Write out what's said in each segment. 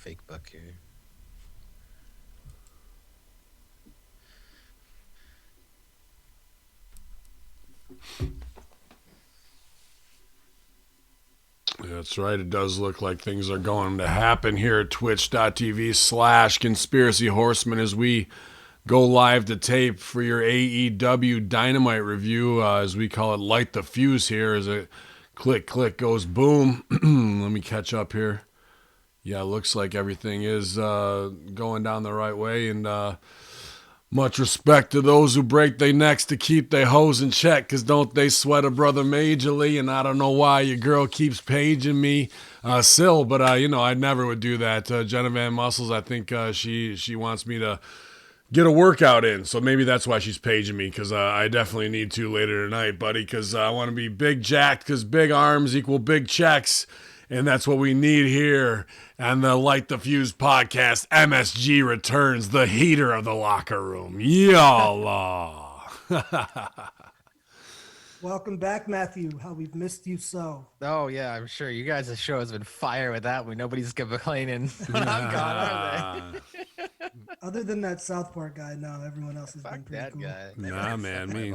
fake book here. That's right. It does look like things are going to happen here at twitch.tv/conspiracy horseman as we go live to tape for your AEW Dynamite review, as we call it, light the fuse here as it click, click goes boom. Let me catch up here. Yeah, looks like everything is going down the right way, and much respect to those who break their necks to keep their hoes in check, because don't they sweat a brother majorly, and I don't know why your girl keeps paging me still, but, I never would do that. Jenna Van Muscles, I think she wants me to get a workout in, so maybe that's why she's paging me, because I definitely need to later tonight, buddy, because I want to be big jacked, because big arms equal big checks, and that's what we need here. And the Light the Fuse podcast, MSG returns, the heater of the locker room. Y'all. Welcome back, Matthew. How we've missed you so. Oh yeah, I'm sure you guys' show has been fire with that one. Nobody's complaining when I'm gone, are they? Other than that South Park guy, no, everyone else has been Fuck pretty that cool. guy. Nah, man, me.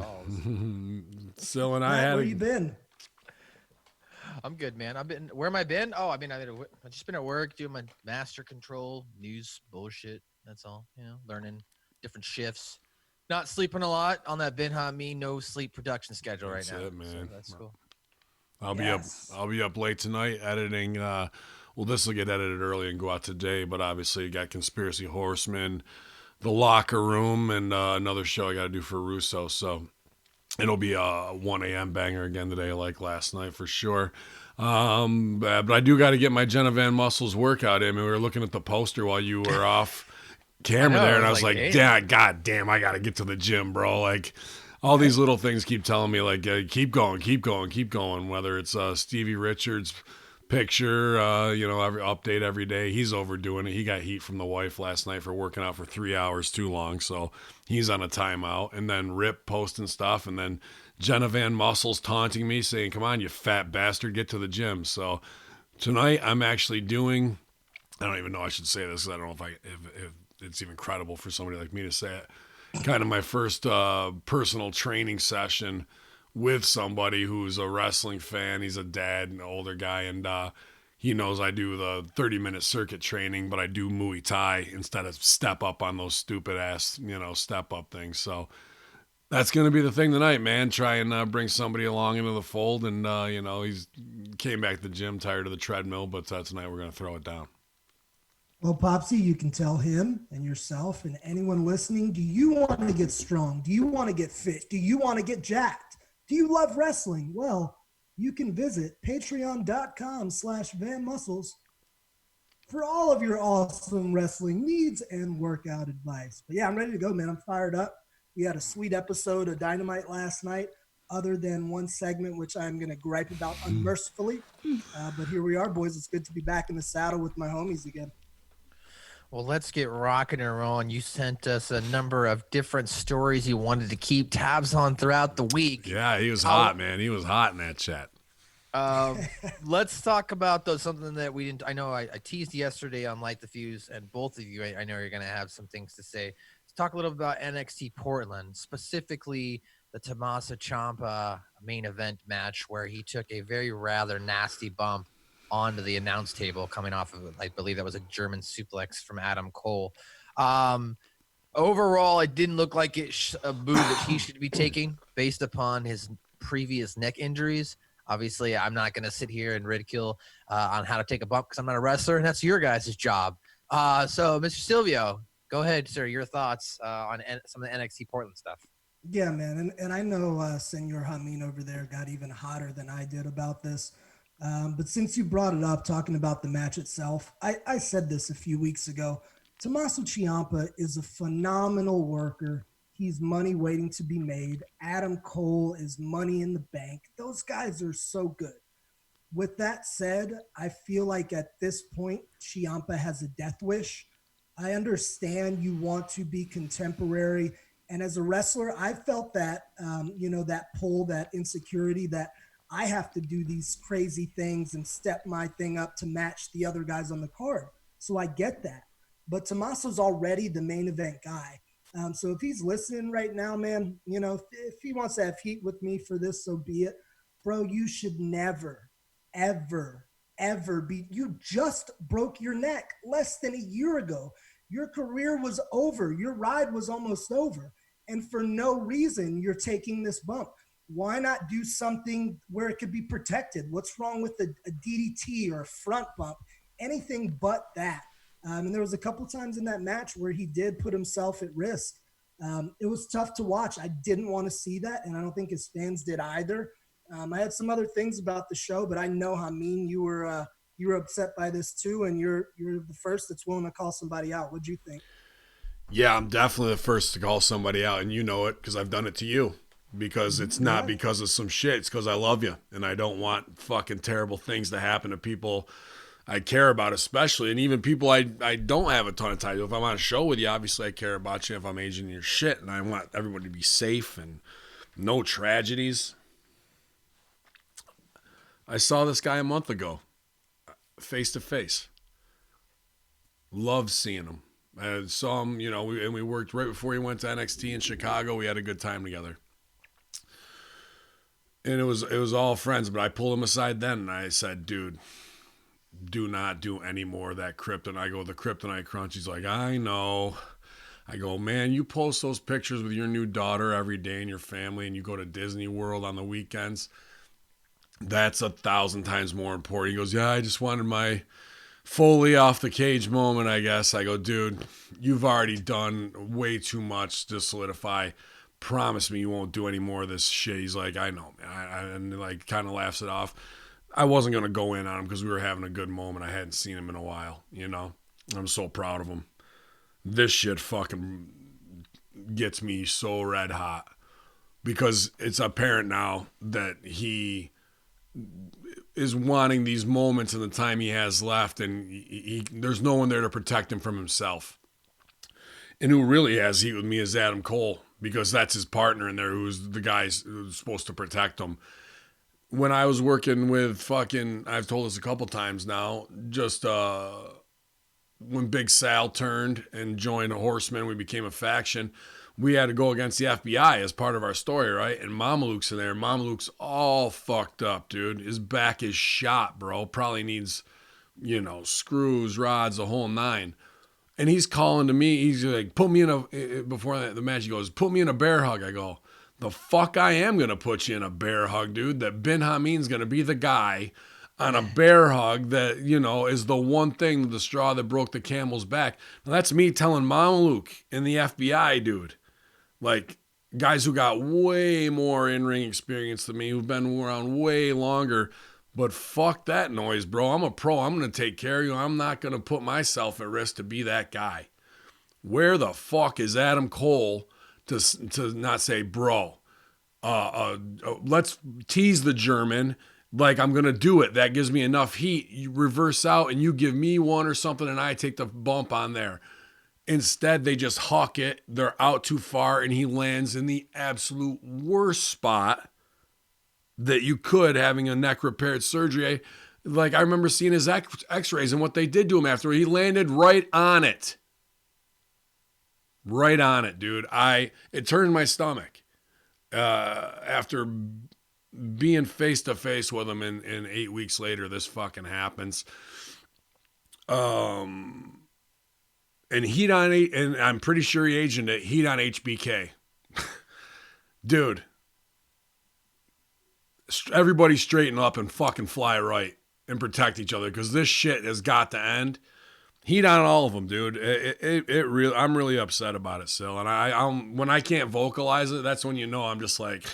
Sil and I Matt, had where you been? I'm good, man. Where have I been? Oh, I've just been at work doing my master control news bullshit. That's all. Learning different shifts. Not sleeping a lot on that Ben Hamin no sleep production schedule right now. That's it, man. So that's cool. I'll be up late tonight editing. Well, this will get edited early and go out today, but obviously you got Conspiracy Horseman, The Locker Room, and another show I got to do for Russo. So it'll be a 1 a.m. banger again today, like last night for sure. But I do got to get my Jenna Van Muscles workout in. We were looking at the poster while you were off camera there, and I was like, damn, God damn, I got to get to the gym, bro. Like, all these little things keep telling me, like, keep going, keep going, keep going. Whether it's Stevie Richards' picture, every update every day. He's overdoing it. He got heat from the wife last night for working out for 3 hours too long, so he's on a timeout. And then Rip posting stuff, and then Jenna Van Muscles taunting me, saying, come on, you fat bastard, get to the gym. So tonight I'm actually doing, I don't even know I should say this, because I don't know if it's even credible for somebody like me to say it, kind of my first personal training session with somebody who's a wrestling fan. He's a dad, an older guy, and he knows I do the 30-minute circuit training, but I do Muay Thai instead of step up on those stupid ass, step up things. So that's going to be the thing tonight, man. Try and bring somebody along into the fold, and he's came back to the gym tired of the treadmill, but tonight we're going to throw it down. Well, Popsy, you can tell him and yourself and anyone listening, do you want to get strong? Do you want to get fit? Do you want to get jacked? Do you love wrestling? Well, you can visit patreon.com/Van Muscles for all of your awesome wrestling needs and workout advice. But yeah, I'm ready to go, man. I'm fired up. We had a sweet episode of Dynamite last night, other than one segment, which I'm going to gripe about unmercifully. But here we are, boys. It's good to be back in the saddle with my homies again. Well, let's get rocking and rolling. You sent us a number of different stories you wanted to keep tabs on throughout the week. Yeah, he was hot, man. He was hot in that chat. Let's talk about something that we didn't. I know I teased yesterday on Light the Fuse, and both of you, I know you're going to have some things to say. Let's talk a little about NXT Portland, specifically the Tommaso Ciampa main event match, where he took a very rather nasty bump onto the announce table coming off of, I believe that was a German suplex from Adam Cole. Overall, it didn't look like a move that he should be taking based upon his previous neck injuries. Obviously, I'm not going to sit here and ridicule on how to take a bump because I'm not a wrestler, and that's your guys' job. So, Mr. Silvio, go ahead, sir. Your thoughts on some of the NXT Portland stuff. Yeah, man. And I know Senor Hamin over there got even hotter than I did about this. But since you brought it up, talking about the match itself, I said this a few weeks ago. Tommaso Ciampa is a phenomenal worker. He's money waiting to be made. Adam Cole is money in the bank. Those guys are so good. With that said, I feel like at this point, Ciampa has a death wish. I understand you want to be contemporary. And as a wrestler, I felt that, that pull, that insecurity, that I have to do these crazy things and step my thing up to match the other guys on the card. So I get that. But Tommaso's already the main event guy. So if he's listening right now, man, if he wants to have heat with me for this, so be it. Bro, you should never, ever, ever be. You just broke your neck less than a year ago. Your career was over. Your ride was almost over. And for no reason, you're taking this bump. Why not do something where it could be protected? What's wrong with a DDT or a front bump? Anything but that. And there was a couple times in that match where he did put himself at risk. It was tough to watch. I didn't want to see that, and I don't think his fans did either. I had some other things about the show, but I know Hamin, you were upset by this too, and you're the first that's willing to call somebody out. What'd you think? Yeah, I'm definitely the first to call somebody out, and you know it because I've done it to you. Because it's not because of some shit. It's because I love you, and I don't want fucking terrible things to happen to people I care about, especially, and even people I don't have a ton of time to. If I'm on a show with you, obviously I care about you. If I'm aging your shit, and I want everybody to be safe and no tragedies. I saw this guy a month ago, face to face. Loved seeing him. I saw him, we worked right before he went to NXT in Chicago. We had a good time together. And it was all friends, but I pulled him aside then and I said, dude, do not do any more of that kryptonite. I go, the kryptonite crunch. He's like, I know. I go, man, you post those pictures with your new daughter every day and your family, and you go to Disney World on the weekends. That's 1,000 times more important. He goes, yeah, I just wanted my fully off the cage moment, I guess. I go, dude, you've already done way too much to solidify. Promise me you won't do any more of this shit. He's like, I know, man. And like kind of laughs it off. I wasn't going to go in on him because we were having a good moment. I hadn't seen him in a while, I'm so proud of him. This shit fucking gets me so red hot because it's apparent now that he is wanting these moments in the time he has left, and there's no one there to protect him from himself. And who really has heat with me is Adam Cole, because that's his partner in there, who's the guy who's supposed to protect him. When I was working with I've told this a couple times now, just when Big Sal turned and joined Horsemen, we became a faction. We had to go against the FBI as part of our story, right? And Mamaluke's in there. Mamaluke's all fucked up, dude. His back is shot, bro. Probably needs, screws, rods, the whole nine. And he's calling to me. He's like, before the match, he goes, put me in a bear hug. I go, the fuck I am going to put you in a bear hug, dude. That Ben Hamin's going to be the guy on a bear hug that, is the one thing, the straw that broke the camel's back. Now, that's me telling Mamaluke and the FBI, dude. Like, guys who got way more in-ring experience than me, who've been around way longer. But fuck that noise, bro. I'm a pro. I'm going to take care of you. I'm not going to put myself at risk to be that guy. Where the fuck is Adam Cole to not say, bro, let's tease the German. Like, I'm going to do it. That gives me enough heat. You reverse out and you give me one or something and I take the bump on there. Instead, they just hawk it. They're out too far and he lands in the absolute worst spot that you could, having a neck repaired surgery. Like, I remember seeing his x-rays and what they did to him after. He landed right on it. Right on it, dude. It turned my stomach. After being face to face with him and 8 weeks later, this fucking happens. And I'm pretty sure he aged it. Heat on HBK. Dude. Everybody straighten up and fucking fly right and protect each other, because this shit has got to end. Heat on all of them, dude. I'm really upset about it still. And when I can't vocalize it, that's when I'm just like,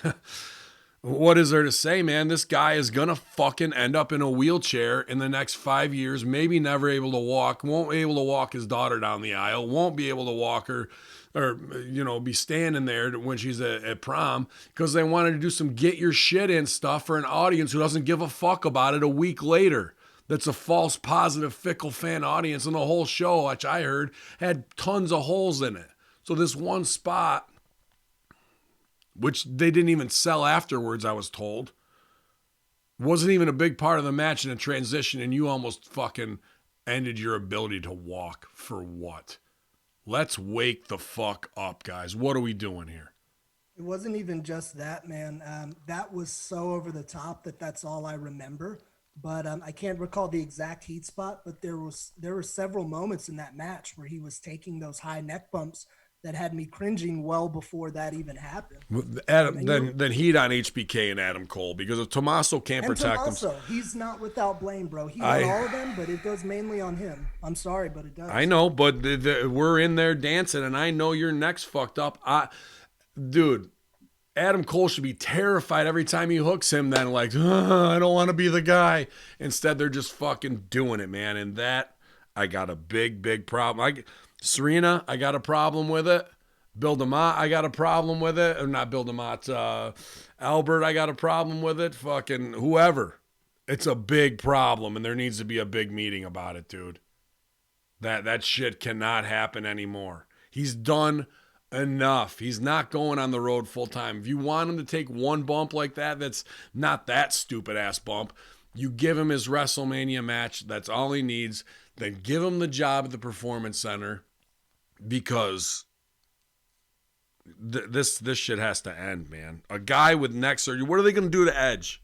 what is there to say, man? This guy is going to fucking end up in a wheelchair in the next 5 years, maybe never able to walk, won't be able to walk his daughter down the aisle, won't be able to walk her or, be standing there when she's at prom, because they wanted to do some get your shit in stuff for an audience who doesn't give a fuck about it a week later. That's a false positive, fickle fan audience. And the whole show, which I heard, had tons of holes in it. So this one spot, which they didn't even sell afterwards, I was told, wasn't even a big part of the match in a transition, and you almost fucking ended your ability to walk for what? Let's wake the fuck up, guys. What are we doing here? It wasn't even just that, man. That was so over the top that's all I remember. But I can't recall the exact heat spot. But there were several moments in that match where he was taking those high neck bumps that had me cringing well before that even happened. Then heat on HBK and Adam Cole, because if Tommaso can't protect himself, he's not without blame, bro. He won all of them, but it goes mainly on him. I'm sorry, but it does. I know, but we're in there dancing, and I know your neck's fucked up. Dude, Adam Cole should be terrified every time he hooks him. Then like, I don't want to be the guy. Instead, they're just fucking doing it, man. And that, I got a big problem. Serena, I got a problem with it. Bill DeMott, I got a problem with it. Or not Bill DeMott, Albert, I got a problem with it. Fucking whoever. It's a big problem, and there needs to be a big meeting about it, dude. That shit cannot happen anymore. He's done enough. He's not going on the road full time. If you want him to take one bump like that, that's not that stupid ass bump. You give him his WrestleMania match. That's all he needs. Then give him the job at the Performance Center, because this shit has to end, man. A guy with neck surgery. What are they going to do to Edge?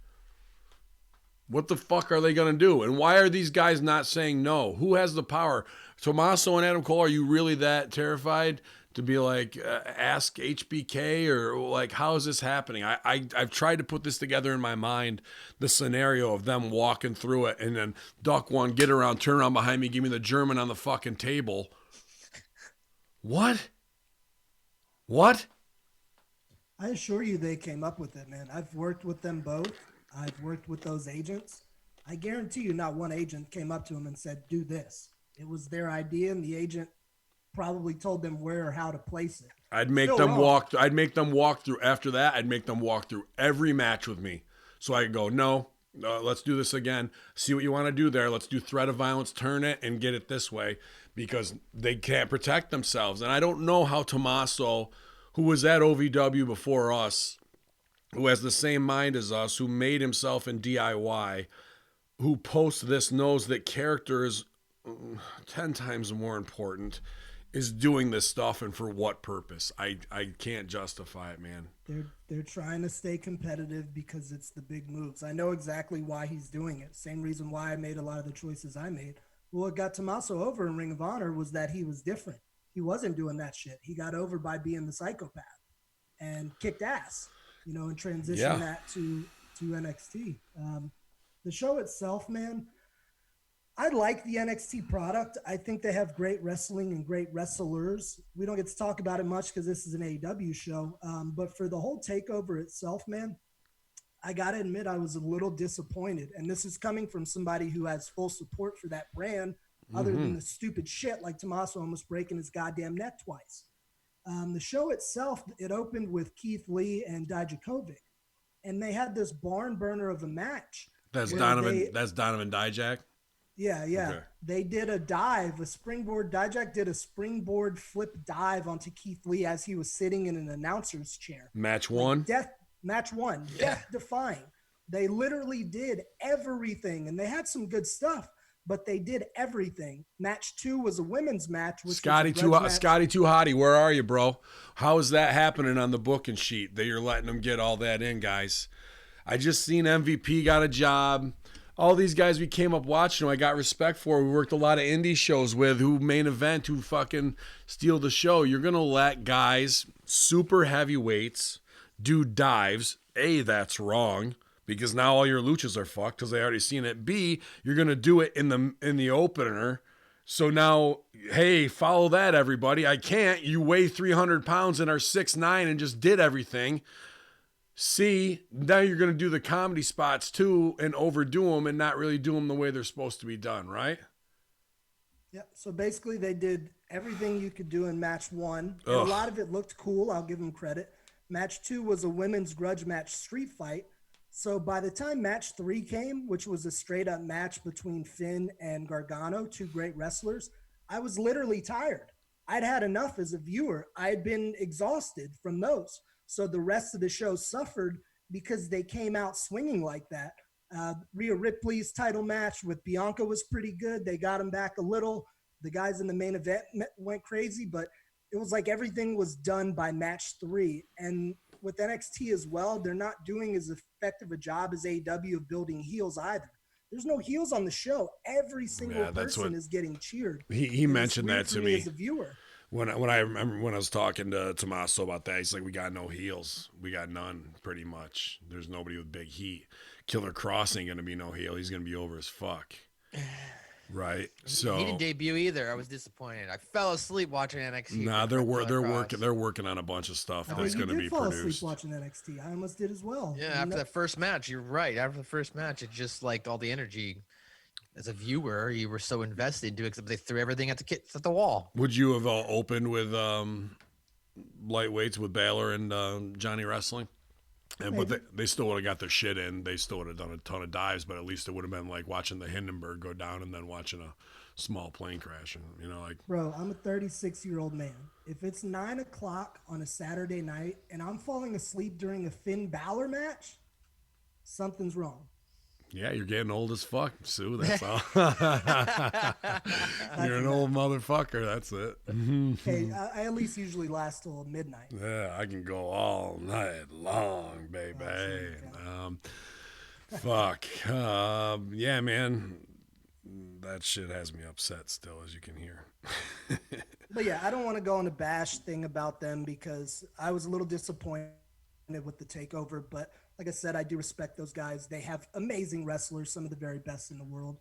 What the fuck are they going to do? And why are these guys not saying no? Who has the power? Tommaso and Adam Cole, are you really that terrified to be like, ask HBK, or like, how is this happening? I've tried to put this together in my mind, the scenario of them walking through it and then duck one, get around, turn around behind me, give me the German on the fucking table. What? I assure you they came up with it, man. I've worked with them both. I've worked with those agents. I guarantee you not one agent came up to him and said, do this. It was their idea, and the agent probably told them where or how to place it. I'd make them walk through after that. I'd make them walk through every match with me. So I could go, no, let's do this again. See what you want to do there. Let's do threat of violence, turn it, and get it this way, because they can't protect themselves. And I don't know how Tommaso, who was at OVW before us, who has the same mind as us, who made himself in DIY, who posts this, knows that character is 10 times more important, is doing this stuff, and for what purpose? I can't justify it, man. They're trying to stay competitive because it's the big moves. I know exactly why he's doing it. Same reason why I made a lot of the choices I made. What got Tommaso over in Ring of Honor was that he was different. He wasn't doing that shit. He got over by being the psychopath and kicked ass, and transitioned that to NXT. The show itself, man, I like the NXT product. I think they have great wrestling and great wrestlers. We don't get to talk about it much because this is an AEW show. But for the whole takeover itself, man, I got to admit I was a little disappointed. And this is coming from somebody who has full support for that brand, other than the stupid shit like Tommaso almost breaking his goddamn neck twice. The show itself, it opened with Keith Lee and Dijakovic. And they had this barn burner of a match. That's Donovan Dijak? Yeah. Okay. They did a dive, a springboard. Dijak did a springboard flip dive onto Keith Lee as he was sitting in an announcer's chair. Match one? Match one. Death defying. They literally did everything, and they had some good stuff, but they did everything. Match two was a women's match. Scotty Too Hottie, where are you, bro? How is that happening on the booking sheet that you're letting them get all that in, guys? I just seen MVP got a job. All these guys we came up watching, I got respect for. We worked a lot of indie shows with, who main event, who fucking steal the show. You're going to let guys, super heavyweights, do dives. A, that's wrong, because now all your luchas are fucked because they already seen it. B, you're going to do it in the opener. So now, hey, follow that, everybody. I can't. You weigh 300 pounds and are 6'9" and just did everything. C, now you're going to do the comedy spots too and overdo them and not really do them the way they're supposed to be done, right? Yeah, so basically they did everything you could do in match one. And a lot of it looked cool. I'll give them credit. Match two was a women's grudge match street fight. So by the time match three came, which was a straight up match between Finn and Gargano, two great wrestlers, I was literally tired. I'd had enough as a viewer. I had been exhausted from those. So the rest of the show suffered because they came out swinging like that. Rhea Ripley's title match with Bianca was pretty good. They got him back a little. The guys in the main event went crazy, but it was like everything was done by match 3. And with NXT as well, they're not doing as effective a job as AEW of building heels either. There's no heels on the show. Every single person is getting cheered. He mentioned that to me as a viewer. When I remember when I was talking to Tommaso about that, he's like, we got no heels. We got none, pretty much. There's nobody with big heat. Killer Cross ain't going to be no heel. He's going to be over as fuck. Right? So he didn't debut either. I was disappointed. I fell asleep watching NXT. Nah, they're working on a bunch of stuff that's going to be fall produced. Asleep watching NXT. I almost did as well. Yeah, after that first match, you're right. After the first match, it just like all the energy. As a viewer, you were so invested into it, except they threw everything at the wall. Would you have opened with lightweights with Balor and Johnny Wrestling? But they still would have got their shit in. They still would have done a ton of dives, but at least it would have been like watching the Hindenburg go down and then watching a small plane crash. And, Bro, I'm a 36-year-old man. If it's 9 o'clock on a Saturday night and I'm falling asleep during a Finn Balor match, something's wrong. Yeah, you're getting old as fuck, Sue. That's all. You're an old motherfucker. That's it. Hey, I at least usually last till midnight. Yeah, I can go all night long, baby. Fuck. Yeah, man. That shit has me upset still, as you can hear. But yeah, I don't want to go on a bash thing about them because I was a little disappointed with the takeover, but like I said, I do respect those guys. They have amazing wrestlers, some of the very best in the world.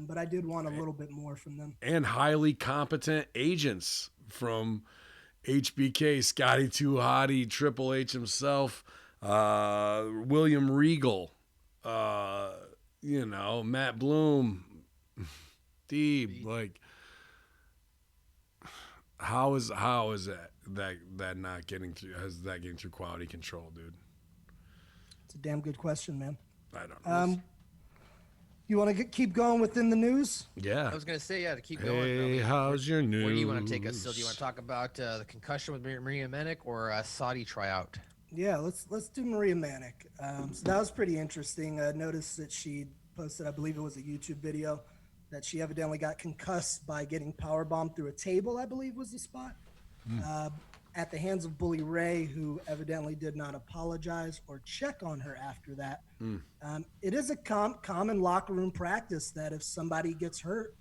But I did want a little bit more from them. And highly competent agents from HBK, Scotty 2 Hottie, Triple H himself, William Regal, Matt Bloom, Deeb. Like, how is that not getting through? Has that getting through quality control, dude? It's a damn good question, man. I don't know. You want to keep going within the news? Yeah. I was going to say, to keep going. Hey, how's your news? Where do you want to take us? So do you want to talk about the concussion with Maria Manic or Saudi tryout? Yeah, let's do Maria Manic. So that was pretty interesting. I noticed that she posted, I believe it was a YouTube video, that she evidently got concussed by getting powerbombed through a table, I believe was the spot. At the hands of Bully Ray, who evidently did not apologize or check on her after that. It is a common locker room practice that if somebody gets hurt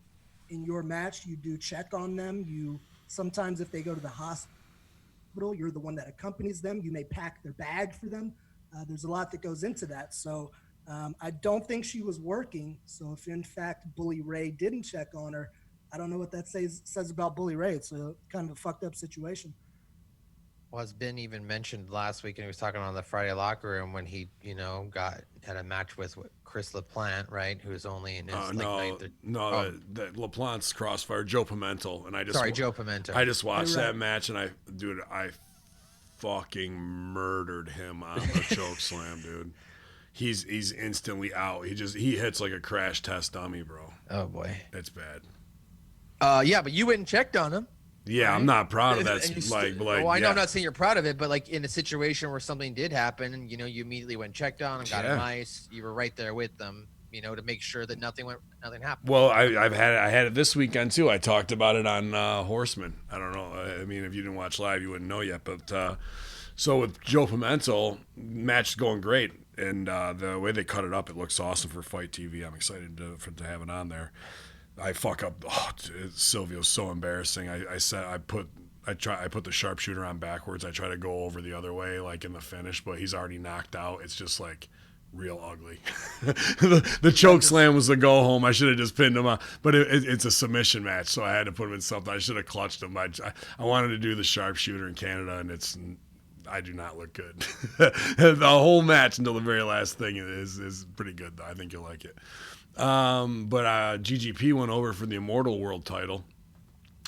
in your match, you do check on them. You sometimes, if they go to the hospital, you're the one that accompanies them. You may pack their bag for them. There's a lot that goes into that. So I don't think she was working. So if in fact Bully Ray didn't check on her, I don't know what that says about Bully Ray. It's a kind of a fucked up situation. Well, it's been even mentioned last week, and he was talking on the Friday locker room when he, had a match with Chris LaPlante, right? Who's only in his ninth. That LaPlante's Crossfire, Joe Pimento, and Joe Pimento. I just watched that match, and I fucking murdered him on the choke slam, dude. He's instantly out. He hits like a crash test dummy, bro. Oh boy, it's bad. Yeah, but you went and checked on him. Yeah, right? I'm not proud of that. Well, I know I'm not saying you're proud of it, but like in a situation where something did happen, and you immediately went and checked on him, got him ice. You were right there with them, to make sure that nothing happened. Well, I had it this weekend too. I talked about it on Horseman. I don't know. I mean, if you didn't watch live, you wouldn't know yet. But so with Joe Pimento, match is going great, and the way they cut it up, it looks awesome for Fight TV. I'm excited to have it on there. I fuck up. Silvio's so embarrassing. I put the sharpshooter on backwards. I try to go over the other way, like in the finish, but he's already knocked out. It's just like real ugly. the choke slam was the go home. I should have just pinned him out, but it's a submission match, so I had to put him in something. I should have clutched him. I wanted to do the sharpshooter in Canada, and I do not look good. The whole match until the very last thing is pretty good, though. I think you'll like it. But GGP went over for the Immortal World title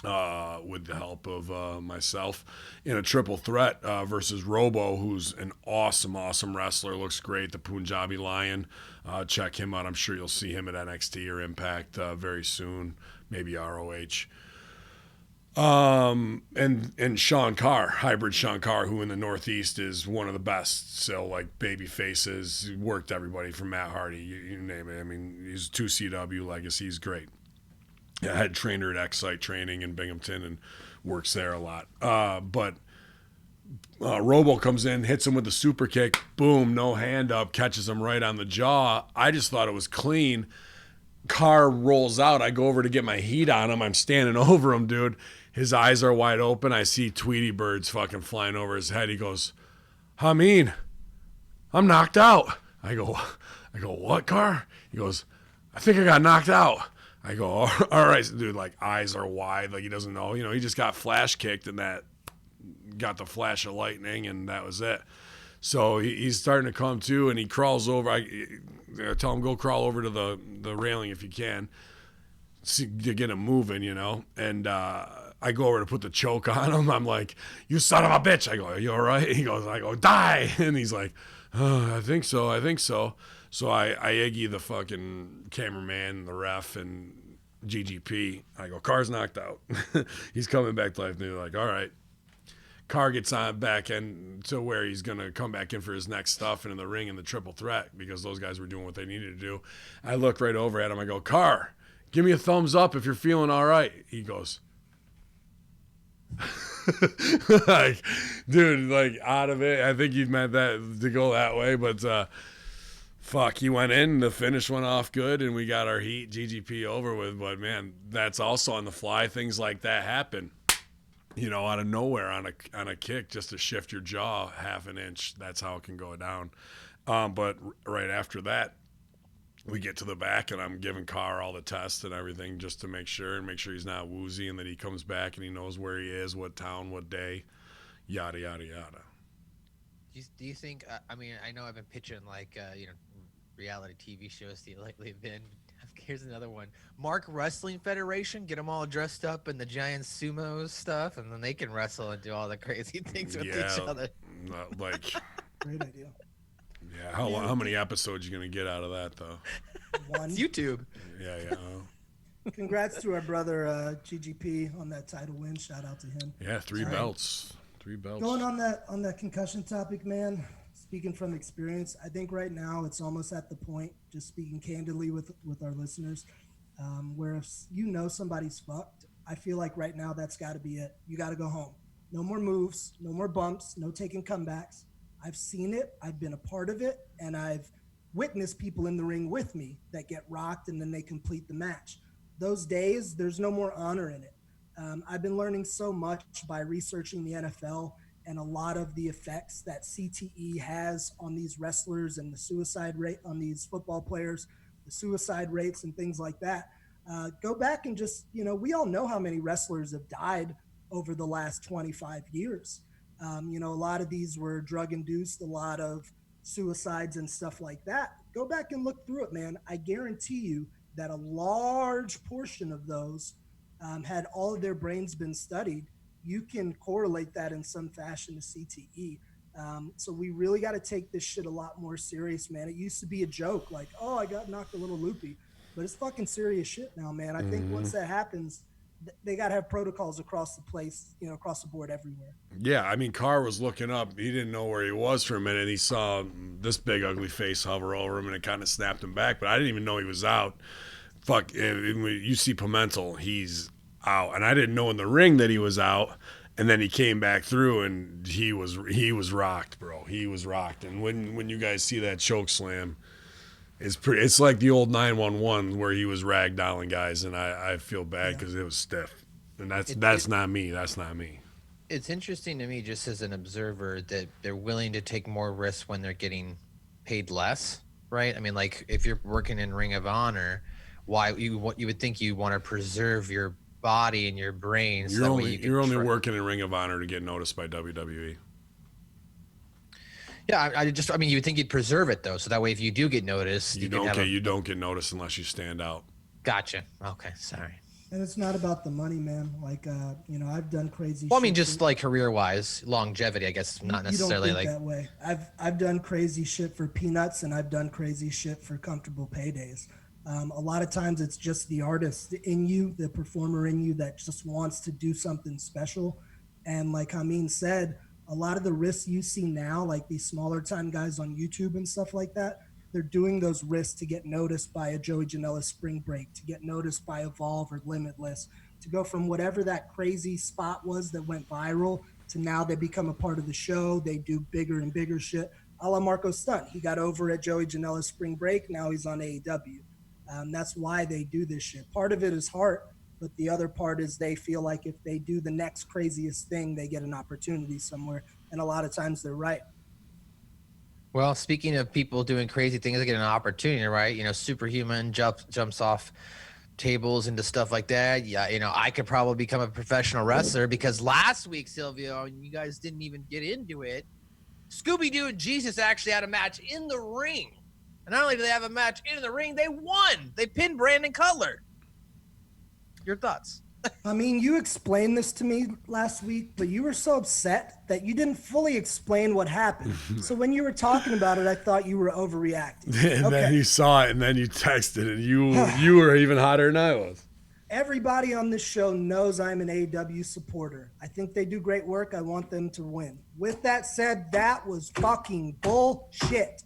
with the help of myself in a triple threat versus Robo, who's an awesome wrestler. Looks great. The Punjabi Lion. Check him out. I'm sure you'll see him at NXT or Impact very soon, maybe ROH. And Sean Carr, hybrid Sean Carr, who in the Northeast is one of the best. So like baby faces, worked everybody from Matt Hardy, you name it. I mean, he's 2CW legacy. He's great. Yeah, head trainer at Excite Training in Binghamton and works there a lot. But Robo comes in, hits him with the super kick, boom, no hand up, catches him right on the jaw. I just thought it was clean. Carr rolls out. I go over to get my heat on him. I'm standing over him, dude. His eyes are wide open. I see Tweety birds fucking flying over his head. He goes, Hamin, I'm knocked out. I go, what, Carr? He goes, I think I got knocked out. I go, all right, dude, like eyes are wide. Like he doesn't know. He just got flash kicked and that got the flash of lightning and that was it. So he's starting to come to and he crawls over. I tell him, go crawl over to the railing if you can to get him moving, And I go over to put the choke on him. I'm like, you son of a bitch. I go, are you all right? He goes, I go, die. And he's like, oh, I think so. So I eggy the fucking cameraman, the ref, and GGP. I go, Carr's knocked out. He's coming back to life. And they're like, all right. Carr gets on back in to where he's going to come back in for his next stuff and in the ring in the triple threat because those guys were doing what they needed to do. I look right over at him. I go, Carr, give me a thumbs up if you're feeling all right. He goes, like, dude, like out of it. I think he meant that to go that way, but fuck, he went in, the finish went off good, and we got our heat GGP over with. But man, that's also on the fly. Things like that happen, out of nowhere on a kick just to shift your jaw half an inch. That's how it can go down. But right after that, we get to the back, and I'm giving Carr all the tests and everything just to make sure he's not woozy and that he comes back and he knows where he is, what town, what day, yada, yada, yada. Do you think, I know I've been pitching reality TV shows to you lately, Ben. Here's another one. Mark Wrestling Federation, get them all dressed up in the giant sumo stuff, and then they can wrestle and do all the crazy things with each other. Like, great idea. Yeah, how many episodes you gonna get out of that though? One. It's YouTube. Yeah. Congrats to our brother GGP on that title win. Shout out to him. Yeah, three belts. Going on that concussion topic, man. Speaking from experience, I think right now it's almost at the point, just speaking candidly with our listeners, where if somebody's fucked, I feel like right now that's got to be it. You got to go home. No more moves, no more bumps, no taking comebacks. I've seen it. I've been a part of it, and I've witnessed people in the ring with me that get rocked and then they complete the match. Those days, there's no more honor in it. I've been learning so much by researching the NFL and a lot of the effects that CTE has on these wrestlers and the suicide rate on these football players, the suicide rates and things like that. Go back and just, we all know how many wrestlers have died over the last 25 years. A lot of these were drug induced, a lot of suicides and stuff like that. Go back and look through it, man. I guarantee you that a large portion of those had all of their brains been studied. You can correlate that in some fashion to CTE. So we really got to take this shit a lot more serious, man. It used to be a joke, like, oh, I got knocked a little loopy, but it's fucking serious shit now, man. I think once that happens, they got to have protocols across the place, across the board everywhere. Yeah, Carr was looking up. He didn't know where he was for a minute. He saw this big ugly face hover over him, and it kind of snapped him back, but I didn't even know he was out. Fuck, you see Pimentel, he's out, and I didn't know in the ring that he was out, and then he came back through and he was rocked, bro. He was rocked. And when you guys see that choke slam, it's like the old 911 where he was ragdolling guys, and I feel bad because it was stiff, and that's not me. It's interesting to me just as an observer that they're willing to take more risks when they're getting paid less, right? Like if you're working in Ring of Honor, you would think you want to preserve your body and your brain. You're only working in Ring of Honor to get noticed by WWE. Yeah, you would think you'd preserve it though, so that way if you do get noticed, you don't get noticed unless you stand out. Gotcha. Okay, sorry. And it's not about the money, man. Like, I've done crazy. Well, just like career-wise, longevity, I guess, not necessarily you don't think that way. I've done crazy shit for peanuts, and I've done crazy shit for comfortable paydays. A lot of times it's just the artist in you, the performer in you that just wants to do something special. And like Hamin said, a lot of the risks you see now, like these smaller time guys on YouTube and stuff like that, they're doing those risks to get noticed by a Joey Janela Spring Break, to get noticed by Evolve or Limitless, to go from whatever that crazy spot was that went viral to now they become a part of the show. They do bigger and bigger shit. A la Marco Stunt. He got over at Joey Janela's Spring Break. Now he's on AEW. That's why they do this shit. Part of it is heart, but the other part is they feel like if they do the next craziest thing, they get an opportunity somewhere. And a lot of times they're right. Well, speaking of people doing crazy things, they get an opportunity, right? Superhuman jumps off tables into stuff like that. Yeah, I could probably become a professional wrestler because last week, Silvio, and you guys didn't even get into it, Scooby-Doo and Jesus actually had a match in the ring. And not only do they have a match in the ring, they won. They pinned Brandon Cutler. Your thoughts? I mean, you explained this to me last week, but you were so upset that you didn't fully explain what happened. So when you were talking about it, I thought you were overreacting. And then you saw it, and then you texted, and you were even hotter than I was. Everybody on this show knows I'm an AEW supporter. I think they do great work. I want them to win. With that said, that was fucking bullshit.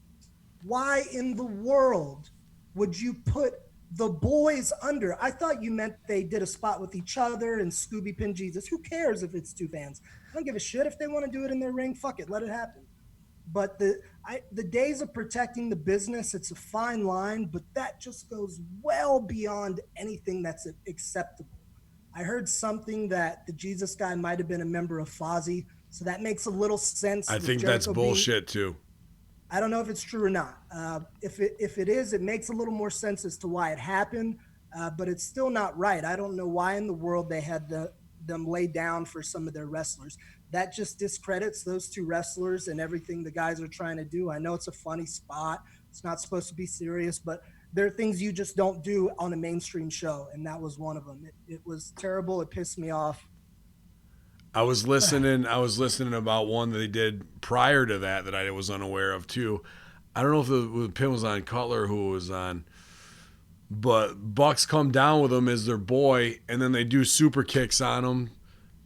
Why in the world would you put the boys under? I thought you meant they did a spot with each other and Scooby pinned Jesus. Who cares if it's two fans? I don't give a shit if they want to do it in their ring. Fuck it, let it happen. But the days of protecting the business, it's a fine line, but that just goes well beyond anything that's acceptable. I heard something that the Jesus guy might have been a member of Fozzy, so that makes a little sense. I think that's bullshit too. I don't know if it's true or not. If it is, it makes a little more sense as to why it happened, but it's still not right. I don't know why in the world they had them lay down for some of their wrestlers. That just discredits those two wrestlers and everything the guys are trying to do. I know it's a funny spot. It's not supposed to be serious, but there are things you just don't do on a mainstream show, and that was one of them. It was terrible. It pissed me off. I was listening about one that they did prior to that I was unaware of too. I don't know if the pin was on Cutler, who it was on, but Bucks come down with him as their boy, and then they do super kicks on him,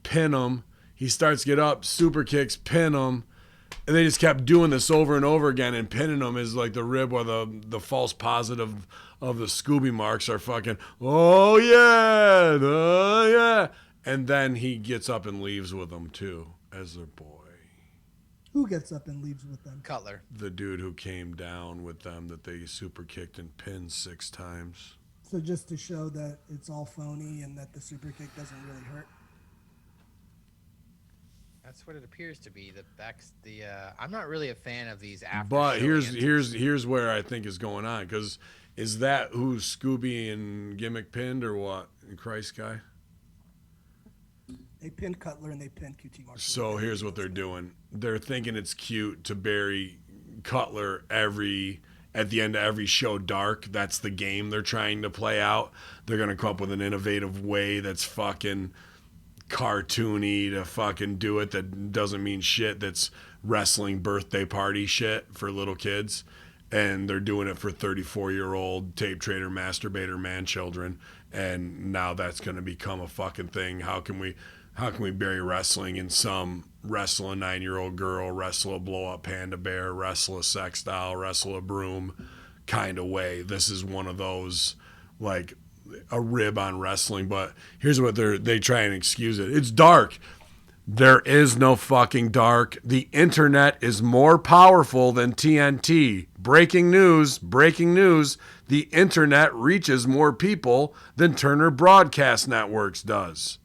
pin him. He starts to get up, super kicks, pin him, and they just kept doing this over and over again, and pinning him is like the rib or the false positive of the Scooby marks are fucking, oh yeah. And then he gets up and leaves with them, too, as their boy. Who gets up and leaves with them? Cutler. The dude who came down with them that they super kicked and pinned 6 times. So just to show that it's all phony and that the super kick doesn't really hurt? That's what it appears to be. I'm not really a fan of these after. But here's where I think is going on, because is that who Scooby and Gimmick pinned or what? And Christ guy? They pinned Cutler and they pinned QT Marshall. So here's what they're doing. They're thinking it's cute to bury Cutler at the end of every show dark. That's the game they're trying to play out. They're going to come up with an innovative way that's fucking cartoony to fucking do it, that doesn't mean shit, that's wrestling birthday party shit for little kids. And they're doing it for 34-year-old tape trader, masturbator, man children. And now that's going to become a fucking thing. How can we bury wrestling in some wrestle a 9-year-old girl, wrestle a blow-up panda bear, wrestle a sex doll, wrestle a broom kind of way? This is one of those, like, a rib on wrestling. But here's what they try and excuse it. It's dark. There is no fucking dark. The internet is more powerful than TNT. Breaking news. The internet reaches more people than Turner Broadcast Networks does.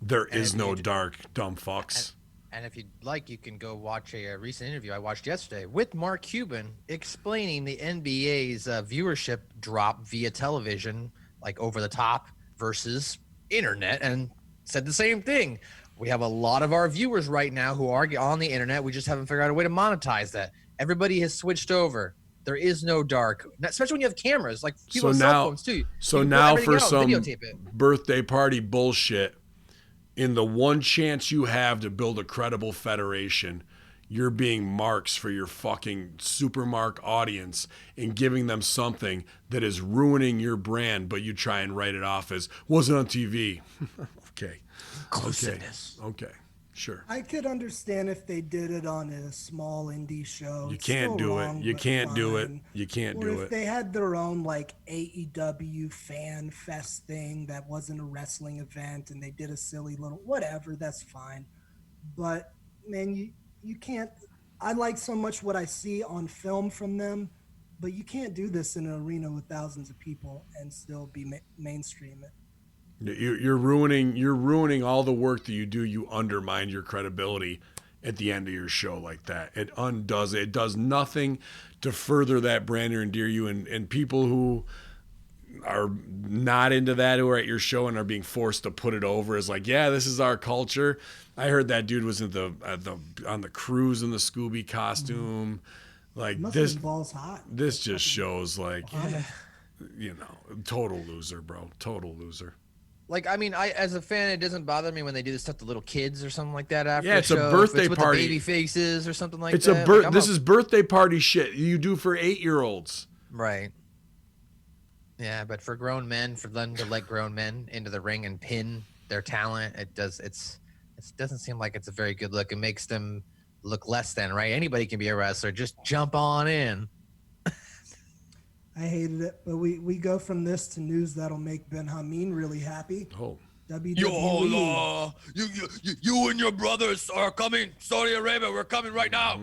There is no dark, dumb fucks. And if you'd like, you can go watch a recent interview I watched yesterday with Mark Cuban explaining the NBA's viewership drop via television, like over the top versus internet, and said the same thing. We have a lot of our viewers right now who are on the internet. We just haven't figured out a way to monetize that. Everybody has switched over. There is no dark, especially when you have cameras, like people have cell phones too. So now for some birthday party bullshit, in the one chance you have to build a credible federation, you're being marks for your fucking supermark audience and giving them something that is ruining your brand, but you try and write it off as wasn't on TV. Okay. Inclusiveness. Okay. Sure. I could understand if they did it on a small indie show. You can't do it. You can't do it. You can't do it. Or if they had their own like AEW fan fest thing that wasn't a wrestling event and they did a silly little whatever, that's fine. But man, you can't. I like so much what I see on film from them, but you can't do this in an arena with thousands of people and still be mainstream it. You're ruining all the work that you do. You undermine your credibility at the end of your show like that. It undoes it. It does nothing to further that brand or endear you. And people who are not into that, who are at your show and are being forced to put it over, is like, yeah, this is our culture. I heard that dude was on the cruise in the Scooby costume. Like this, balls hot. This just shows like, total loser, bro. Total loser. Like, I mean, as a fan, it doesn't bother me when they do this stuff to little kids or something like that after. Yeah, it's a show. a birthday if it's party. With the baby faces or something like it's that. This is birthday party shit you do for 8-year-olds. Right. Yeah, but for grown men, for them to let grown men into the ring and pin their talent, it doesn't seem like it's a very good look. It makes them look less than, right? Anybody can be a wrestler. Just jump on in. I hated it, but we go from this to news that'll make Ben Hamin really happy. Oh. WWE. You and your brothers are coming. Saudi Arabia, we're coming right now.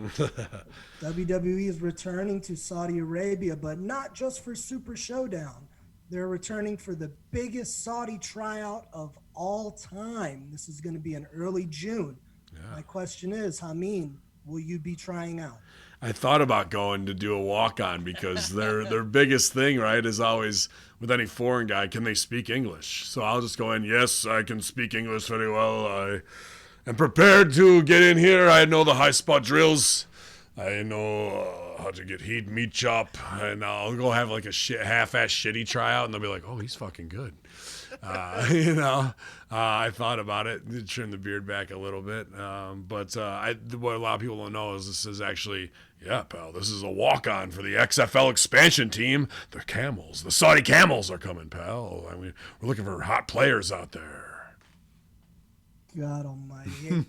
WWE is returning to Saudi Arabia, but not just for Super Showdown. They're returning for the biggest Saudi tryout of all time. This is going to be in early June. Yeah. My question is, Hamin, will you be trying out? I thought about going to do a walk-on because their biggest thing, right, is always with any foreign guy, can they speak English? So I'll just go in, yes, I can speak English very well. I am prepared to get in here. I know the high spot drills. I know how to get heat, meat chop, and I'll go have like a half-ass shitty tryout, and they'll be like, oh, he's fucking good. I thought about it, trim the beard back a little bit. But what a lot of people don't know is this is actually, yeah, pal, this is a walk-on for the XFL expansion team. The Camels, the Saudi Camels are coming, pal. I mean, we're looking for hot players out there. God almighty.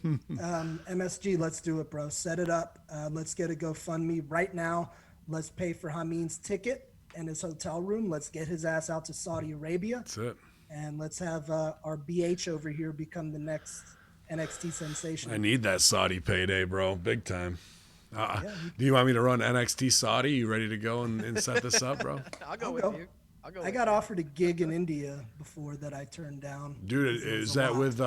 MSG, let's do it, bro. Set it up. Let's get a GoFundMe right now. Let's pay for Hamin's ticket and his hotel room. Let's get his ass out to Saudi Arabia. That's it. And let's have our BH over here become the next NXT sensation. I need that Saudi payday, bro. Big time. Do you want me to run NXT Saudi? You ready to go and set this up, bro? I'll go with you. I got offered a gig in India before that I turned down. Dude, is that with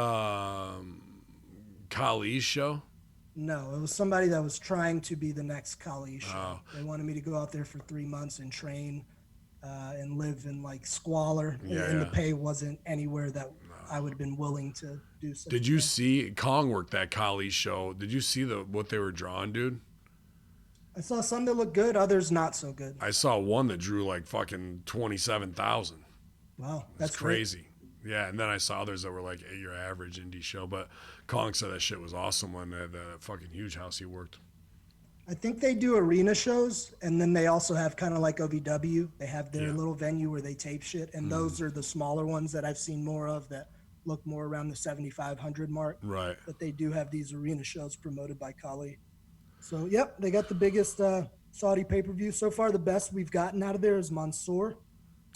Kali's show? No, it was somebody that was trying to be the next Kali show. They wanted me to go out there for 3 months and train and live in like squalor. And the pay wasn't anywhere that I would have been willing to do so. Did you see Kong worked that Kali show? Did you see what they were drawing, dude? I saw some that looked good, others not so good. I saw one that drew like fucking 27,000. Wow, that's crazy. Great. Yeah, and then I saw others that were like your average indie show. But Kong said that shit was awesome when the fucking huge house he worked. I think they do arena shows, and then they also have kind of like OVW. They have their little venue where they tape shit, and those are the smaller ones that I've seen more of that look more around the 7,500 mark. Right. But they do have these arena shows promoted by Kali. So, yep, they got the biggest Saudi pay-per-view. So far, the best we've gotten out of there is Mansoor.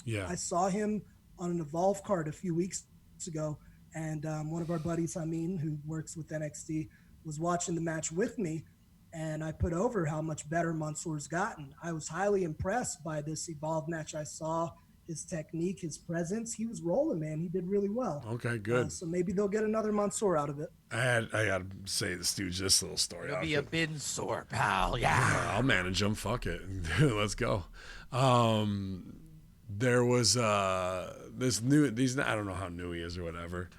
Yeah. I saw him on an Evolve card a few weeks ago, and one of our buddies, Hamin, who works with NXT, was watching the match with me, and I put over how much better Mansoor's gotten. I was highly impressed by this Evolve match I saw. His technique, his presence, he was rolling, man. He did really well. Okay, good. So maybe they'll get another Mansoor out of it. I got to say this dude, this little story. It'll be a bin sore, pal. Yeah. I'll manage him. Fuck it. Let's go. There was this I don't know how new he is or whatever,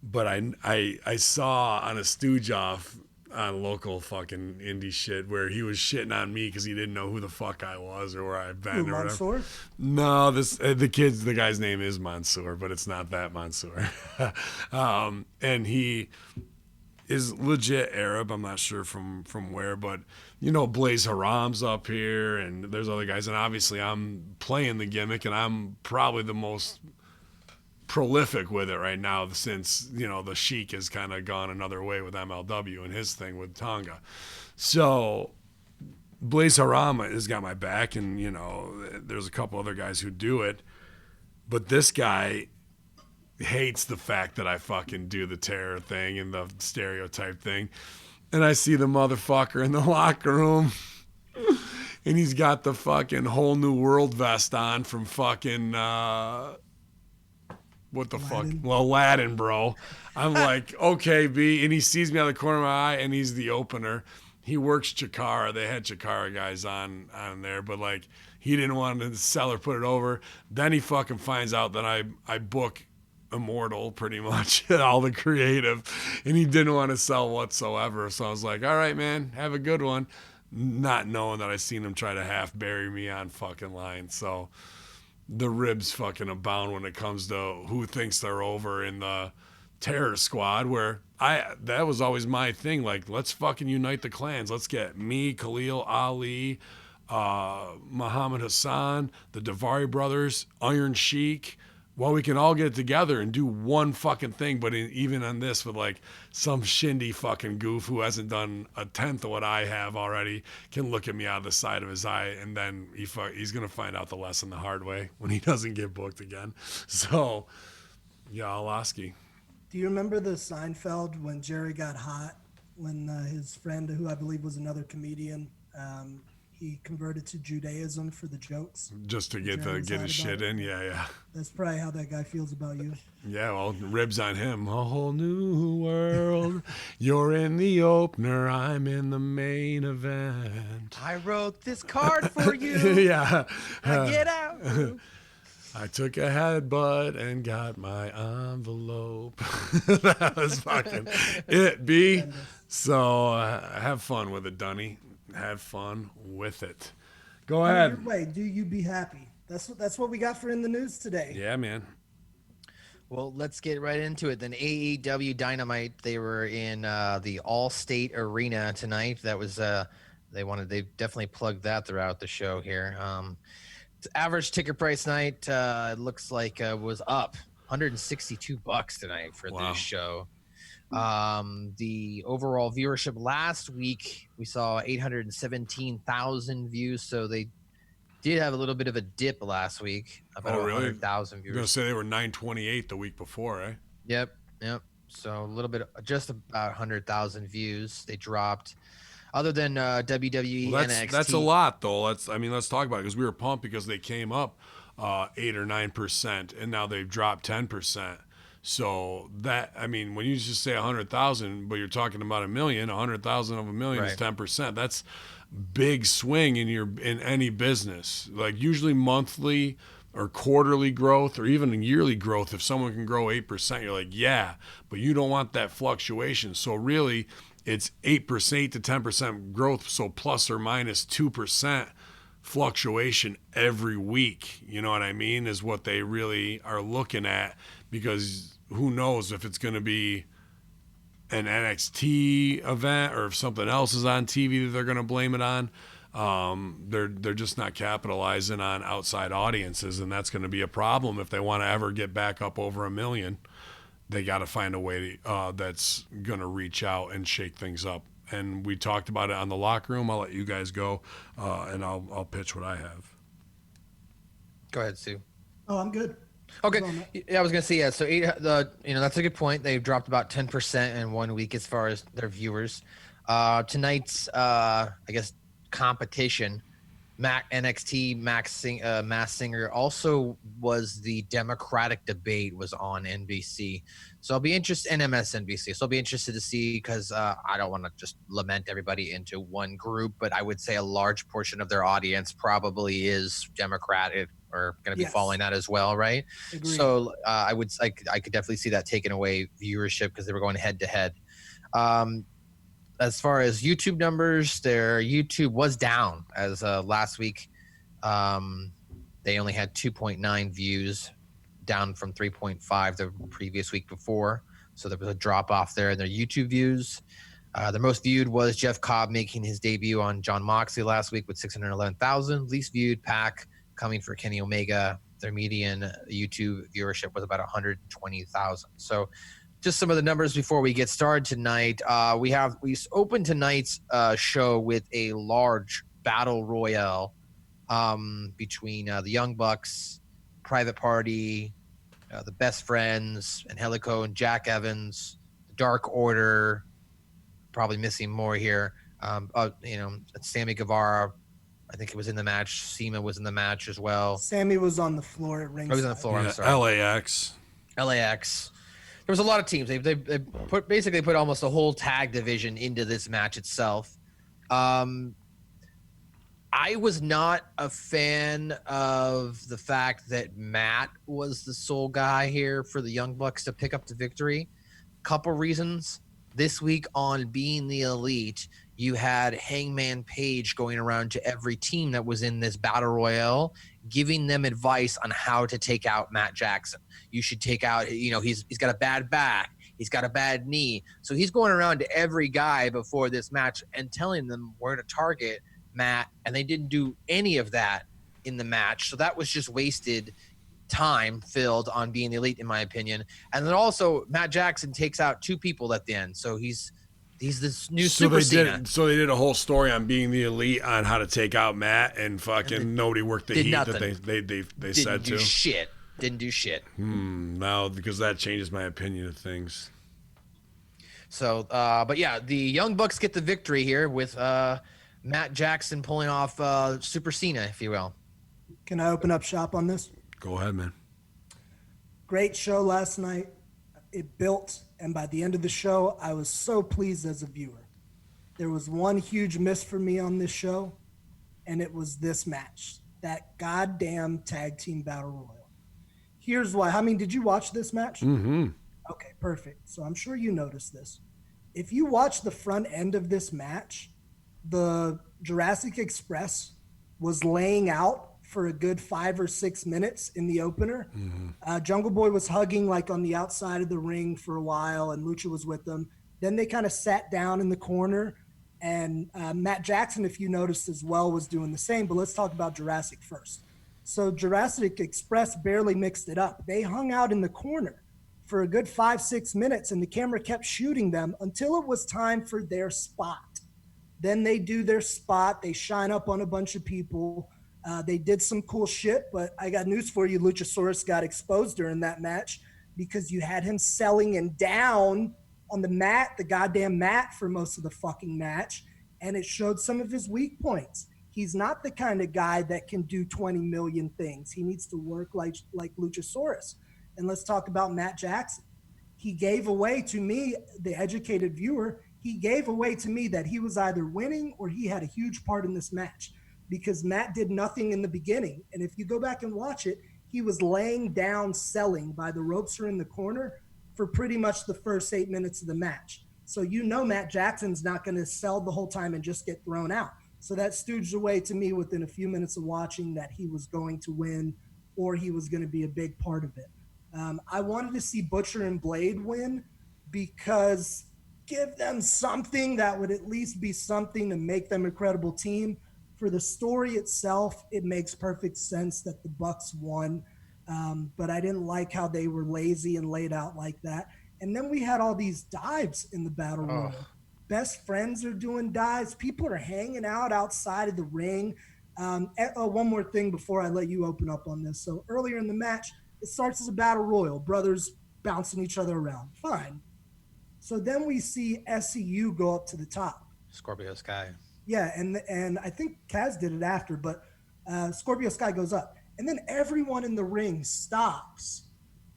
but I saw on a Stooge Off on local fucking indie shit where he was shitting on me because he didn't know who the fuck I was or where I've been or Mansoor? whatever. No, the guy's name is Mansoor, but it's not that Mansoor. And is legit Arab. I'm not sure from where, but you know, Blaze Haram's up here, and there's other guys, and obviously I'm playing the gimmick, and I'm probably the most prolific with it right now since, you know, the Sheik has kind of gone another way with MLW and his thing with Tonga. So Blaze Haram has got my back, and you know, there's a couple other guys who do it, but this guy hates the fact that I fucking do the terror thing and the stereotype thing. And I see the motherfucker in the locker room and he's got the fucking whole new world vest on from fucking what the Aladdin. fuck? Well, Aladdin, bro. I'm like, okay, B. And he sees me out of the corner of my eye, and he's the opener. He works Chikara. They had Chikara guys on there, but like he didn't want to sell or put it over. Then he fucking finds out that I book Immortal pretty much, all the creative, and he didn't want to sell whatsoever. So I was like, all right, man, have a good one. Not knowing that I seen him try to half bury me on fucking line. So the ribs fucking abound when it comes to who thinks they're over in the terror squad, where that was always my thing. Like, let's fucking unite the clans. Let's get me, Khalil, Ali, Muhammad Hassan, the Davari brothers, Iron Sheik. Well, we can all get together and do one fucking thing, but even on this with like some shindy fucking goof who hasn't done a tenth of what I have already can look at me out of the side of his eye, and then he's going to find out the lesson the hard way when he doesn't get booked again. So, yeah, Alaski. Do you remember the Seinfeld when Jerry got hot when his friend, who I believe was another comedian, he converted to Judaism for the jokes? Just to get his shit in? Yeah. That's probably how that guy feels about you. Yeah, well, ribs on him. A whole new world. You're in the opener. I'm in the main event. I wrote this card for you. Yeah. Now get out. I took a headbutt and got my envelope. That was fucking it, B. So have fun with it, Dunny. Have fun with it. Go ahead. Your way, do you be happy? That's what we got for in the news today. Yeah, man. Well, let's get right into it. Then AEW Dynamite, they were in the All-State Arena tonight. That was they definitely plugged that throughout the show here. Average ticket price night it looks like was up $162 tonight for this show. The overall viewership last week, we saw 817,000 views, so they did have a little bit of a dip last week, about 100,000 viewers. I was going to say they were 928 the week before, eh? Yep. So a little bit, just about 100,000 views. They dropped. Other than WWE, NXT. That's a lot, though. Let's talk about it, because we were pumped because they came up 8 or 9%, and now they've dropped 10%. So that, I mean, when you just say 100,000, but you're talking about 100,000 of a million is 10%. That's big swing in any business. Like usually monthly or quarterly growth or even yearly growth. If someone can grow 8%, you're like, yeah, but you don't want that fluctuation. So really, it's 8%, 8 to 10% growth. So plus or minus 2% fluctuation every week. You know what I mean? Is what they really are looking at, because who knows if it's going to be an NXT event or if something else is on TV that they're going to blame it on. They're just not capitalizing on outside audiences, and that's going to be a problem if they want to ever get back up over 1 million. They got to find a way that's going to reach out and shake things up. And we talked about it on the locker room. I'll let you guys go, and I'll pitch what I have. Go ahead, Sue. Oh, I'm good. Okay. Yeah, I was gonna say, yeah. So that's a good point. They've dropped about 10% in 1 week as far as their viewers. Tonight's I guess competition, NXT Masked Singer also was the Democratic debate was on NBC. So I'll be interested in MSNBC. So I'll be interested to see, because I don't want to just lament everybody into one group, but I would say a large portion of their audience probably is Democratic or going to be following that as well, right? Agreed. So I could definitely see that taking away viewership because they were going head to head. As far as YouTube numbers, their YouTube was down as last week. They only had 2.9 views, down from 3.5 the previous week before. So there was a drop off there in their YouTube views. The most viewed was Jeff Cobb making his debut on Jon Moxley last week with 611,000. Least viewed, Pac coming for Kenny Omega. Their median YouTube viewership was about 120,000. So just some of the numbers before we get started tonight. We opened tonight's show with a large battle royale between the Young Bucks, Private Party, the Best Friends, Angelico and Jack Evans, the Dark Order. Probably missing more here. Sammy Guevara, I think it was in the match. Cena was in the match as well. Sammy was on the floor at ringside. He was on the floor. Yeah, I'm sorry. LAX. There was a lot of teams. They basically put almost a whole tag division into this match itself. I was not a fan of the fact that Matt was the sole guy here for the Young Bucks to pick up the victory. Couple reasons. This week on Being the Elite, you had Hangman Page going around to every team that was in this battle royale, giving them advice on how to take out Matt Jackson. You should take out, he's got a bad back. He's got a bad knee. So he's going around to every guy before this match and telling them where to target Matt. And they didn't do any of that in the match. So that was just wasted time filled on Being the Elite, in my opinion. And then also Matt Jackson takes out two people at the end. So he's this new Super Cena. So they did a whole story on Being the Elite on how to take out Matt, and fucking nobody worked the heat nothing. That they said to. Didn't do shit. Now, because that changes my opinion of things. So, but yeah, the Young Bucks get the victory here with Matt Jackson pulling off Super Cena, if you will. Can I open up shop on this? Go ahead, man. Great show last night. It built, and by the end of the show, I was so pleased as a viewer. There was one huge miss for me on this show, and it was this match, that goddamn tag team battle royal. Here's why. Did you watch this match? Mm-hmm. Okay, perfect. So I'm sure you noticed this. If you watch the front end of this match, the Jurassic Express was laying out for a good 5 or 6 minutes in the opener. Mm-hmm. Jungle Boy was hugging like on the outside of the ring for a while, and Lucha was with them. Then they kind of sat down in the corner, and Matt Jackson, if you noticed as well, was doing the same. But let's talk about Jurassic first. So Jurassic Express barely mixed it up. They hung out in the corner for a good 5-6 minutes, and the camera kept shooting them until it was time for their spot. Then they do their spot. They shine up on a bunch of people. They did some cool shit, but I got news for you. Luchasaurus got exposed during that match because you had him selling and down on the mat, the goddamn mat, for most of the fucking match, and it showed some of his weak points. He's not the kind of guy that can do 20 million things. He needs to work like Luchasaurus. And let's talk about Matt Jackson. He gave away to me, the educated viewer, he gave away to me that he was either winning or he had a huge part in this match, because Matt did nothing in the beginning. And if you go back and watch it, he was laying down selling by the ropes are in the corner for pretty much the first 8 minutes of the match. So Matt Jackson's not going to sell the whole time and just get thrown out. So that stooged away to me within a few minutes of watching that he was going to win or he was going to be a big part of it. I wanted to see Butcher and Blade win because give them something that would at least be something to make them a credible team. For the story itself, it makes perfect sense that the Bucks won, but I didn't like how they were lazy and laid out like that. And then we had all these dives in the battle royal. Best friends are doing dives. People are hanging out outside of the ring. One more thing before I let you open up on this. So earlier in the match, it starts as a battle royal, brothers bouncing each other around. Fine. So then we see SCU go up to the top. Scorpio Sky. Yeah, and I think Kaz did it after, but Scorpio Sky goes up. And then everyone in the ring stops,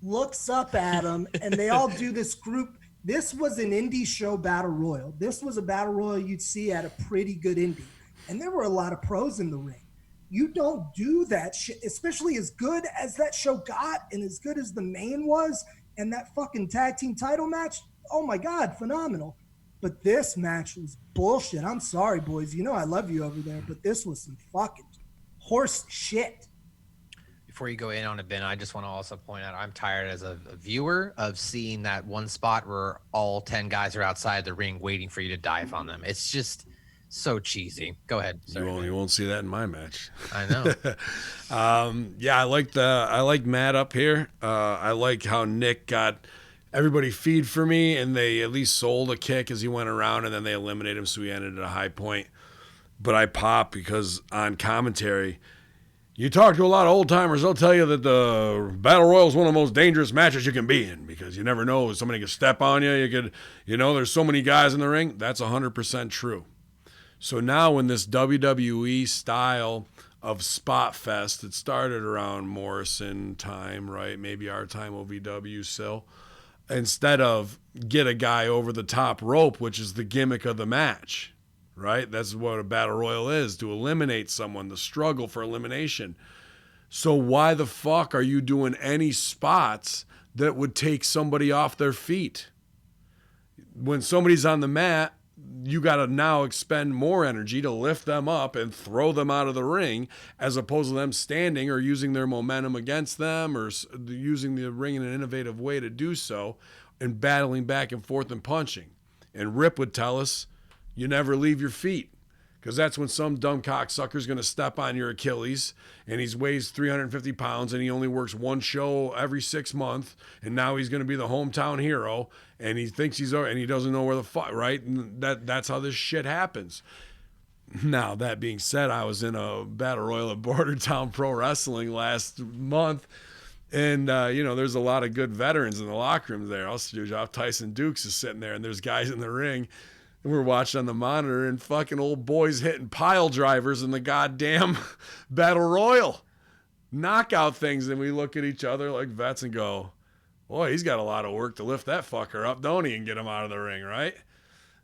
looks up at him, and they all do this group. This was an indie show battle royal. This was a battle royal you'd see at a pretty good indie. And there were a lot of pros in the ring. You don't do that shit, especially as good as that show got and as good as the main was. And that fucking tag team title match, oh my God, phenomenal. But this match was bullshit. I'm sorry, boys. You know I love you over there, but this was some fucking horse shit. before you go in on it, Ben, I just want to also point out I'm tired as a viewer of seeing that one spot where all 10 guys are outside the ring waiting for you to dive on them. It's just so cheesy. Go ahead. Sorry, You won't see that in my match. I know. Yeah, I like Matt up here. I like how Nick got everybody feed for me, and they at least sold a kick as he went around, and then they eliminated him, so he ended at a high point. But I pop because on commentary, you talk to a lot of old timers, they'll tell you that the Battle Royal is one of the most dangerous matches you can be in because you never know. Somebody could step on you. There's so many guys in the ring. That's 100% true. So now in this WWE style of spot fest, it started around Morrison time, right? Maybe our time, OVW still. Instead of get a guy over the top rope, which is the gimmick of the match, right? That's what a battle royal is, to eliminate someone, the struggle for elimination. So why the fuck are you doing any spots that would take somebody off their feet? When somebody's on the mat, you got to now expend more energy to lift them up and throw them out of the ring, as opposed to them standing or using their momentum against them or using the ring in an innovative way to do so and battling back and forth and punching. And Rip would tell us, you never leave your feet, because that's when some dumb cocksucker's going to step on your Achilles, and he weighs 350 pounds and he only works one show every 6 months, and now he's going to be the hometown hero, and he thinks and he doesn't know where the fuck, right? And that's how this shit happens. Now, that being said, I was in a battle royal at Bordertown Pro Wrestling last month, and there's a lot of good veterans in the locker room there. Tyson Dukes is sitting there, and there's guys in the ring. We're watching on the monitor, and fucking old boys hitting pile drivers in the goddamn battle royal, knockout things. And we look at each other like vets and go, boy, he's got a lot of work to lift that fucker up, don't he, and get him out of the ring, right?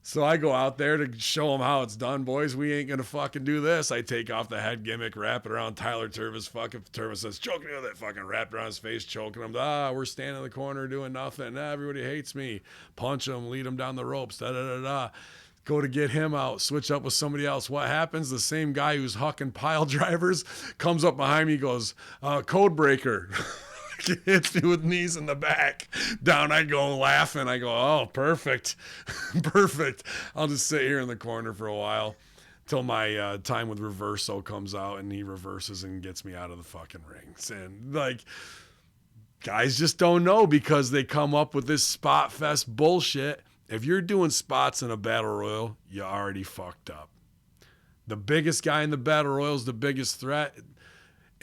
So I go out there to show them how it's done, boys. We ain't gonna fucking do this. I take off the head gimmick, wrap it around Tyler Turvis. Fucking Turvis says, choke me with it. Fucking wrap it around his face, choking him. We're standing in the corner doing nothing. Everybody hates me. Punch him, lead him down the ropes. Go to get him out, switch up with somebody else. What happens? The same guy who's hucking pile drivers comes up behind me, goes, code breaker. Hits me with knees in the back. Down I go laughing. I go, oh, perfect. Perfect. I'll just sit here in the corner for a while till my time with Reverso comes out, and he reverses and gets me out of the fucking rings. And guys just don't know, because they come up with this spot fest bullshit. If you're doing spots in a battle royal, you already fucked up. The biggest guy in the battle royal is the biggest threat.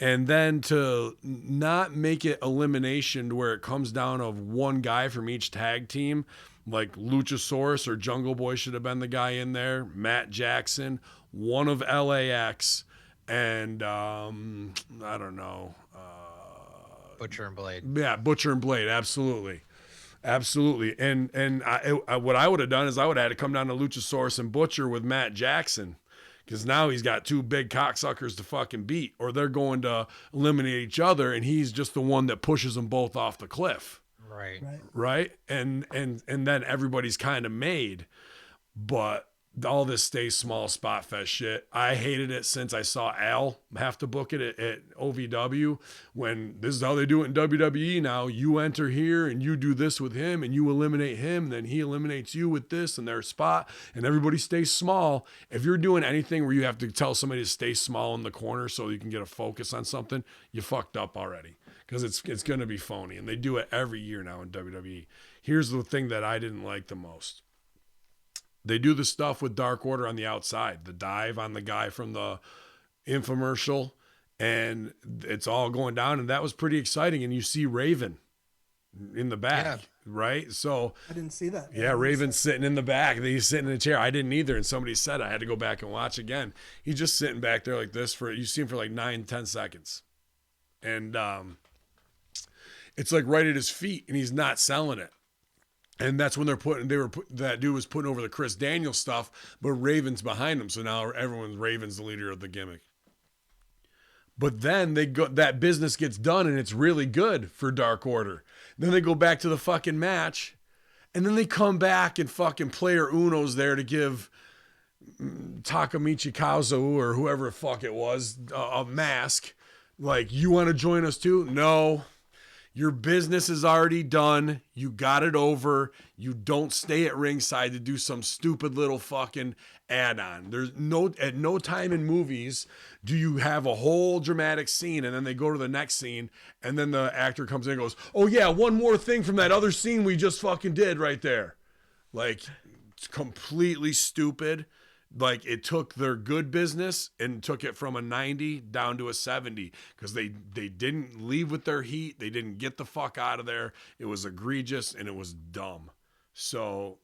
And then to not make it elimination to where it comes down of one guy from each tag team, like Luchasaurus or Jungle Boy should have been the guy in there, Matt Jackson, one of LAX, and I don't know. Butcher and Blade. Yeah, Butcher and Blade, absolutely. Absolutely. And what I would have done is I would have had to come down to Luchasaurus and Butcher with Matt Jackson, because now he's got two big cocksuckers to fucking beat, or they're going to eliminate each other, and he's just the one that pushes them both off the cliff. Right. And then everybody's kind of made. But all this stay small spot fest shit, I hated it since I saw Al have to book it at OVW, when this is how they do it in WWE now. You enter here and you do this with him and you eliminate him, and then he eliminates you with this in their spot, and everybody stays small. If you're doing anything where you have to tell somebody to stay small in the corner so you can get a focus on something, you fucked up already, because it's going to be phony, and they do it every year now in WWE. Here's the thing that I didn't like the most. They do the stuff with Dark Order on the outside, the dive on the guy from the infomercial, and it's all going down, and that was pretty exciting. And you see Raven in the back, right? So I didn't see that. Yeah, Raven's sitting in the back. He's sitting in a chair. I didn't either, and somebody said I had to go back and watch again. He's just sitting back there like this you see him for like 9-10 seconds, and it's like right at his feet, and he's not selling it. And that's when that dude was putting over the Chris Daniels stuff, but Raven's behind him. So now Raven's the leader of the gimmick. But then that business gets done, and it's really good for Dark Order. Then they go back to the fucking match, and then they come back, and fucking Player Uno's there to give Takamichi Kazu or whoever the fuck it was a mask Like, you want to join us too? No. Your business is already done. You got it over. You don't stay at ringside to do some stupid little fucking add-on. At no time in movies do you have a whole dramatic scene and then they go to the next scene and then the actor comes in and goes, "Oh yeah, one more thing from that other scene we just fucking did right there." Like, it's completely stupid. Like, it took their good business and took it from a 90 down to a 70 because they didn't leave with their heat. They didn't get the fuck out of there. It was egregious and it was dumb. So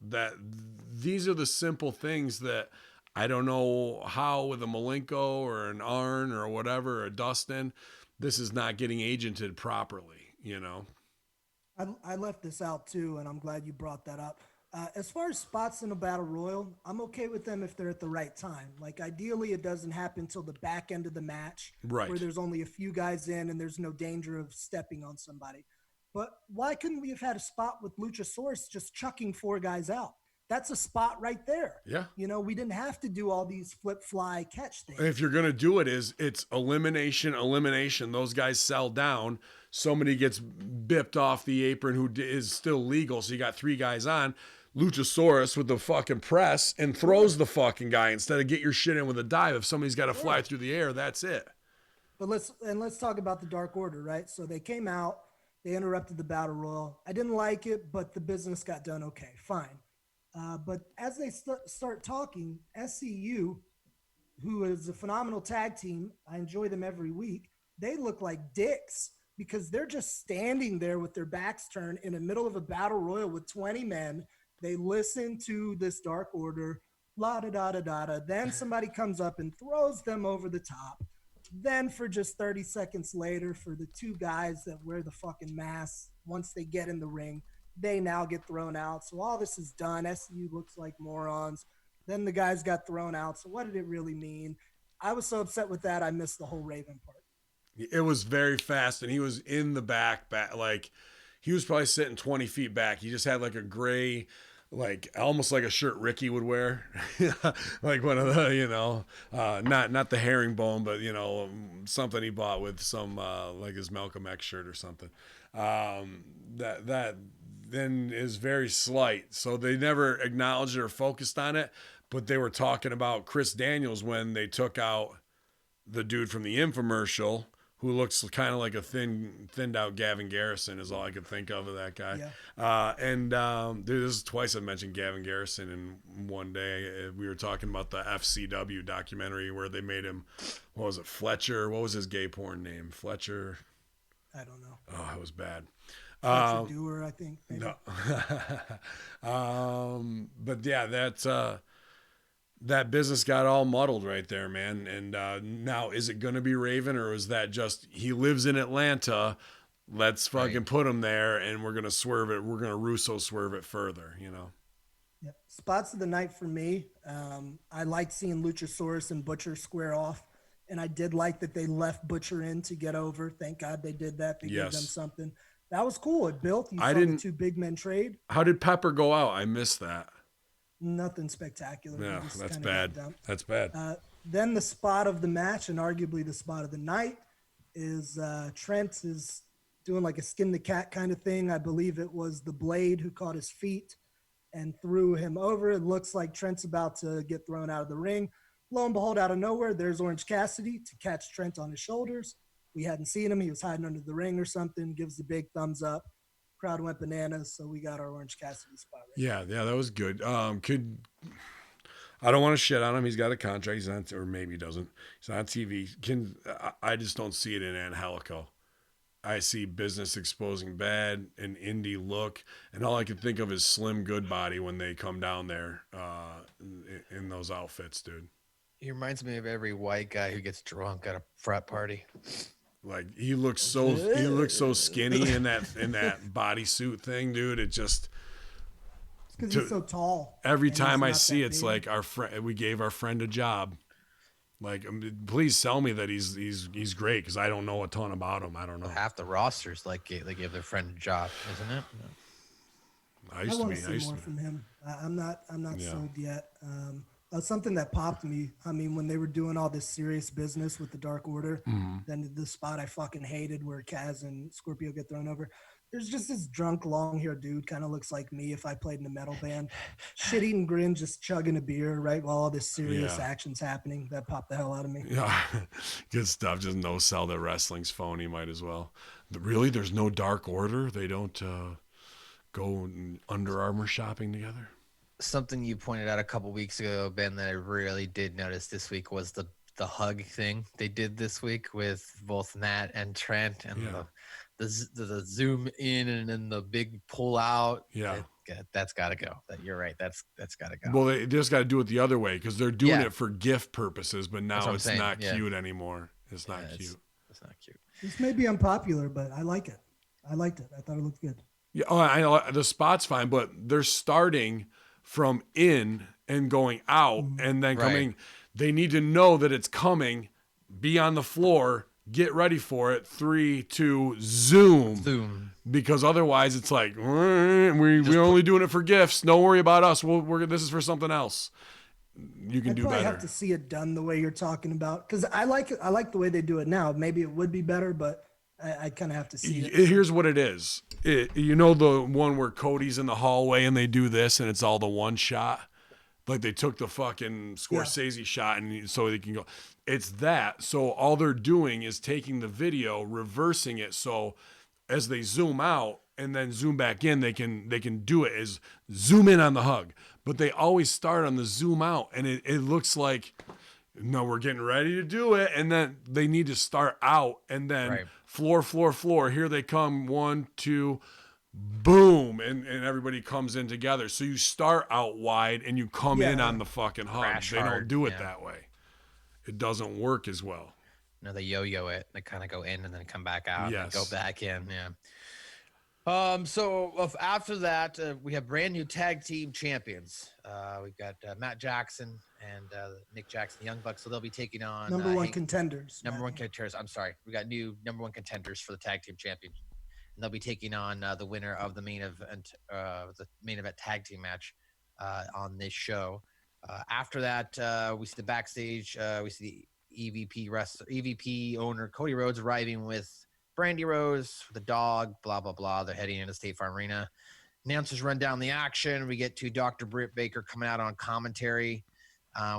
these are the simple things that I don't know how with a Malenko or an Arn or whatever, or a Dustin, this is not getting agented properly, you know? I left this out too, and I'm glad you brought that up. As far as spots in a battle royal, I'm okay with them if they're at the right time. Like, ideally, it doesn't happen until the back end of the match, Right. where there's only a few guys in and there's no danger of stepping on somebody. But why couldn't we have had a spot with Luchasaurus just chucking 4 guys out? That's a spot right there. Yeah. You know, we didn't have to do all these flip fly catch things. If you're going to do it, it's elimination. Those guys sell down. Somebody gets bipped off the apron who is still legal. So you got 3 guys on. Luchasaurus with the fucking press and throws the fucking guy instead of get your shit in with a dive. If somebody's got to fly through the air, that's it. But let's talk about the Dark Order, right? So they came out, they interrupted the battle royal. I didn't like it, but the business got done okay, fine. But as they start talking, SCU, who is a phenomenal tag team, I enjoy them every week. They look like dicks because they're just standing there with their backs turned in the middle of a battle royal with 20 men. They listen to this Dark Order, la da da da da da. Then somebody comes up and throws them over the top. Then for just 30 seconds later, for the 2 guys that wear the fucking masks, once they get in the ring, they now get thrown out. So all this is done. SCU looks like morons. Then the guys got thrown out. So what did it really mean? I was so upset with that, I missed the whole Raven part. It was very fast, and he was in the back, like he was probably sitting 20 feet back. He just had like a gray, like almost like a shirt Ricky would wear, like one of the, you know, not the herringbone, but you know, something he bought with some like his Malcolm X shirt or something. That then is very slight. So they never acknowledged it or focused on it, but they were talking about Chris Daniels when they took out the dude from the infomercial who looks kind of like a thinned out Gavin Garrison is all I could think of that guy. Yeah. Dude, this is twice I've mentioned Gavin Garrison in one day. We were talking about the FCW documentary where they made him, what was it, Fletcher? What was his gay porn name? Fletcher? I don't know. Oh, it was bad. Fletcher Doer, I think. Maybe. No. But yeah, that's that business got all muddled right there, man. And now, is it going to be Raven, or is that just he lives in Atlanta? Let's fucking put him there, and we're going to swerve it. We're going to Russo swerve it further, you know? Yeah. Spots of the night for me. I liked seeing Luchasaurus and Butcher square off, and I did like that they left Butcher in to get over. Thank God they did that. They gave them something. That was cool. It built. You saw the 2 big men trade. How did Pepper go out? I missed that. Nothing spectacular. No, that's bad. That's bad. Then the spot of the match, and arguably the spot of the night, is Trent is doing like a skin the cat kind of thing. I believe it was the Blade who caught his feet and threw him over. It looks like Trent's about to get thrown out of the ring. Lo and behold, out of nowhere, there's Orange Cassidy to catch Trent on his shoulders. We hadn't seen him. He was hiding under the ring or something. Gives the big thumbs up. Crowd went bananas, so we got our Orange Cassidy spot. Yeah, that was good. I don't want to shit on him. He's got a contract. He's on, or maybe he doesn't. He's on TV. I just don't see it in Angelico. I see business exposing bad, an indie look, and all I can think of is Slim Goodbody when they come down there in those outfits, dude. He reminds me of every white guy who gets drunk at a frat party. Like he looks so skinny in that bodysuit thing, dude. It just because he's so tall. Every time I see it's like we gave our friend a job. Like, please tell me that he's great because I don't know a ton about him. I don't know. Half the rosters like they give their friend a job, isn't it? I want to see more from him. I'm not sold yet. Something that popped me. I mean, when they were doing all this serious business with the Dark Order, Mhm. then the spot I fucking hated where Kaz and Scorpio get thrown over. There's just this drunk, long-haired dude, kind of looks like me if I played in a metal band, shit-eating grin, just chugging a beer, right while all this serious Yeah. action's happening. That popped the hell out of me. Yeah, good stuff. Just no sell that wrestling's phony. Might as well. Really, there's no Dark Order. They don't go Under Armour shopping together. Something you pointed out a couple weeks ago, Ben, that I really did notice this week was the hug thing they did this week with both Nat and Trent, and Yeah. the zoom in and then the big pull out. Yeah. That's got to go. You're right. That's got to go. Well, they just got to do it the other way because they're doing Yeah. it for gift purposes, but now what it's I'm saying. not Yeah. cute anymore. It's not Yeah, cute. It's not cute. This may be unpopular, but I like it. I liked it. I thought it looked good. Yeah, I know the spot's fine, but they're starting from in and going out and then coming. Right. They need to know that it's coming, be on the floor, get ready for it. 3, 2, zoom. Because otherwise it's like, we're only doing it for gifts. Don't worry about us. This is for something else. You can I'd do probably better. have to see it done the way you're talking about, because I like it. I like the way they do it now. Maybe it would be better, but I kind of have to see it. Here's what it is. You know the one where Cody's in the hallway and they do this and it's all the one shot? Like they took the fucking Scorsese shot and so they can go. It's that. So all they're doing is taking the video, reversing it. So as they zoom out and then zoom back in, they can do it as zoom in on the hug. But they always start on the zoom out and it looks like, no, we're getting ready to do it. And then they need to start out and then floor. Here they come. 1, 2, boom. And everybody comes in together. So you start out wide and you come in on the fucking hug. Crash They don't hard, do it that way. It doesn't work as well. No, they yo-yo it. They kind of go in and then come back out and Yes. go back in. Yeah. So after that, we have brand new tag team champions. We've got Matt Jackson and Nick Jackson, the Young Bucks. So they'll be taking on Number one contenders. Number one contenders. I'm sorry. We got new number one contenders for the tag team champions. And they'll be taking on the winner of the main event tag team match on this show. After that, we see the backstage. We see the EVP owner Cody Rhodes arriving with Brandy Rose, the dog, blah, blah, blah. They're heading into State Farm Arena. Announcers run down the action. We get to Dr. Britt Baker coming out on commentary.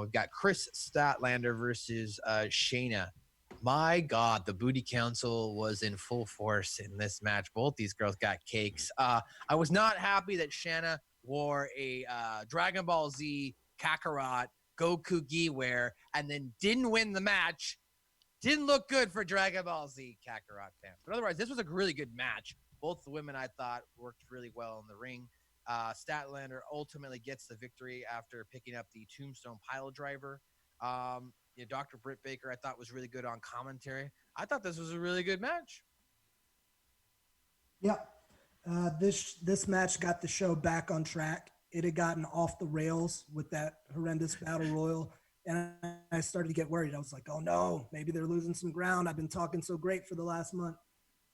We've got Chris Statlander versus Shayna. My God, the Booty Council was in full force in this match. Both these girls got cakes. I was not happy that Shayna wore a Dragon Ball Z Kakarot Goku gi wear and then didn't win the match. Didn't look good for Dragon Ball Z Kakarot fans. But otherwise, this was a really good match. Both the women, I thought, worked really well in the ring. Statlander ultimately gets the victory after picking up the Tombstone Pile Driver. Dr. Britt Baker, I thought, was really good on commentary. I thought this was a really good match. Yeah. This match got the show back on track. It had gotten off the rails with that horrendous battle royal. And I started to get worried. I was like, oh no, maybe they're losing some ground. I've been talking so great for the last month.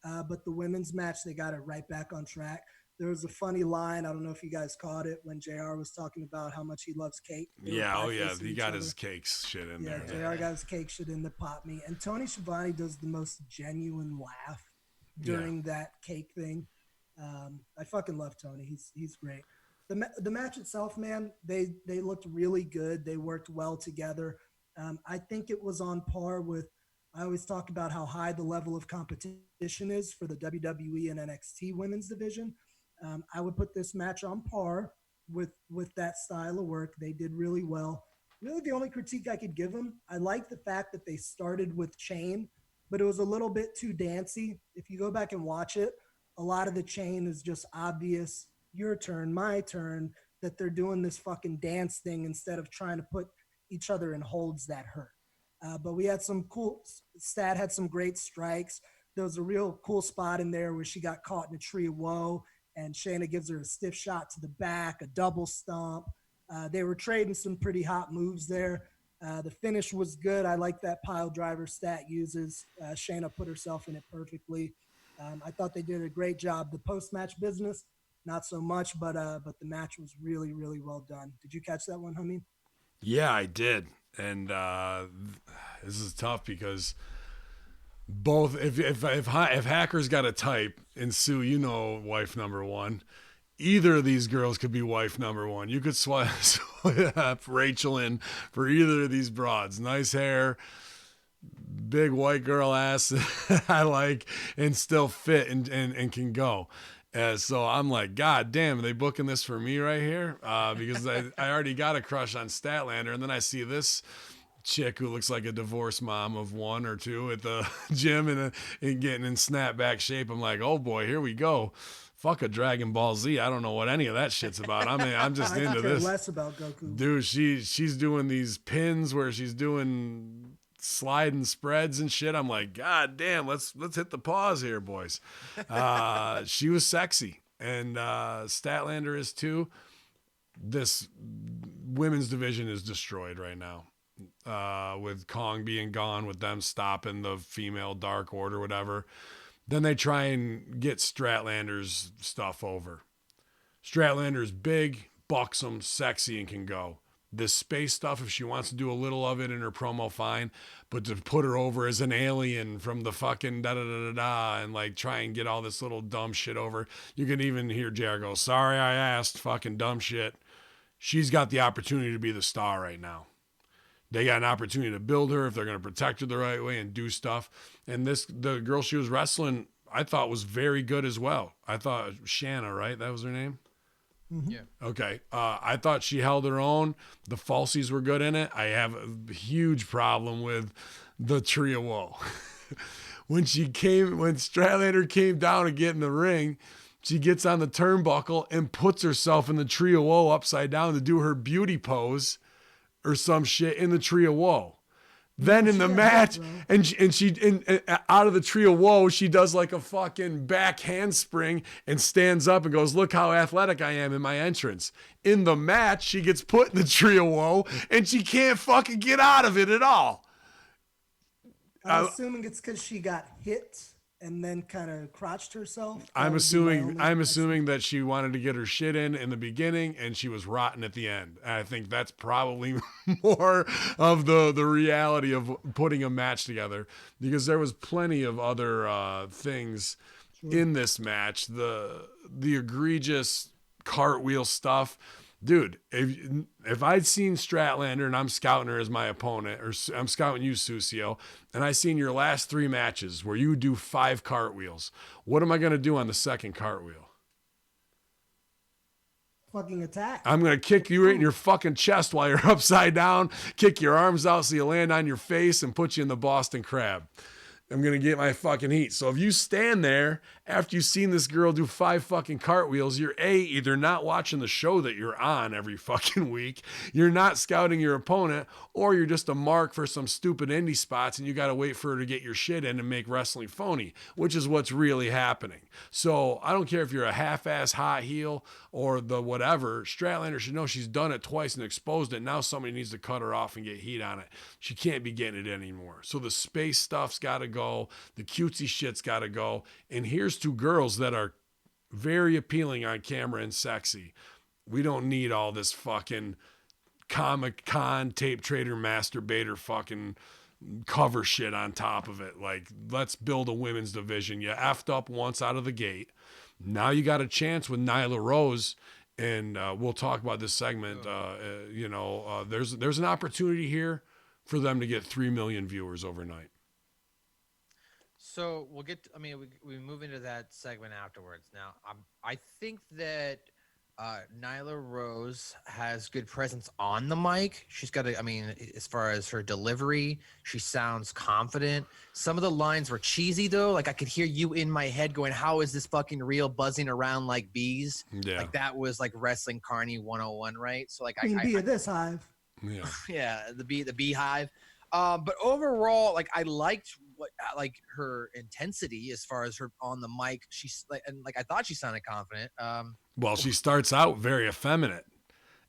But the women's match, they got it right back on track. There was a funny line. I don't know if you guys caught it when JR was talking about how much he loves cake. Yeah, he got his cakes shit in there. JR got his cake shit in the pop me. And Tony Schiavone does the most genuine laugh during that cake thing. I fucking love Tony. He's great. The match itself, man, they looked really good. They worked well together. I think it was on par with, I always talk about how high the level of competition is for the WWE and NXT women's division. I would put this match on par with that style of work. They did really well. Really, the only critique I could give them, I like the fact that they started with chain, but it was a little bit too dancey. If you go back and watch it, a lot of the chain is just obvious. Your turn, my turn, that they're doing this fucking dance thing instead of trying to put each other in holds that hurt. But we had some cool, Stat had some great strikes. There was a real cool spot in there where she got caught in a tree of woe and Shayna gives her a stiff shot to the back, a double stomp. They were trading some pretty hot moves there. The finish was good. I like that pile driver Stat uses. Shayna put herself in it perfectly. I thought they did a great job. The post-match business, not so much, but the match was really, really well done. Did you catch that one, Hamin? Yeah, I did. And this is tough because both if Hacker's got a type, and Sue, you know, wife number one, either of these girls could be wife number one. You could swap Rachel in for either of these broads. Nice hair, big white girl ass I like, and still fit and can go. So I'm like, God damn, are they booking this for me right here? Because I already got a crush on Statlander, and then I see this chick who looks like a divorced mom of one or two at the gym and getting in snapback shape. I'm like, oh boy, here we go. Fuck a Dragon Ball Z. I don't know what any of that shit's about. I mean, I'm just into this. Less about Goku. Dude, she's doing these pins where she's doing sliding spreads and shit. I'm like, God damn, let's hit the pause here, boys. She was sexy, and Statlander is too. This women's division is destroyed right now. With Kong being gone, with them stopping the female Dark Order, whatever. Then they try and get Statlander's stuff over. Statlander's big, buxom, sexy, and can go. This space stuff, if she wants to do a little of it in her promo, fine. But to put her over as an alien from the fucking da-da-da-da-da and like try and get all this little dumb shit over. You can even hear Jared go, sorry I asked, fucking dumb shit. She's got the opportunity to be the star right now. They got an opportunity to build her if they're going to protect her the right way and do stuff. And the girl she was wrestling, I thought was very good as well. I thought Shanna, right? That was her name? Mm-hmm. Yeah. Okay. I thought she held her own. The falsies were good in it. I have a huge problem with the Tree of Woe. when Statlander came down to get in the ring, she gets on the turnbuckle and puts herself in the Tree of Woe upside down to do her beauty pose or some shit in the Tree of Woe. Then in the match, and out of the Tree of Woe, she does like a fucking back handspring and stands up and goes, look how athletic I am in my entrance. In the match, she gets put in the Tree of Woe and she can't fucking get out of it at all. I'm assuming it's because she got hit and then kind of crotched herself. I'm assuming that she wanted to get her shit in the beginning and she was rotten at the end. And I think that's probably more of the reality of putting a match together, because there was plenty of other things in this match. The egregious cartwheel stuff. Dude, if I'd seen Statlander and I'm scouting her as my opponent, or I'm scouting you, Susio, and I seen your last 3 matches where you do 5 cartwheels, what am I going to do on the second cartwheel? Fucking attack. I'm going to kick you right in your fucking chest while you're upside down, kick your arms out so you land on your face, and put you in the Boston Crab. I'm going to get my fucking heat. So if you stand there after you've seen this girl do 5 fucking cartwheels, you're either not watching the show that you're on every fucking week, you're not scouting your opponent, or you're just a mark for some stupid indie spots and you got to wait for her to get your shit in and make wrestling phony, which is what's really happening. So I don't care if you're a half-ass hot heel or the whatever. Statlander should know she's done it twice and exposed it. Now somebody needs to cut her off and get heat on it. She can't be getting it anymore. So the space stuff's got to go. The cutesy shit's got to go. And here's 2 girls that are very appealing on camera and sexy. We don't need all this fucking Comic-Con tape trader masturbator fucking cover shit on top of it. Like, let's build a women's division. You effed up once out of the gate. Now you got a chance with Nyla Rose, and we'll talk about this segment. There's an opportunity here for them to get 3 million viewers overnight. So we'll get. We move into that segment afterwards. Now, I think that Nyla Rose has good presence on the mic. She's got as far as her delivery, she sounds confident. Some of the lines were cheesy though. Like I could hear you in my head going, "How is this fucking real? Buzzing around like bees." Yeah. Like that was like wrestling Carney 101, right? So like Queen bee of this hive. Yeah. Yeah, the beehive. But overall, like I liked her intensity as far as her on the mic. She's I thought she sounded confident. Well, she starts out very effeminate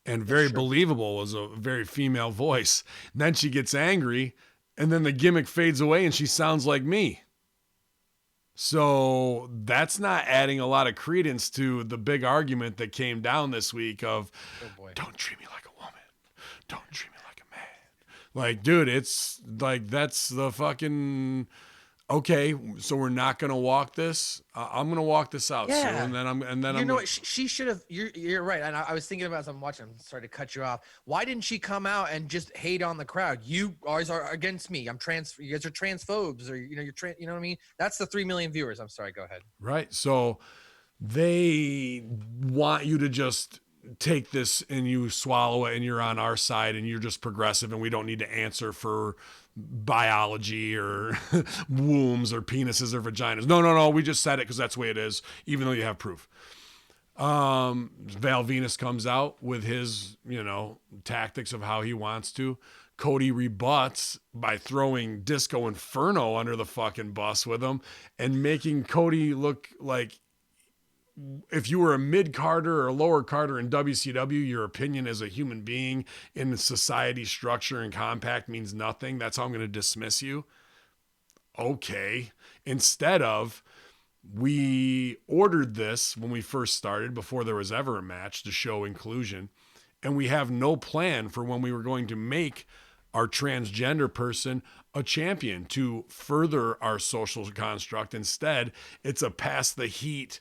and very believable as a very female voice. And then she gets angry, and then the gimmick fades away and she sounds like me. So that's not adding a lot of credence to the big argument that came down this week of, don't treat me like a woman. Don't treat me like Like, dude, it's like, that's the fucking, okay, so we're not going to walk this. I'm going to walk this out, Sue. Yeah. And then I'm what? She should have. You're right. And I was thinking about as I'm watching. I'm sorry to cut you off. Why didn't she come out and just hate on the crowd? You guys are against me. You guys are transphobes, or you're trans. You know what I mean? That's the 3 million viewers. I'm sorry. Go ahead. right. So they want you to just take this and you swallow it and you're on our side and you're just progressive and we don't need to answer for biology or wombs or penises or vaginas. No. We just said it because that's the way it is, even though you have proof. Val Venus comes out with his, tactics of how he wants to. Cody rebuts by throwing Disco Inferno under the fucking bus with him and making Cody look like, if you were a mid-carder or a lower carder in WCW, your opinion as a human being in the society structure and compact means nothing. That's how I'm going to dismiss you. Okay. Instead of, we ordered this when we first started, before there was ever a match, to show inclusion, and we have no plan for when we were going to make our transgender person a champion to further our social construct. Instead, it's a pass the heat.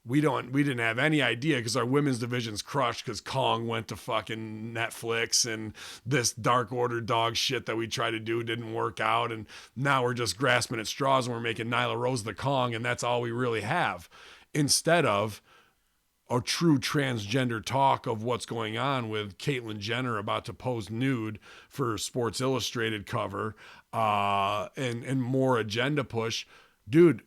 We didn't have any idea because our women's division's crushed because Kong went to fucking Netflix and this Dark Order dog shit that we tried to do didn't work out. And now we're just grasping at straws and we're making Nyla Rose the Kong, and that's all we really have. Instead of a true transgender talk of what's going on with Caitlyn Jenner about to pose nude for Sports Illustrated cover, and more agenda push. Dude,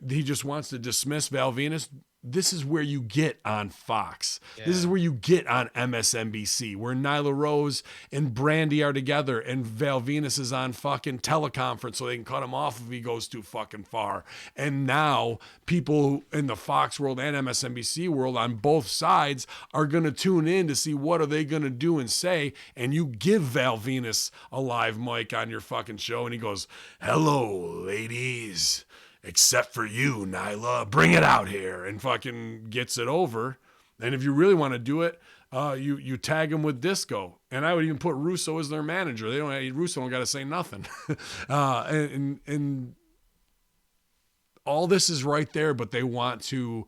he just wants to dismiss Val Venus. This is where you get on Fox. Yeah. This is where you get on MSNBC, where Nyla Rose and Brandy are together and Val Venus is on fucking teleconference so they can cut him off if he goes too fucking far. And now people in the Fox world and MSNBC world on both sides are going to tune in to see what are they going to do and say. And you give Val Venus a live mic on your fucking show and he goes, "Hello, ladies. Except for you, Nyla, bring it out here," and fucking gets it over. And if you really want to do it, you tag him with Disco. And I would even put Russo as their manager. Russo don't got to say nothing. And all this is right there, but they want to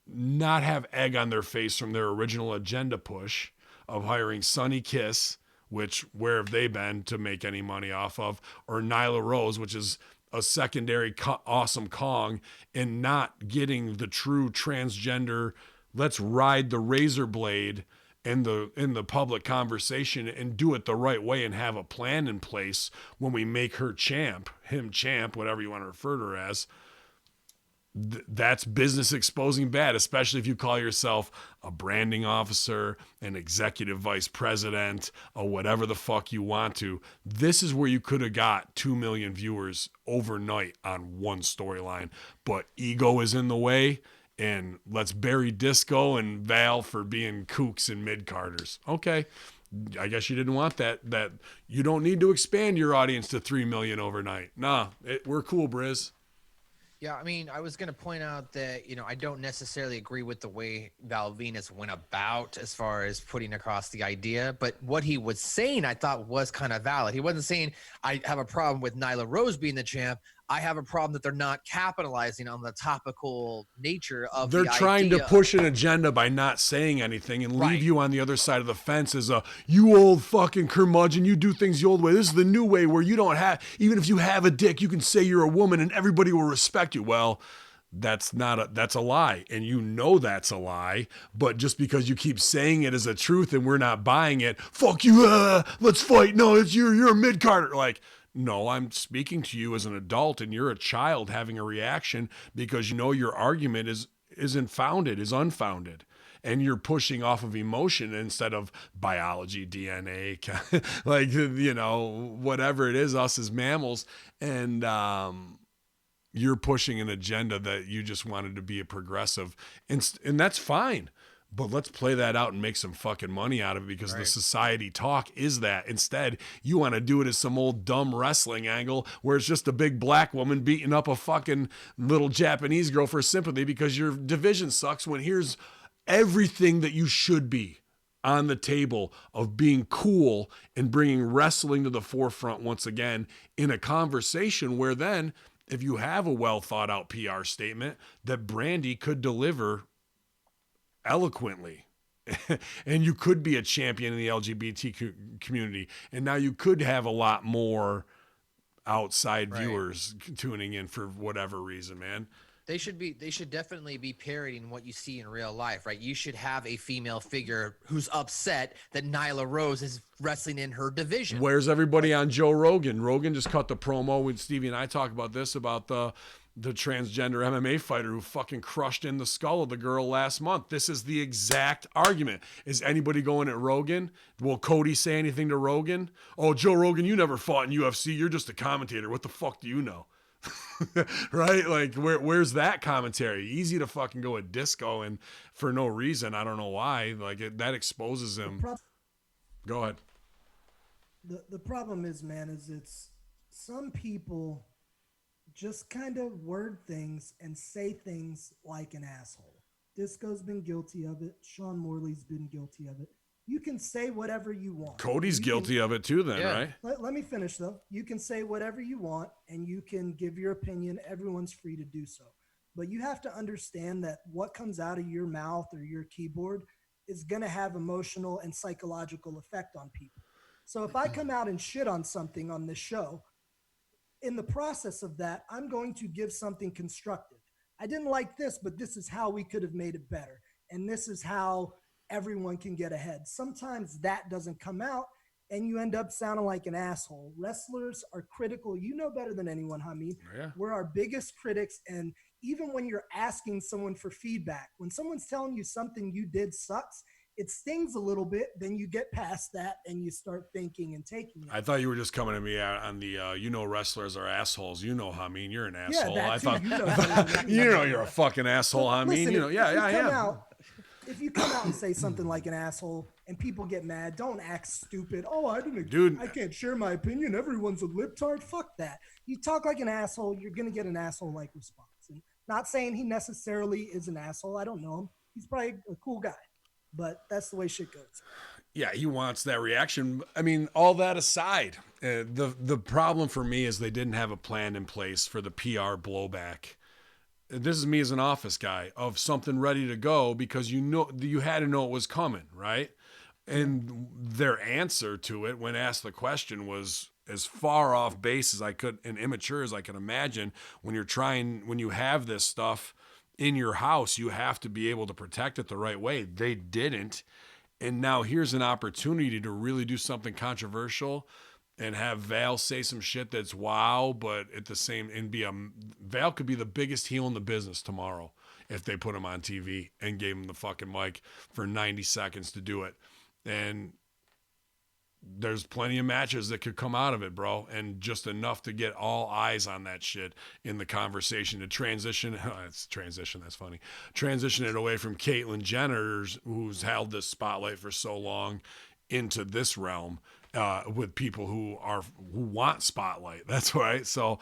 not have egg on their face from their original agenda push of hiring Sonny Kiss, which where have they been to make any money off of, or Nyla Rose, which is a secondary awesome Kong, and not getting the true transgender, let's ride the razor blade in the public conversation and do it the right way and have a plan in place when we make her him champ, whatever you want to refer to her as. That's business exposing bad, especially if you call yourself a branding officer, an executive vice president, or whatever the fuck you want to. This is where you could have got 2 million viewers overnight on one storyline, but ego is in the way, and let's bury Disco and Val for being kooks and mid-carders. Okay, I guess you didn't want that you don't need to expand your audience to 3 million overnight. Nah, we're cool, Briz. Yeah, I mean, I was going to point out that, I don't necessarily agree with the way Val Venus went about as far as putting across the idea, but what he was saying I thought was kind of valid. He wasn't saying, I have a problem with Nyla Rose being the champ. I have a problem that they're not capitalizing on the topical nature of They're trying to push an agenda by not saying anything and leave you on the other side of the fence as you old fucking curmudgeon, you do things the old way. This is the new way where you don't have, even if you have a dick, you can say you're a woman and everybody will respect you. Well, that's a lie. And you know that's a lie, but just because you keep saying it as a truth and we're not buying it, fuck you, let's fight. No, you're a mid-carder. Like, no, I'm speaking to you as an adult and you're a child having a reaction because your argument is unfounded. And you're pushing off of emotion instead of biology, DNA, like, whatever it is, us as mammals. And you're pushing an agenda that you just wanted to be a progressive. And that's fine. But let's play that out and make some fucking money out of it because the society talk is that. Instead, you want to do it as some old dumb wrestling angle where it's just a big black woman beating up a fucking little Japanese girl for sympathy because your division sucks when here's everything that you should be on the table of being cool and bringing wrestling to the forefront once again in a conversation where then if you have a well thought out PR statement that Brandy could deliver eloquently and you could be a champion in the LGBT community. And now you could have a lot more outside viewers tuning in for whatever reason, man. They should definitely be parodying what you see in real life, right? You should have a female figure who's upset that Nyla Rose is wrestling in her division. Where's everybody on Joe Rogan? Rogan just cut the promo when Stevie and I talk about this, about the transgender MMA fighter who fucking crushed in the skull of the girl last month. This is the exact argument. Is anybody going at Rogan? Will Cody say anything to Rogan? Oh, Joe Rogan, you never fought in UFC. You're just a commentator. What the fuck do you know? Right? Like, where's that commentary? Easy to fucking go at Disco, and for no reason. I don't know why. Like, that exposes him. Go ahead. The problem is, man, is it's some people just kind of word things and say things like an asshole. Disco's been guilty of it. Sean Morley's been guilty of it. You can say whatever you want. Cody's guilty of it too then, right? Let me finish, though. You can say whatever you want, and you can give your opinion. Everyone's free to do so. But you have to understand that what comes out of your mouth or your keyboard is going to have emotional and psychological effect on people. So if I come out and shit on something on this show, in the process of that, I'm going to give something constructive. I didn't like this, but this is how we could have made it better. And this is how everyone can get ahead. Sometimes that doesn't come out and you end up sounding like an asshole. Wrestlers are critical. You know better than anyone, Hamin. Yeah. We're our biggest critics. And even when you're asking someone for feedback, when someone's telling you something you did sucks, it stings a little bit. Then you get past that and you start thinking and taking it. I thought you were just coming to me on the, wrestlers are assholes. Hamin, you're an asshole. Yeah, I thought, you're a fucking asshole, Hamin. Listen, if you come out and say something like an asshole and people get mad, don't act stupid. Oh, I can't share my opinion. Everyone's a libtard. Fuck that. You talk like an asshole, you're going to get an asshole-like response. And not saying he necessarily is an asshole. I don't know him. He's probably a cool guy, but that's the way shit goes. Yeah, he wants that reaction. I mean, all that aside, the problem for me is they didn't have a plan in place for the PR blowback. This is me as an office guy, of something ready to go, because you had to know it was coming, right? And their answer to it when asked the question was as far off base as I could and immature as I can imagine. When you have this stuff in your house, you have to be able to protect it the right way. They didn't. And now here's an opportunity to really do something controversial and have Val say some shit that's wow, but at the same, Val could be the biggest heel in the business tomorrow if they put him on TV and gave him the fucking mic for 90 seconds to do it. And there's plenty of matches that could come out of it, bro, and just enough to get all eyes on that shit in the conversation to transition it away from Caitlyn Jenner, who's held this spotlight for so long, into this realm. With people who want spotlight. That's right. So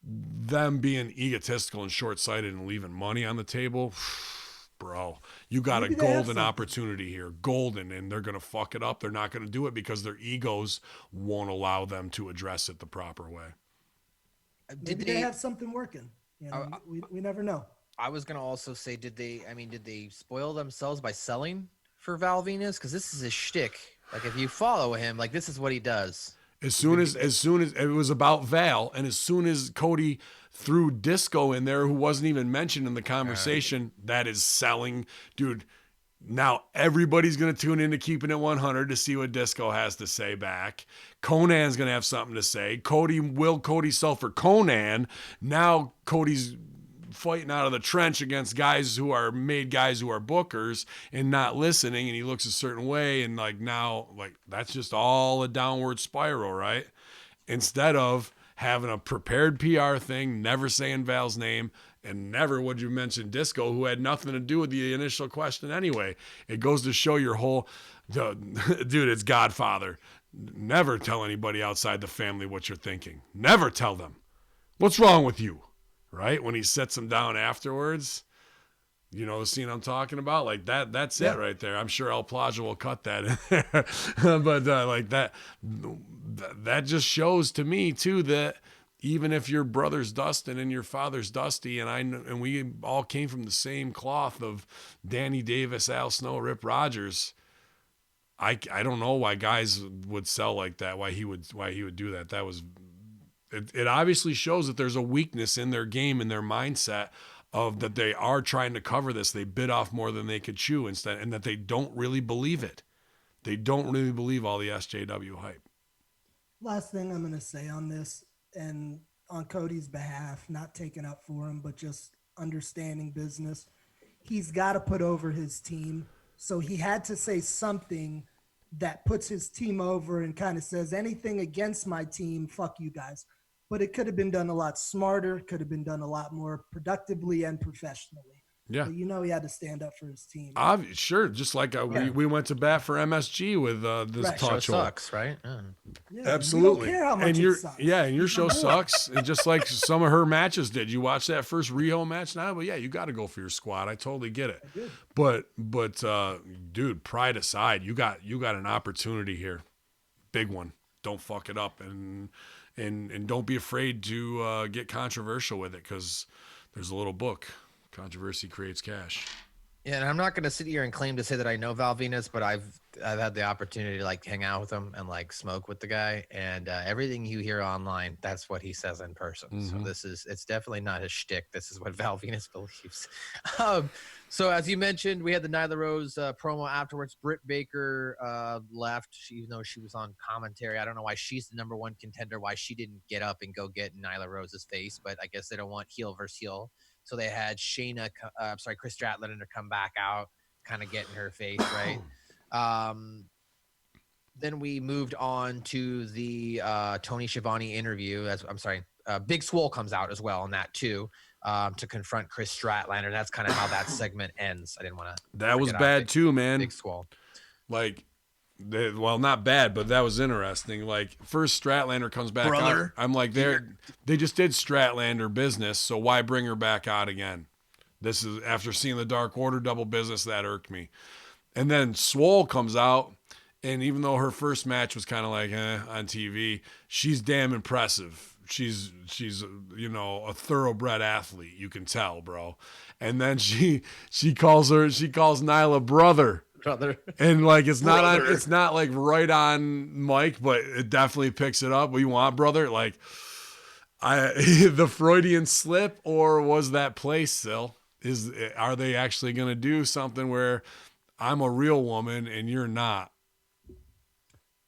them being egotistical and short-sighted and leaving money on the table, bro, you got a golden opportunity here. Golden, and they're going to fuck it up. They're not going to do it because their egos won't allow them to address it the proper way. Maybe they have something working. We never know. I was going to also say, did they spoil themselves by selling for Val Venus? Because this is his shtick. Like, if you follow him, like, this is what he does. As soon as it was about Val, and as soon as Cody threw Disco in there, who wasn't even mentioned in the conversation, that is selling. Dude, now everybody's going to tune into Keeping It 100 to see what Disco has to say back. Conan's going to have something to say. Cody sell for Conan? Now Cody's fighting out of the trench against guys who are bookers and not listening, and he looks a certain way, and now that's just all a downward spiral, right? Instead of having a prepared PR thing, never saying Val's name, and never would you mention Disco, who had nothing to do with the initial question anyway. It goes to show your whole dude, it's Godfather. Never tell anybody outside the family what you're thinking. Never tell them. What's wrong with you? Right? When he sets him down afterwards, You know the scene I'm talking about? Like that's Yeah. it right there. I'm sure El Plaza will cut that in there. But like that just shows to me too that even if your brother's Dustin and your father's Dusty, and we all came from the same cloth of Danny Davis, Al Snow, Rip Rogers, I don't know why guys would sell like that, why he would do that. That was it obviously shows that there's a weakness in their game, in their mindset, of that they are trying to cover this. They bit off more than they could chew instead, and that they don't really believe it. They don't really believe all the SJW hype. Last thing I'm going to say on this, and on Cody's behalf, not taking up for him, but just understanding business. He's got to put over his team. So he had to say something that puts his team over and kind of says anything against my team, fuck you guys. But it could have been done a lot smarter, could have been done a lot more productively and professionally. Yeah. But he had to stand up for his team. Sure. Just like we went to bat for MSG with this Right. talk show. Sucks, right? Yeah, Absolutely. You don't care how much and it sucks. Yeah, and your show sucks. And just like some of her matches did. You watch that first Rio match now, but yeah, you got to go for your squad. I totally get it. But dude, pride aside, you got an opportunity here. Big one. Don't fuck it up, and don't be afraid to get controversial with it, because there's a little book. Controversy creates cash. Yeah, and I'm not going to sit here and claim to say that I know Val Venus, but I've had the opportunity to like hang out with him and like smoke with the guy, and everything you hear online, that's what he says in person. Mm-hmm. So it's definitely not his shtick. This is what Val Venus believes. So as you mentioned, we had the Nyla Rose promo afterwards. Britt Baker left, even though she was on commentary. I don't know why she's the number one contender, why she didn't get up and go get Nyla Rose's face, but I guess they don't want heel versus heel. So they had Chris Stratlander to come back out, kind of get in her face, right? Then we moved on to the Tony Schiavone interview. Big Swole comes out as well on that too, to confront Chris Stratlander. That's kind of how that segment ends. I didn't want to. That was bad too, man. Big Swole. Like, well, not bad, but that was interesting. Like, first Stratlander comes back out. I'm like, they just did Stratlander business, so why bring her back out again? This is after seeing the Dark Order double business, that irked me. And then Swole comes out, and even though her first match was kind of like on TV, she's damn impressive. She's a thoroughbred athlete, you can tell, bro. And then she calls Nyla brother. And like it's not like right on mic, but it definitely picks it up. What you want, brother? Like the Freudian slip, or was that place still? Are they actually gonna do something where I'm a real woman and you're not?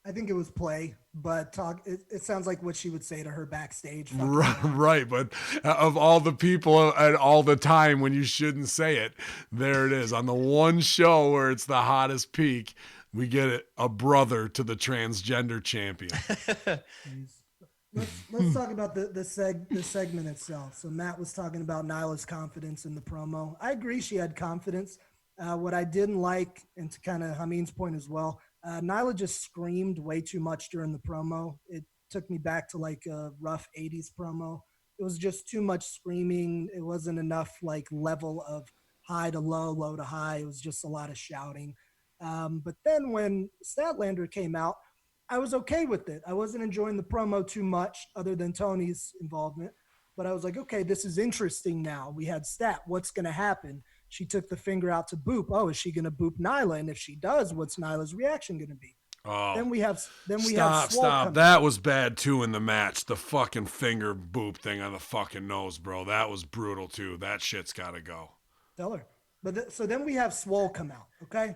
I think it was play, but it sounds like what she would say to her backstage. Right, but of all the people at all the time when you shouldn't say it, there it is. On the one show where it's the hottest peak, we get a brother to the transgender champion. Let's talk about the segment itself. So Matt was talking about Nyla's confidence in the promo. I agree she had confidence. What I didn't like, and to kind of Hamin's point as well, Nyla just screamed way too much during the promo. It took me back to like a rough 80s promo. It was just too much screaming. It wasn't enough like level of high to low, low to high. It was just a lot of shouting. But then when Statlander came out, I was okay with it. I wasn't enjoying the promo too much other than Tony's involvement. But I was like, okay, this is interesting now. We had Stat. What's going to happen? She took the finger out to boop. Oh, is she going to boop Nyla? And if she does, what's Nyla's reaction going to be? Oh, then we have stop. That was bad too in the match. The fucking finger boop thing on the fucking nose, bro. That was brutal too. That shit's got to go. Tell her. So then we have Swole come out. Okay.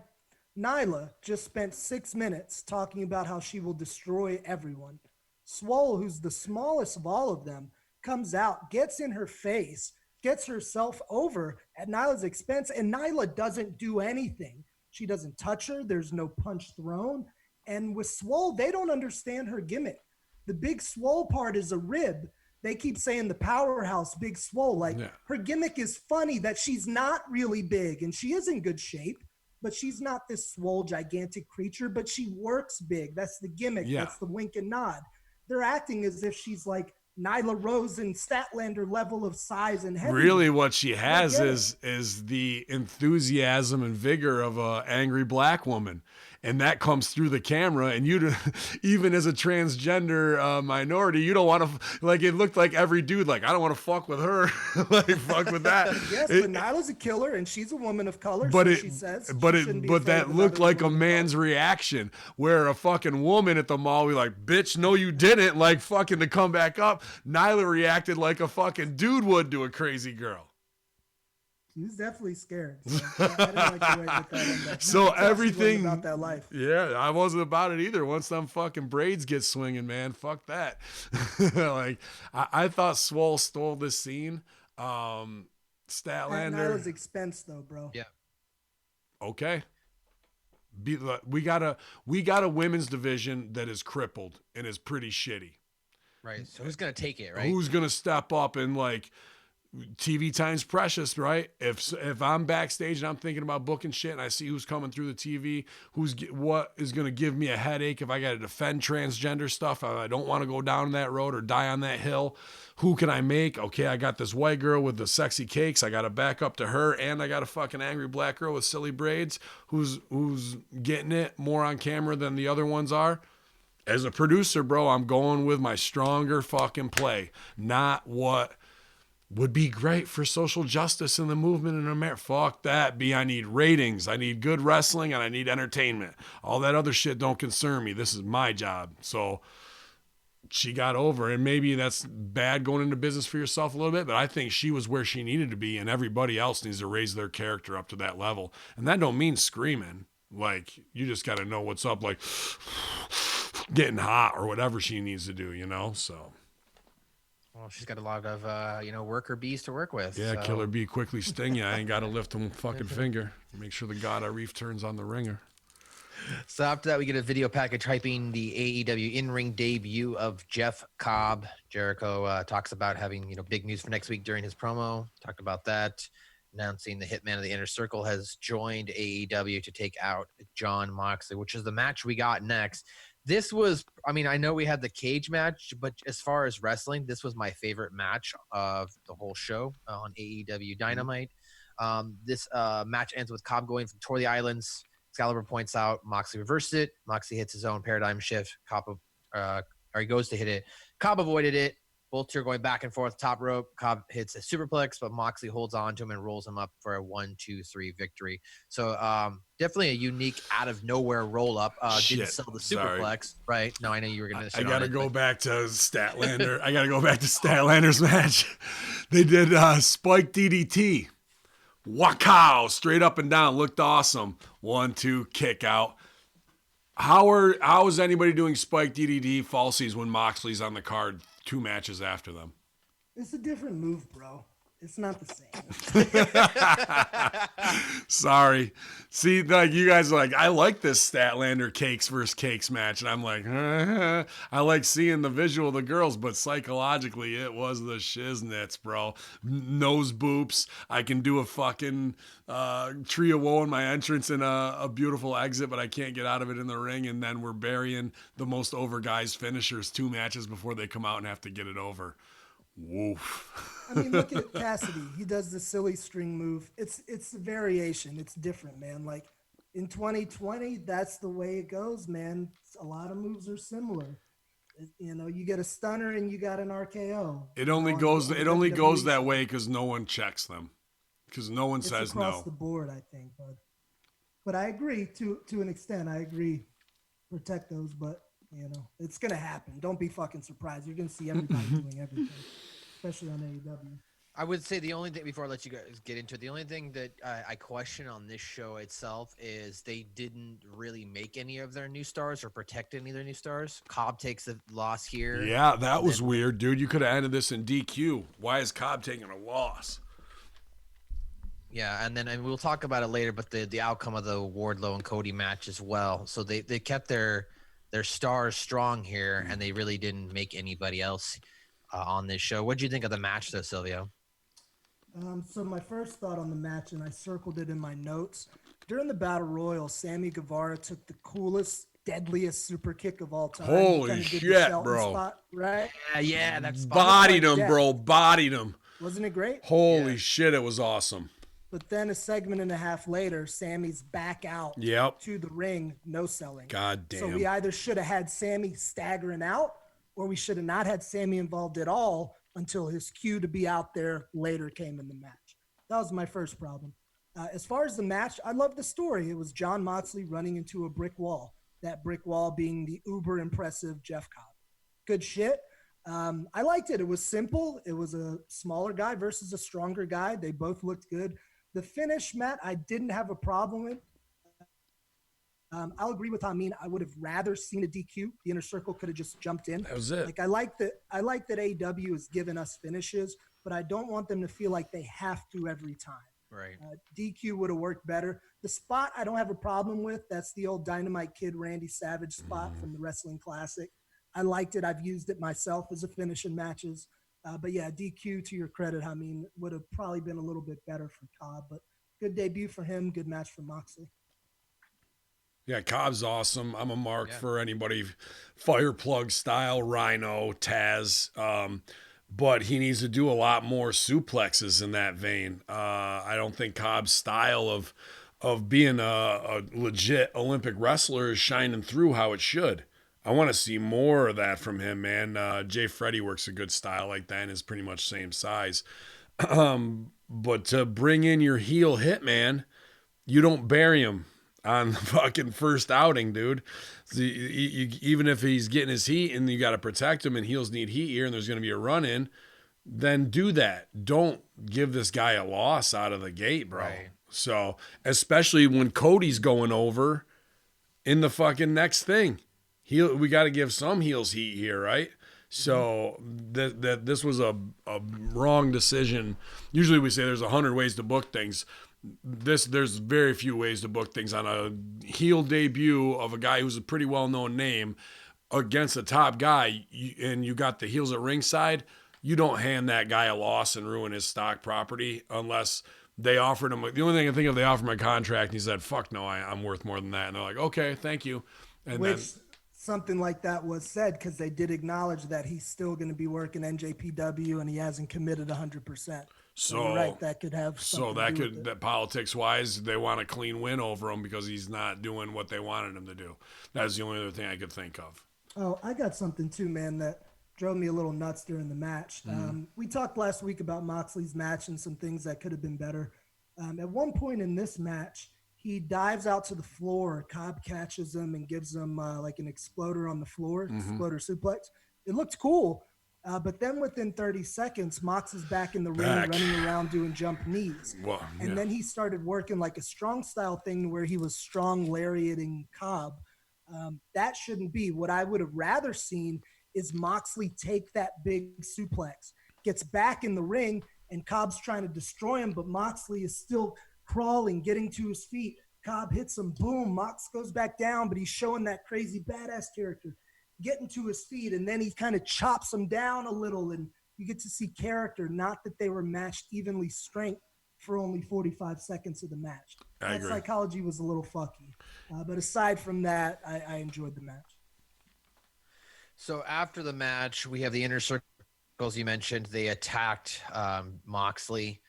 Nyla just spent 6 minutes talking about how she will destroy everyone. Swole, who's the smallest of all of them, comes out, gets in her face, gets herself over at Nyla's expense, and Nyla doesn't do anything. She doesn't touch her. There's no punch thrown. And with Swole, they don't understand her gimmick. The big Swole part is a rib. They keep saying the powerhouse, Big Swole. Her gimmick is funny that she's not really big, and she is in good shape, but she's not this swole, gigantic creature, but she works big. That's the gimmick. Yeah. That's the wink and nod. They're acting as if she's like Nyla Rose and Statlander level of size and heaviness. Really, what she has is the enthusiasm and vigor of a angry black woman, and that comes through the camera. And you, even as a transgender minority, you don't want to like. It looked like every dude like I don't want to fuck with her, like fuck with that. Yes, but Nyla's a killer, and she's a woman of color. But so it, she says, but she it, shouldn't be but afraid that of looked another like a woman of color. man's reaction, where a fucking woman at the mall be like, "Bitch, no, you didn't." Like fucking to come back up. Nyla reacted like a fucking dude would to a crazy girl. He was definitely scared. So I didn't like the way that ended up. So everything about that life. Yeah, I wasn't about it either. Once them fucking braids get swinging, man, fuck that. Like I thought Swole stole this scene. Statlander. At Nyla's expense, though, bro. Yeah. Okay. We got a women's division that is crippled and is pretty shitty. Right. So who's gonna take it? Right. Who's gonna step up and like? TV time's precious, right? If I'm backstage and I'm thinking about booking shit and I see who's coming through the TV, what is going to give me a headache if I got to defend transgender stuff, if I don't want to go down that road or die on that hill, who can I make? Okay, I got this white girl with the sexy cakes. I got to back up to her, and I got a fucking angry black girl with silly braids who's getting it more on camera than the other ones are. As a producer, bro, I'm going with my stronger fucking play, not what would be great for social justice and the movement in America. Fuck that, I need ratings. I need good wrestling and I need entertainment. All that other shit don't concern me. This is my job. So she got over, and maybe that's bad going into business for yourself a little bit, but I think she was where she needed to be, and everybody else needs to raise their character up to that level. And that don't mean screaming. Like, you just got to know what's up, like getting hot or whatever she needs to do, so. Well, she's got a lot of, worker bees to work with. Yeah, so. killer bee quickly sting you. I ain't got to lift them fucking finger. Make sure the God I Reef turns on the ringer. So after that, we get a video package hyping the AEW in-ring debut of Jeff Cobb. Jericho talks about having, big news for next week during his promo. Talked about that. Announcing the Hitman of the Inner Circle has joined AEW to take out Jon Moxley, which is the match we got next. This was, I know we had the cage match, but as far as wrestling, this was my favorite match of the whole show on AEW Dynamite. This match ends with Cobb going toward the islands. Excalibur points out Moxley reversed it. Moxley hits his own paradigm shift. He goes to hit it. Cobb avoided it. Both two are going back and forth, top rope. Cobb hits a superplex, but Moxley holds on to him and rolls him up for a 1-2-3 victory. So definitely a unique out of nowhere roll up. Didn't sell the superplex, right? No, I know you were going to. I got to go back to Statlander. I got to go back to Statlander's match. They did Spike DDT. Wow, straight up and down. Looked awesome. 1-2 kick out. How is anybody doing Spike DDT falsies when Moxley's on the card 2 matches after them? It's a different move, bro. It's not the same. Sorry. See, like you guys are like, I like this Statlander cakes versus cakes match. And I'm like, I like seeing the visual of the girls, but psychologically it was the shiznits, bro. Nose boops. I can do a fucking tree of woe in my entrance and a beautiful exit, but I can't get out of it in the ring. And then we're burying the most over guys finishers 2 matches before they come out and have to get it over. Woof. Look at Cassidy. He does the silly string move. It's a variation. It's different, man. Like in 2020, that's the way it goes, man. A lot of moves are similar. You get a stunner and you got an RKO. It only goes that way because no one checks them. Because no one says no. Across the board, I think, but I agree to an extent. I agree. Protect those, but it's gonna happen. Don't be fucking surprised. You're gonna see everybody doing everything, especially on AEW. I would say the only thing, before I let you guys get into it, the only thing that I question on this show itself is they didn't really make any of their new stars or protect any of their new stars. Cobb takes the loss here. Yeah, that was weird, dude. You could have ended this in DQ. Why is Cobb taking a loss? Yeah, and we'll talk about it later, but the outcome of the Wardlow and Cody match as well. So they kept their stars strong here, and they really didn't make anybody else on this show. What did you think of the match, though, Silvio? So my first thought on the match, and I circled it in my notes, during the Battle Royal, Sammy Guevara took the coolest deadliest super kick of all time. Holy shit, bro. Spot, right? Yeah, that spot. Bodied him, bro. Bodied him. Wasn't it great? Holy shit, it was awesome. But then a segment and a half later, Sammy's back out to the ring, no selling. God damn. So we either should have had Sammy staggering out, or we should have not had Sammy involved at all until his cue to be out there later came in the match. That was my first problem. As far as the match, I love the story. It was Jon Moxley running into a brick wall, that brick wall being the uber impressive Jeff Cobb. Good shit. I liked it. It was simple. It was a smaller guy versus a stronger guy. They both looked good. The finish, Matt, I didn't have a problem with. I'll agree with Hamin. I would have rather seen a DQ. The Inner Circle could have just jumped in. That was it. Like I like that AEW has given us finishes, but I don't want them to feel like they have to every time. Right. DQ would have worked better. The spot I don't have a problem with. That's the old Dynamite Kid Randy Savage spot from the Wrestling Classic. I liked it. I've used it myself as a finish in matches. But yeah, DQ, to your credit, I mean, would have probably been a little bit better for Cobb. But good debut for him. Good match for Moxley. Yeah, Cobb's awesome. I'm a mark for anybody Fireplug style, Rhino, Taz. But he needs to do a lot more suplexes in that vein. I don't think Cobb's style of being a legit Olympic wrestler is shining through how it should. I want to see more of that from him, man. Jay Freddy works a good style like that and is pretty much same size. But to bring in your heel Hitman, you don't bury him on the fucking first outing, dude. So even if he's getting his heat and you got to protect him and heels need heat here and there's going to be a run in, then do that. Don't give this guy a loss out of the gate, bro. Right. So, especially when Cody's going over in the fucking next thing. We got to give some heels heat here, right? So this was a wrong decision. Usually we say there's 100 ways to book things. There's very few ways to book things on a heel debut of a guy who's a pretty well-known name against a top guy, and you got the heels at ringside. You don't hand that guy a loss and ruin his stock property unless they offered him. The only thing I think of, they offered him a contract, and he said, "Fuck no, I'm worth more than that." And they're like, "Okay, thank you." And something like that was said because they did acknowledge that he's still going to be working NJPW and he hasn't committed 100%. So right, that could have. So that politics wise, they want a clean win over him because he's not doing what they wanted him to do. That's the only other thing I could think of. Oh, I got something too, man, that drove me a little nuts during the match. We talked last week about Moxley's match and some things that could have been better. At one point in this match, he dives out to the floor. Cobb catches him and gives him like an exploder on the floor, exploder suplex. It looked cool. But then within 30 seconds, Mox is back in the ring, running around doing jump knees. And then he started working like a strong style thing where he was strong lariating Cobb. That shouldn't be. What I would have rather seen is Moxley take that big suplex, gets back in the ring, and Cobb's trying to destroy him, but Moxley is still crawling, getting to his feet. Cobb hits him, boom, Mox goes back down, but he's showing that crazy badass character, getting to his feet, and then he kind of chops him down a little, and you get to see character, not that they were matched evenly strength for only 45 seconds of the match. That psychology was a little fucky. But aside from that, I enjoyed the match. So after the match, we have the Inner Circles you mentioned. They attacked Moxley.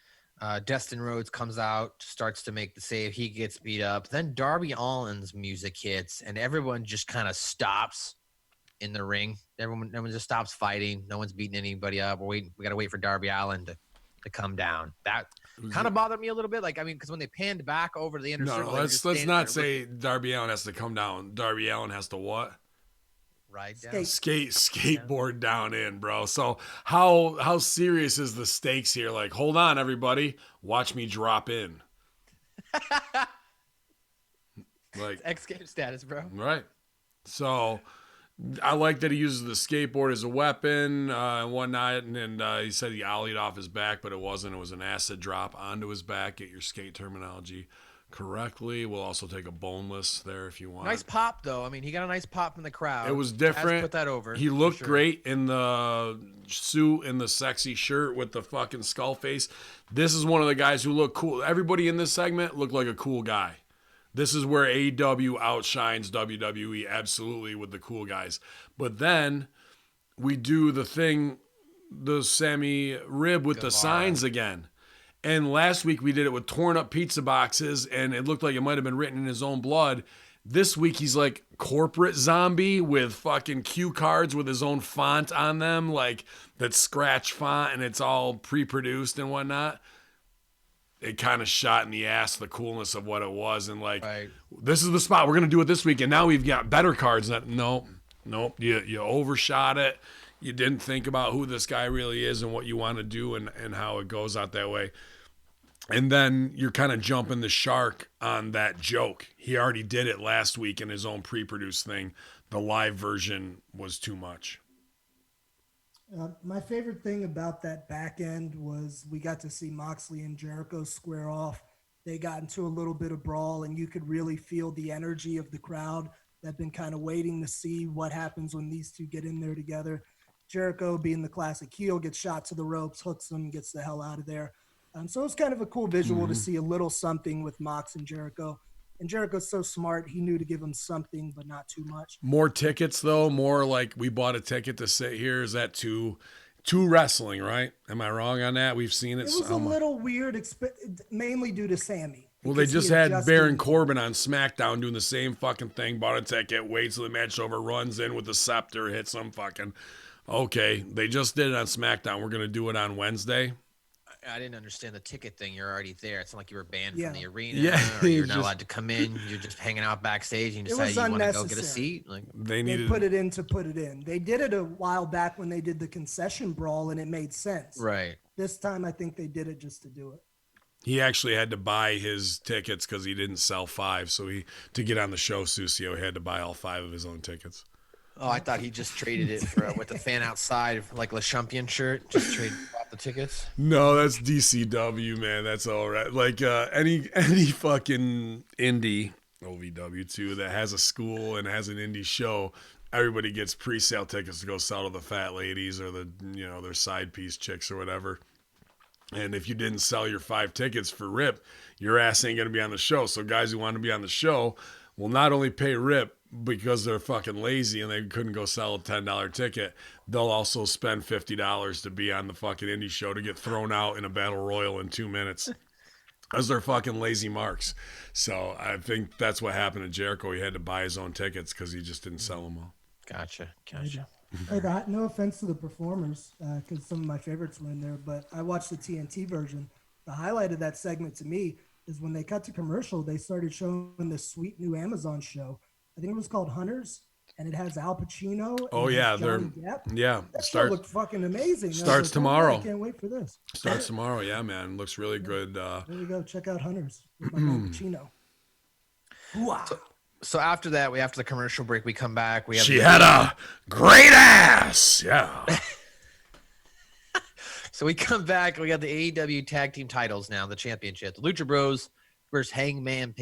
Destin Rhodes comes out, starts to make the save. He gets beat up. Then Darby Allin's music hits, and everyone just kind of stops in the ring. Everyone just stops fighting. No one's beating anybody up. We got to wait for Darby Allin to come down. That kind of bothered me a little bit. Like, I mean, because when they panned back over to the Inner Circle. Let's not say Darby Allin has to come down. Darby Allin has to what? Ride down. Skateboard down in, bro. So how serious is the stakes here? Like, hold on, everybody. Watch me drop in. Like X Games status, bro. Right. So I like that he uses the skateboard as a weapon and whatnot. And he said he ollied off his back, but it wasn't. It was an acid drop onto his back. Get your skate terminology correctly. We'll also take a boneless there if you want. Nice pop, though. I mean, he got a nice pop from the crowd. It was different. Put that over. He looked great in the suit and the sexy shirt with the fucking skull face. This is one of the guys who look cool. Everybody in this segment looked like a cool guy. This is where AEW outshines WWE absolutely with the cool guys. But then we do the thing, the Sammy rib with the signs again. And last week we did it with torn up pizza boxes, and it looked like it might have been written in his own blood. This week he's like corporate zombie with fucking cue cards with his own font on them, like that scratch font, and it's all pre-produced and whatnot. It kind of shot in the ass the coolness of what it was, and like, This is the spot we're gonna do it this week, and now we've got better cards. Nope, you overshot it. You didn't think about who this guy really is and what you want to do and how it goes out that way. And then you're kind of jumping the shark on that joke. He already did it last week in his own pre-produced thing. The live version was too much. My favorite thing about that back end was we got to see Moxley and Jericho square off. They got into a little bit of brawl, and you could really feel the energy of the crowd that been kind of waiting to see what happens when these two get in there together. Jericho, being the classic heel, gets shot to the ropes, hooks him, gets the hell out of there. So it's kind of a cool visual to see a little something with Mox and Jericho. And Jericho's so smart, he knew to give him something, but not too much. More tickets, though? More like we bought a ticket to sit here? Is that too wrestling, right? Am I wrong on that? We've seen it. It was a little weird, mainly due to Sammy. Well, they just had Baron Corbin on SmackDown doing the same fucking thing. Bought a ticket, waits till the match over, runs in with the scepter, hits some fucking... Okay, they just did it on SmackDown. We're going to do it on Wednesday. I didn't understand the ticket thing. You're already there. It's not like you were banned from the arena. Yeah, or you're not allowed to come in. You're just hanging out backstage and you decide you want to go get a seat. Like they put it in to put it in. They did it a while back when they did the concession brawl, and it made sense. Right. This time, I think they did it just to do it. He actually had to buy his tickets because he didn't sell 5. So to get on the show, Susio had to buy all 5 of his own tickets. Oh, I thought he just traded it for with the fan outside, like Le Champion shirt. Just trade off the tickets. No, that's DCW, man. That's all right. Like any fucking indie OVW too that has a school and has an indie show, everybody gets pre-sale tickets to go sell to the fat ladies or the their side piece chicks or whatever. And if you didn't sell your 5 tickets for Rip, your ass ain't gonna be on the show. So guys who want to be on the show will not only pay Rip because they're fucking lazy and they couldn't go sell a $10 ticket, they'll also spend $50 to be on the fucking indie show to get thrown out in a battle royal in 2 minutes. Because they're fucking lazy marks. So I think that's what happened to Jericho. He had to buy his own tickets because he just didn't sell them all. Gotcha. Hey, no offense to the performers, because some of my favorites were in there, but I watched the TNT version. The highlight of that segment to me is when they cut to commercial, they started showing this sweet new Amazon show. I think it was called Hunters, and it has Al Pacino. Oh yeah, that show looked fucking amazing. Starts tomorrow. I can't wait for this. Starts tomorrow, yeah, man. Looks really good. There you go. Check out Hunters with my man Pacino. So after that, after the commercial break, we come back. She had a great ass. Yeah. So we come back. We got the AEW tag team titles now, the championship. The Lucha Bros versus Hangman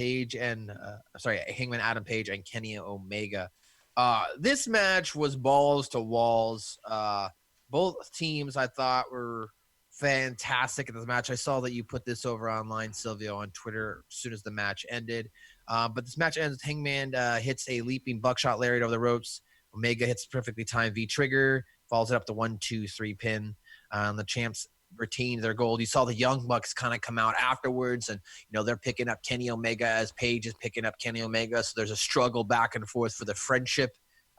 Adam Page and Kenny Omega. This match was balls to walls. Both teams I thought were fantastic in this match. I saw that you put this over online, Silvio, on Twitter as soon as the match ended. But this match ends with Hangman hits a leaping buckshot lariat over the ropes. Omega hits perfectly timed V-trigger, follows it up to 1-2-3 pin. The champs retain their gold. You saw the Young Bucks kind of come out afterwards, and they're picking up Kenny Omega as Page is picking up Kenny Omega. So there's a struggle back and forth for the friendship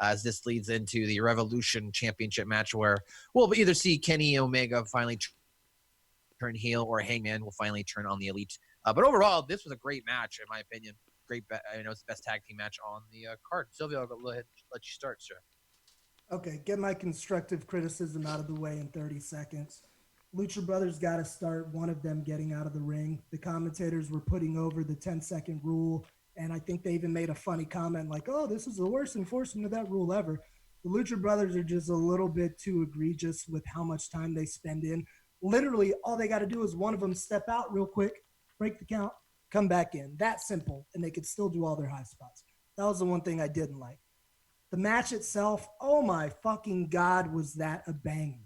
as this leads into the Revolution Championship match where we'll either see Kenny Omega finally turn heel or Hangman will finally turn on the Elite. But overall, this was a great match in my opinion. It's the best tag team match on the card. Silvio, I'll let you start, sir. Okay, get my constructive criticism out of the way in 30 seconds. Lucha Brothers got to start one of them getting out of the ring. The commentators were putting over the 10-second rule, and I think they even made a funny comment like, oh, this is the worst enforcement of that rule ever. The Lucha Brothers are just a little bit too egregious with how much time they spend in. Literally, all they got to do is one of them step out real quick, break the count, come back in. That simple, and they could still do all their high spots. That was the one thing I didn't like. The match itself, oh my fucking God, was that a banger.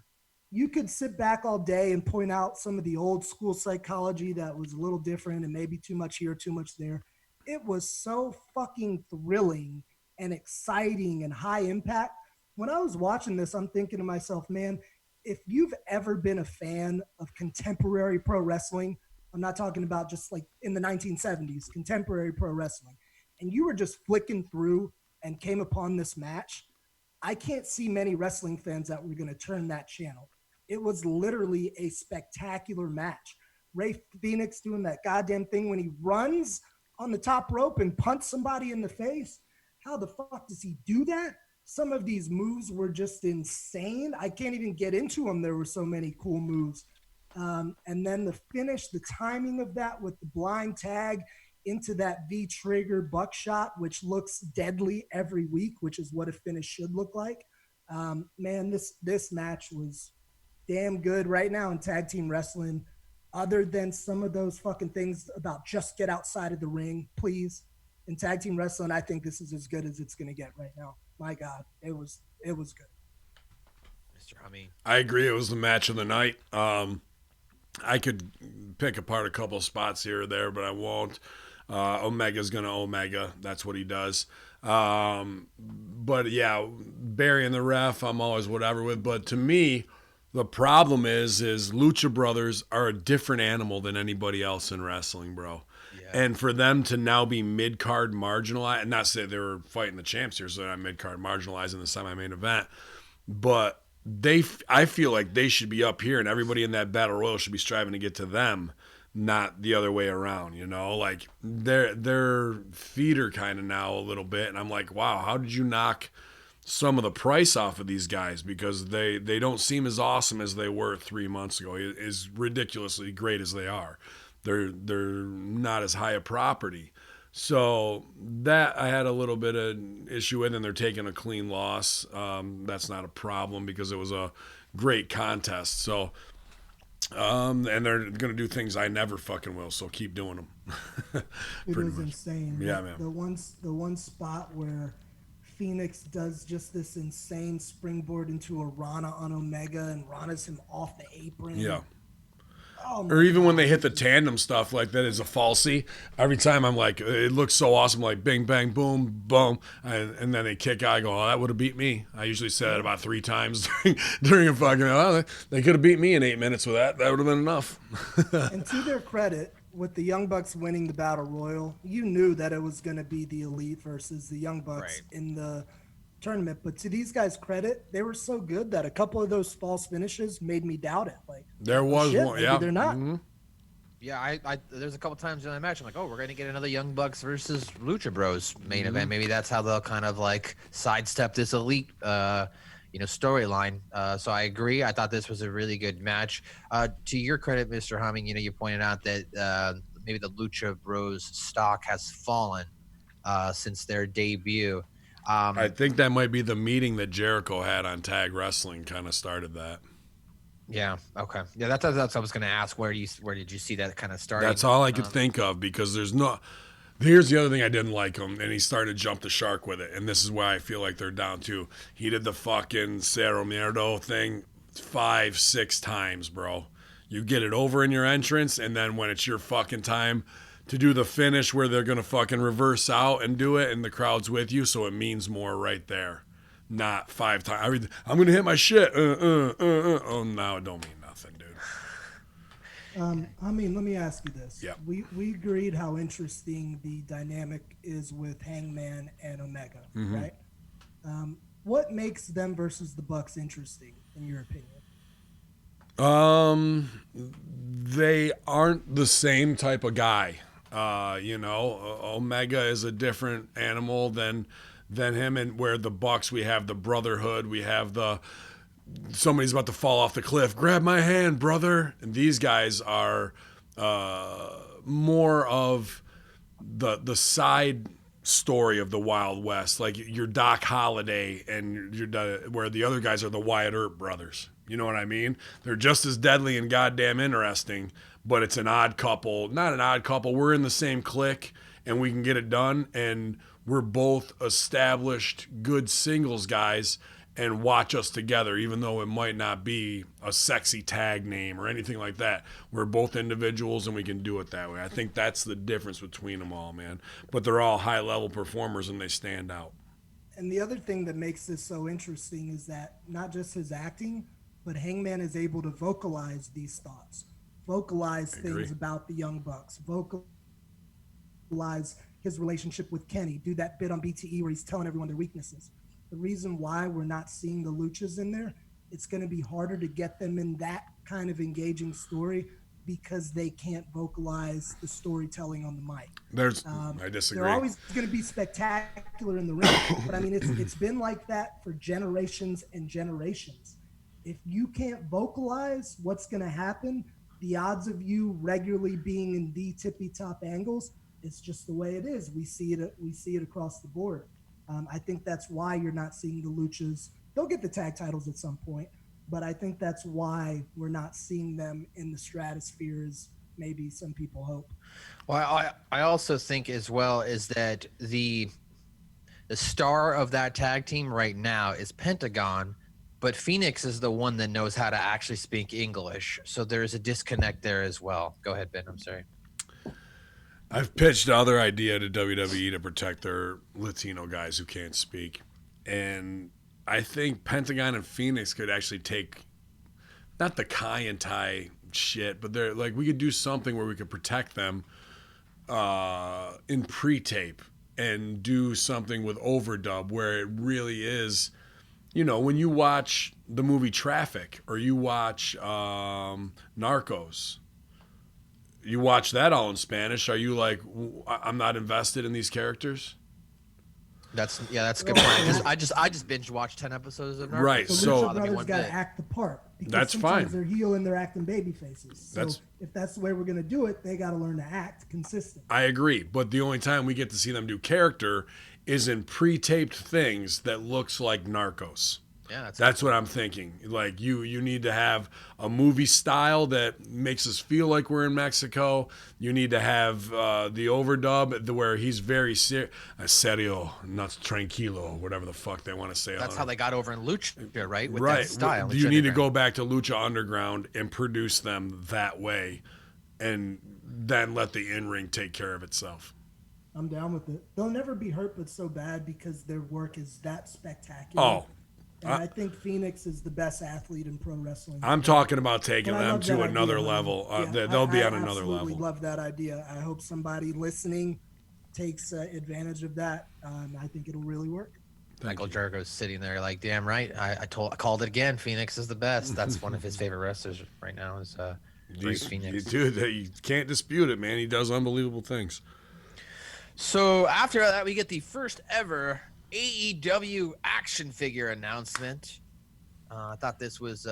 You could sit back all day and point out some of the old school psychology that was a little different and maybe too much here, too much there. it was so fucking thrilling and exciting and high impact. When I was watching this, I'm thinking to myself, man, if you've ever been a fan of contemporary pro wrestling, I'm not talking about just like in the 1970s, contemporary pro wrestling, and you were just flicking through and came upon this match, I can't see many wrestling fans that were going to turn that channel. It was literally a spectacular match. Ray Phoenix doing that goddamn thing when he runs on the top rope and punts somebody in the face. How the fuck does he do that? Some of these moves were just insane. I can't even get into them. There were so many cool moves. And then the finish, the timing of that with the blind tag into that V-trigger buckshot, which looks deadly every week, which is what a finish should look like. Man, this match was damn good right now in tag team wrestling, other than some of those fucking things about just get outside of the ring, please. In tag team wrestling, I think this is as good as it's going to get right now. My God, it was good. Mr. Hamin. I agree. It was the match of the night. I could pick apart a couple of spots here or there, but I won't. Omega's going to Omega. That's what he does. But yeah, burying the ref, I'm always whatever with. But to me, the problem is Lucha Brothers are a different animal than anybody else in wrestling, bro. Yeah. And for them to now be mid-card marginalized, and not say they were fighting the champs here, so they're not mid-card marginalized in the semi-main event, but I feel like they should be up here, and everybody in that battle royal should be striving to get to them, not the other way around. You know, like their feet are kind of now a little bit, and I'm like, wow, how did you knock some of the price off of these guys? Because they don't seem as awesome as they were 3 months ago. As ridiculously great as they are, they're not as high a property. So that I had a little bit of issue with, and they're taking a clean loss. That's not a problem because it was a great contest. So, and they're going to do things I never fucking will. So keep doing them. It was insane. Yeah, man. The one spot where Phoenix does just this insane springboard into a Rana on Omega and Rana's him off the apron. Yeah. Oh, or even when they hit the tandem stuff like that is a falsie. Every time I'm like, it looks so awesome, like bing, bang, boom, boom. And then they kick out. I go, oh, that would have beat me. I usually say that about 3 times during a fucking, oh, they could have beat me in 8 minutes with that. That would have been enough. And to their credit, with the Young Bucks winning the Battle Royal, you knew that it was going to be the Elite versus the Young Bucks in the tournament. But to these guys' credit, they were so good that a couple of those false finishes made me doubt it. Like there was one, yeah. They're not. Mm-hmm. Yeah, I there's a couple times in that match I'm like, oh, we're gonna get another Young Bucks versus Lucha Bros main event. Maybe that's how they'll kind of like sidestep this Elite storyline. So I agree. I thought this was a really good match. To your credit, Mr. Hamin, you pointed out that maybe the Lucha Bros stock has fallen since their debut. I think that might be the meeting that Jericho had on Tag Wrestling kind of started that. Yeah. Okay. Yeah. That's what I was going to ask. Where did you see that kind of starting? That's all I could think of because there's no. Here's the other thing I didn't like him, and he started to jump the shark with it, and this is why I feel like they're down too. He did the fucking Cerro Mierdo thing 5-6 times, bro. You get it over in your entrance, and then when it's your fucking time to do the finish where they're going to fucking reverse out and do it and the crowd's with you, so it means more right there. Not 5 times. I'm going to hit my shit. Oh, no, it don't mean nothing, dude. I mean, let me ask you this. Yeah. We agreed how interesting the dynamic is with Hangman and Omega, right? What makes them versus the Bucks interesting, in your opinion? They aren't the same type of guy. Omega is a different animal than him, and where the Bucks, we have the brotherhood, we have somebody's about to fall off the cliff, grab my hand, brother. And these guys are more of the side story of the Wild West, like your Doc Holliday and where the other guys are the Wyatt Earp brothers. You know what I mean? They're just as deadly and goddamn interesting, but it's an odd couple. Not an odd couple. We're in the same clique, and we can get it done, and we're both established good singles guys, and watch us together, even though it might not be a sexy tag name or anything like that. We're both individuals and we can do it that way. I think that's the difference between them all, man. But they're all high-level performers and they stand out. And the other thing that makes this so interesting is that not just his acting, but Hangman is able to vocalize these thoughts, vocalize things about the Young Bucks, vocalize his relationship with Kenny, do that bit on BTE where he's telling everyone their weaknesses. The reason why we're not seeing the luchas in there, it's going to be harder to get them in that kind of engaging story because they can't vocalize the storytelling on the mic. I disagree. They're always going to be spectacular in the ring, but I mean, it's been like that for generations and generations. If you can't vocalize what's going to happen, the odds of you regularly being in the tippy top angles, it's just the way it is. We see it across the board. I think that's why you're not seeing the luchas. They'll get the tag titles at some point, but I think that's why we're not seeing them in the stratosphere as maybe some people hope. Well, I also think as well is that the star of that tag team right now is Pentagon, but Phoenix is the one that knows how to actually speak English. So there's a disconnect there as well. Go ahead, Ben. I'm sorry. I've pitched the other idea to WWE to protect their Latino guys who can't speak. And I think Pentagon and Phoenix could actually take, not the Kai and Tai shit, but they're like, we could do something where we could protect them in pre-tape and do something with overdub where it really is, you know, when you watch the movie Traffic or you watch Narcos, you watch that all in Spanish. Are you like, I'm not invested in these characters? That's a good point. I just binge watched 10 episodes of Narcos. Right. So Lucha Brothers got to act the part. Because that's sometimes fine. They're heel and they're acting baby faces. So if that's the way we're going to do it, they got to learn to act consistent. I agree. But the only time we get to see them do character is in pre-taped things that looks like Narcos. Yeah, that's what I'm thinking. Like you need to have a movie style that makes us feel like we're in Mexico. You need to have the overdub where he's very serio, not tranquilo, whatever the fuck they want to say. That's how they got over in Lucha, right? With right. that style. You need to go back to Lucha Underground and produce them that way, and then let the in-ring take care of itself. I'm down with it. They'll never be hurt, but so bad because their work is that spectacular. Oh. And I think Phoenix is the best athlete in pro wrestling. I'm talking about taking them to another level. They'll be on another level. I absolutely love that idea. I hope somebody listening takes advantage of that. I think it'll really work. Michael Jericho's sitting there like, damn right. I called it again. Phoenix is the best. That's one of his favorite wrestlers right now is Phoenix. Dude, you can't dispute it, man. He does unbelievable things. So after that, we get the first ever AEW action figure announcement. I thought this was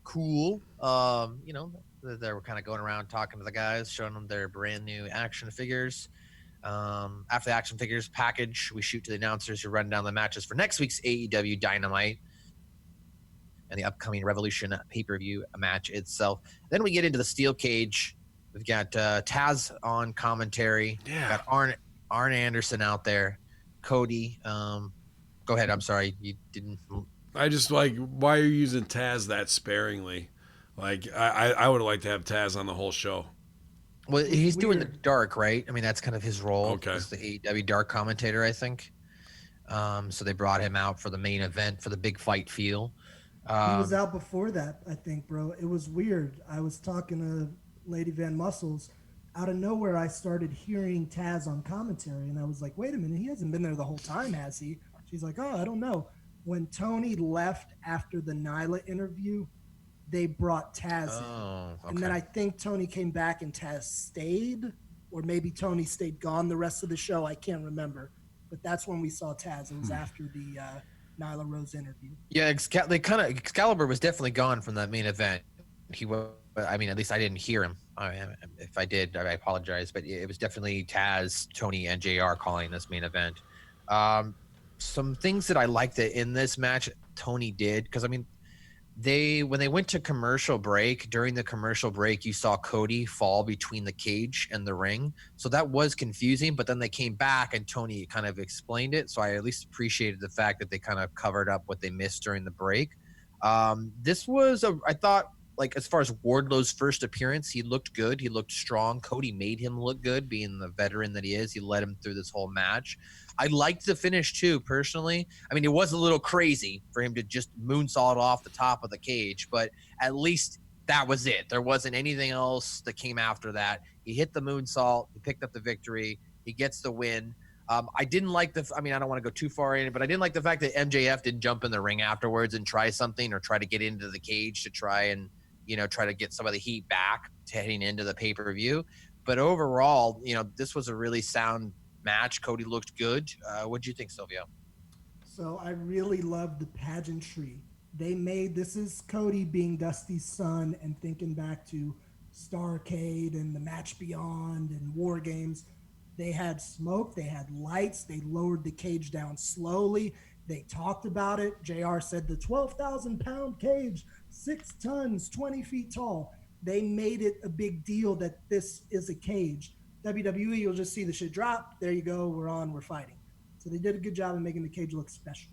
cool. You know, they were kind of going around talking to the guys, showing them their brand new action figures. After the action figures package, we shoot to the announcers who run down the matches for next week's AEW Dynamite and the upcoming Revolution pay-per-view match itself. Then we get into the steel cage. We've got Taz on commentary. Yeah. Got Arn Anderson out there. Cody, go ahead. I'm sorry, you didn't. I just like, why are you using Taz that sparingly? Like, I would like to have Taz on the whole show. Well, he's doing the dark, right? I mean, that's kind of his role. Okay. He's the AEW dark commentator, I think. So they brought him out for the main event for the big fight feel. He was out before that, I think, bro. It was weird. I was talking to Lady Van Muscles. Out of nowhere, I started hearing Taz on commentary, and I was like, wait a minute, he hasn't been there the whole time, has he? She's like, oh, I don't know. When Tony left after the Nyla interview, they brought Taz in. Okay. And then I think Tony came back and Taz stayed, or maybe Tony stayed gone the rest of the show. I can't remember. But that's when we saw Taz. It was after the Nyla Rose interview. Yeah, Excalibur was definitely gone from that main event. He was. I mean, at least I didn't hear him. If I did, I apologize. But it was definitely Taz, Tony, and JR calling this main event. Some things that I liked that in this match, Tony did, because I mean, when they went to commercial break, during the commercial break, you saw Cody fall between the cage and the ring. So that was confusing, but then they came back and Tony kind of explained it. So I at least appreciated the fact that they kind of covered up what they missed during the break. This was I thought, like, as far as Wardlow's first appearance, he looked good. He looked strong. Cody made him look good, being the veteran that he is. He led him through this whole match. I liked the finish too, personally. I mean, it was a little crazy for him to just moonsault off the top of the cage, but at least that was it. There wasn't anything else that came after that. He hit the moonsault. He picked up the victory. He gets the win. I didn't like I don't want to go too far in it, but I didn't like the fact that MJF didn't jump in the ring afterwards and try something or try to get into the cage to try and, try to get some of the heat back heading into the pay-per-view. But overall, this was a really sound match. Cody looked good. What do you think, Silvio? So I really love the pageantry. This is Cody being Dusty's son and thinking back to Starrcade and the Match Beyond and War Games. They had smoke, they had lights, they lowered the cage down slowly. They talked about it. JR said the 12,000-pound cage, 6 tons, 20 feet tall. They made it a big deal that this is a cage. WWE, you'll just see the shit drop. There you go. We're on. We're fighting. So they did a good job of making the cage look special.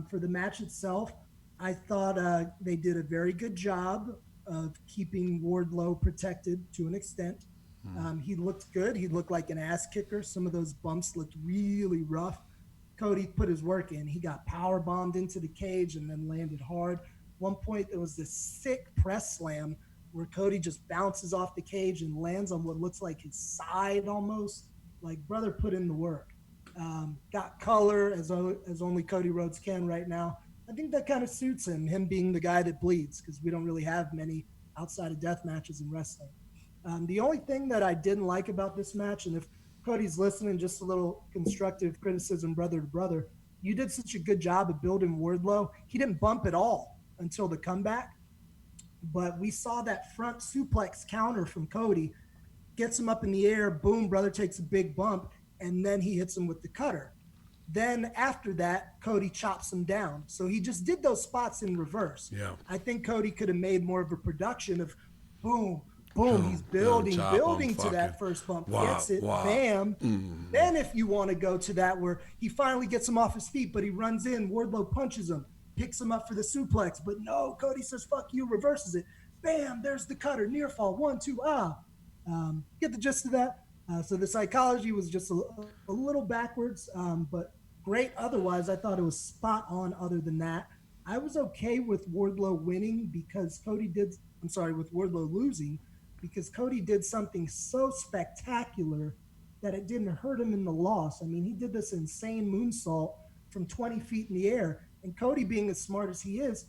For the match itself, I thought they did a very good job of keeping Wardlow protected to an extent. He looked good. He looked like an ass kicker. Some of those bumps looked really rough. Cody put his work in. He got power bombed into the cage and then landed hard. One point, there was this sick press slam where Cody just bounces off the cage and lands on what looks like his side almost. Like, brother put in the work. Got color as only Cody Rhodes can right now. I think that kind of suits him being the guy that bleeds, because we don't really have many outside of death matches in wrestling. The only thing that I didn't like about this match, and if Cody's listening, just a little constructive criticism, brother to brother, you did such a good job of building Wardlow. He didn't bump at all until the comeback, but we saw that front suplex counter from Cody, gets him up in the air, boom, brother takes a big bump, and then he hits him with the cutter. Then after that, Cody chops him down. So he just did those spots in reverse. Yeah. I think Cody could have made more of a production of boom, boom. He's building to that first bump. Gets it, bam. Then if you want to go to that where he finally gets him off his feet, but he runs in, Wardlow punches him, picks him up for the suplex. But no, Cody says, fuck you, reverses it. Bam, there's the cutter, near fall, 1, 2, get the gist of that. So the psychology was just a little backwards, but great. Otherwise, I thought it was spot on other than that. I was okay with Wardlow winning because with Wardlow losing, because Cody did something so spectacular that it didn't hurt him in the loss. I mean, he did this insane moonsault from 20 feet in the air, and Cody being as smart as he is,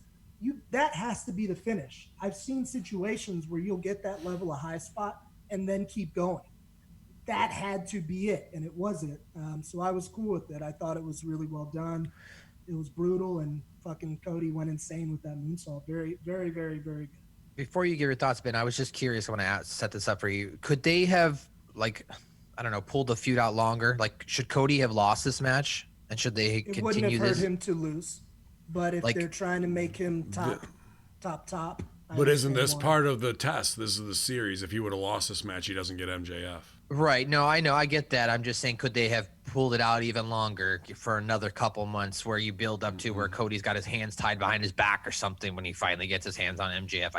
that has to be the finish. I've seen situations where you'll get that level of high spot and then keep going. That had to be it, and it wasn't. So I was cool with it. I thought it was really well done. It was brutal, and fucking Cody went insane with that moonsault. Very, very, very, very good. Before you give your thoughts, Ben, I was just curious when I set this up for you. Could they have, pulled the feud out longer? Like, should Cody have lost this match, and should they continue this? It wouldn't have hurt him to lose, but if they're trying to make him top. But isn't this part of the test? This is the series. If he would have lost this match, he doesn't get MJF. Right. No, I know. I get that. I'm just saying, could they have pulled it out even longer for another couple months where you build up to where Cody's got his hands tied behind his back or something when he finally gets his hands on MJF?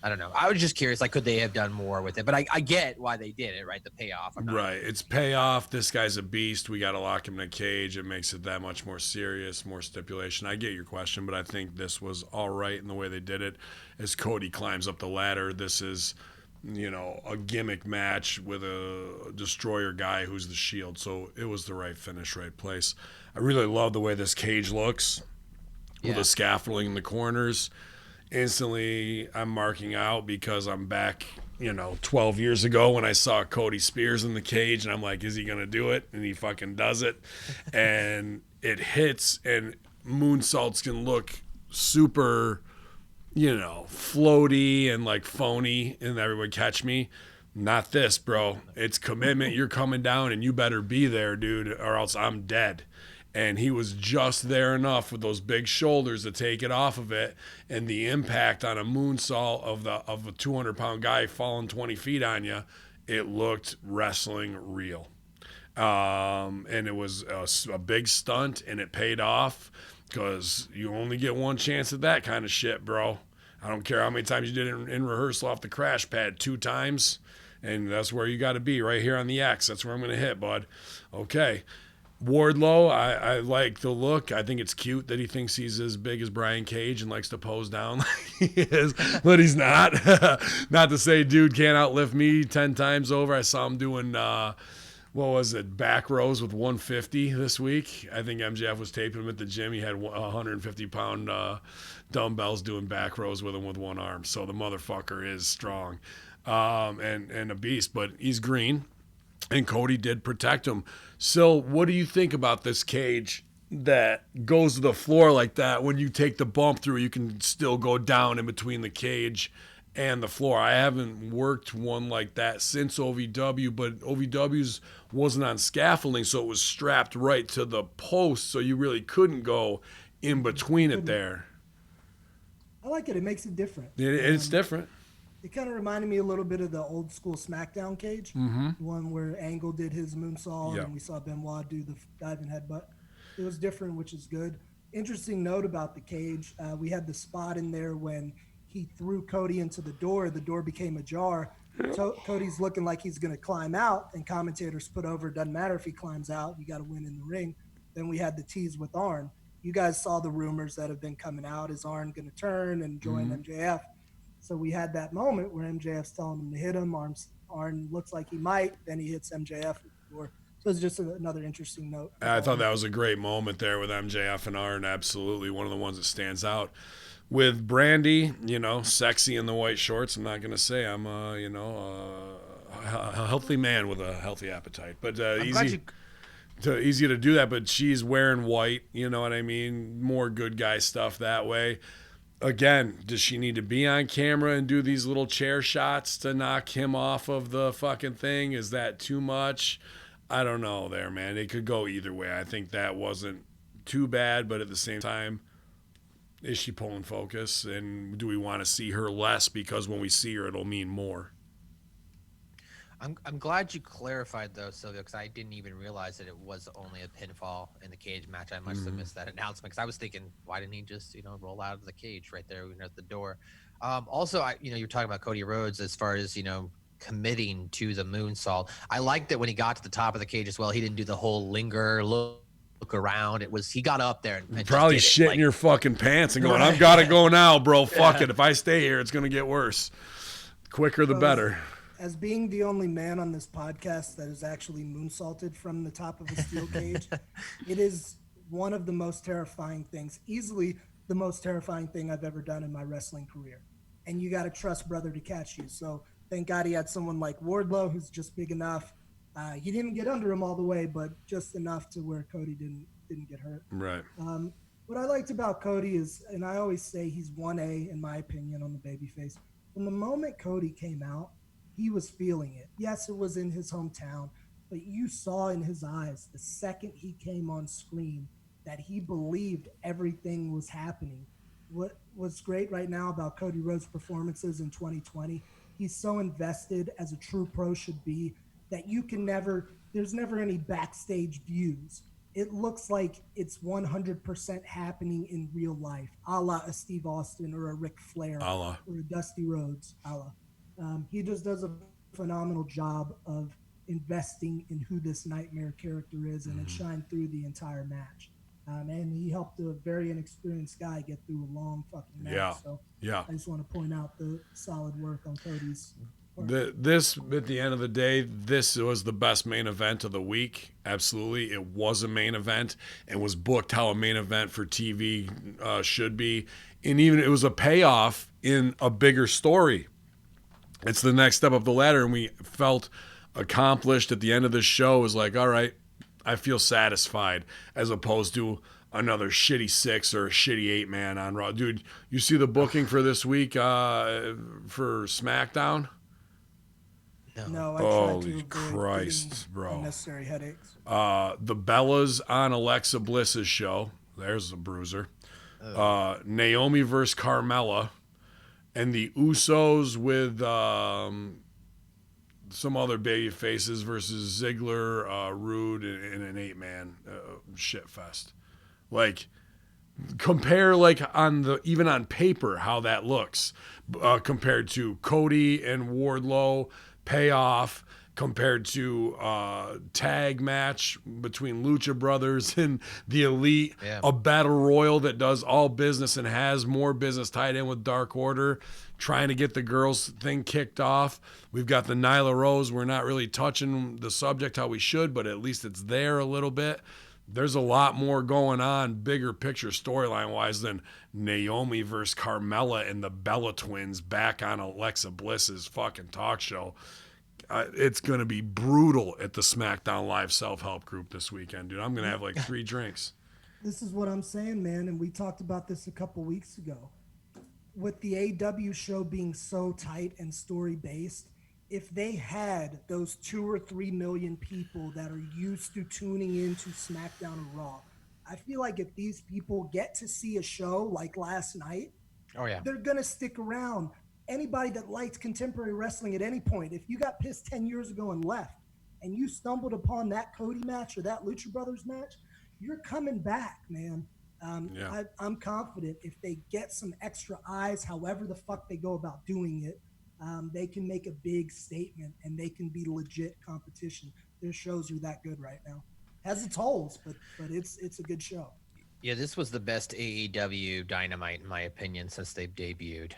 I don't know. I was just curious, could they have done more with it? But I get why they did it, right? The payoff. Right. It's payoff. This guy's a beast. We got to lock him in a cage. It makes it that much more serious, more stipulation. I get your question, but I think this was all right in the way they did it. As Cody climbs up the ladder, this is, a gimmick match with a destroyer guy who's the Shield. So it was the right finish, right place. I really love the way this cage looks with the scaffolding in the corners. Instantly, I'm marking out because I'm back, 12 years ago when I saw Cody Spears in the cage, and I'm like, is he going to do it? And he fucking does it. And it hits, and moonsaults can look super, floaty and phony, and everyone catch me. Not this, bro. It's commitment. You're coming down, and you better be there, dude, or else I'm dead. and he was just there enough with those big shoulders to take it off of it, and the impact on a moonsault of a 200-pound guy falling 20 feet on you, it looked wrestling real. And it was a big stunt, and it paid off because you only get one chance at that kind of shit, bro. I don't care how many times you did it in rehearsal off the crash pad, 2 times, and that's where you got to be, right here on the X. That's where I'm going to hit, bud. Okay. Wardlow, I like the look. I think it's cute that he thinks he's as big as Brian Cage and likes to pose down like he is, but he's not. Not to say dude can't outlift me 10 times over. I saw him doing, back rows with 150 this week. I think MJF was taping him at the gym. He had 150-pound dumbbells doing back rows with him with one arm. So the motherfucker is strong and a beast, but he's green. And Cody did protect him. So what do you think about this cage that goes to the floor like that? When you take the bump through, you can still go down in between the cage and the floor. I haven't worked one like that since OVW, but OVW's wasn't on scaffolding, so it was strapped right to the post, so you really couldn't go in between it there. I like it. It makes it different. It's different. It kind of reminded me a little bit of the old school SmackDown cage, the one where Angle did his moonsault and we saw Benoit do the diving headbutt. It was different, which is good. Interesting note about the cage. We had the spot in there when he threw Cody into the door became ajar. Cody's looking like he's going to climb out, and commentators put over, doesn't matter if he climbs out, you got to win in the ring. Then we had the tease with Arn. You guys saw the rumors that have been coming out. Is Arn going to turn and join MJF? So we had that moment where MJF's telling him to hit him. Arn looks like he might. Then he hits MJF with the door. So it's just another interesting note. I thought that was a great moment there with MJF and Arn. Absolutely one of the ones that stands out. With Brandy, sexy in the white shorts. I'm not going to say I'm, a healthy man with a healthy appetite. But easy to do that. But she's wearing white, you know what I mean? More good guy stuff that way. Again, does she need to be on camera and do these little chair shots to knock him off of the fucking thing? Is that too much? I don't know there, man. It could go either way. I think that wasn't too bad, but at the same time, is she pulling focus? And do we want to see her less? Because when we see her, it'll mean more. I'm glad you clarified though, Silvio, because I didn't even realize that it was only a pinfall in the cage match. I must have missed that announcement because I was thinking, why didn't he just roll out of the cage right there at the door? Also, you're talking about Cody Rhodes as far as committing to the moonsault. I liked that when he got to the top of the cage as well. He didn't do the whole linger look around. It was he got up there and probably shitting your fucking pants and going, I've got to go now, bro. Fuck it. If I stay here, it's gonna get worse. Quicker the better. As being the only man on this podcast that is actually moonsaulted from the top of a steel cage, it is one of the most terrifying things, easily the most terrifying thing I've ever done in my wrestling career. And you got to trust brother to catch you. So thank God he had someone like Wardlow who's just big enough. He didn't get under him all the way, but just enough to where Cody didn't get hurt. Right. What I liked about Cody is, and I always say he's 1A in my opinion on the babyface. From the moment Cody came out, he was feeling it. Yes, it was in his hometown, but you saw in his eyes the second he came on screen that he believed everything was happening. What was great right now about Cody Rhodes' performances in 2020, he's so invested as a true pro should be that there's never any backstage views. It looks like it's 100% happening in real life, a la a Steve Austin or a Ric Flair or a Dusty Rhodes, a la. He just does a phenomenal job of investing in who this nightmare character is, and it shined through the entire match. And he helped a very inexperienced guy get through a long fucking match. I just want to point out the solid work on Cody's part. This, at the end of the day, this was the best main event of the week. Absolutely. It was a main event and was booked how a main event for TV should be. And even it was a payoff in a bigger story. It's the next step up the ladder, and we felt accomplished at the end of this show. It was like, all right, I feel satisfied, as opposed to another shitty 6 or a shitty 8-man on Raw. Dude, you see the booking for this week for SmackDown? No, I try Holy to avoid Christ, getting bro. unnecessary headaches. The Bellas on Alexa Bliss's show. There's a bruiser. Naomi versus Carmella. And the Usos with some other baby faces versus Ziggler, Rude, and an 8-man shit fest. Like, compare even on paper how that looks compared to Cody and Wardlow payoff, compared to tag match between Lucha Brothers and the Elite, a battle royal that does all business and has more business tied in with Dark Order, trying to get the girls thing kicked off. We've got the Nyla Rose. We're not really touching the subject how we should, but at least it's there a little bit. There's a lot more going on, bigger picture storyline-wise, than Naomi versus Carmella and the Bella Twins back on Alexa Bliss's fucking talk show. It's going to be brutal at the SmackDown Live self-help group this weekend, dude. I'm going to have like 3 drinks. This is what I'm saying, man, and we talked about this a couple weeks ago. With the AEW show being so tight and story-based, if they had those 2 or 3 million people that are used to tuning into SmackDown and Raw, I feel like if these people get to see a show like last night, they're going to stick around. Anybody that liked contemporary wrestling at any point, if you got pissed 10 years ago and left and you stumbled upon that Cody match or that Lucha Brothers match, you're coming back, man. I'm confident if they get some extra eyes, however the fuck they go about doing it, they can make a big statement and they can be legit competition. Their shows are that good right now. Has its holes, but it's a good show. Yeah, this was the best AEW Dynamite in my opinion since they've debuted,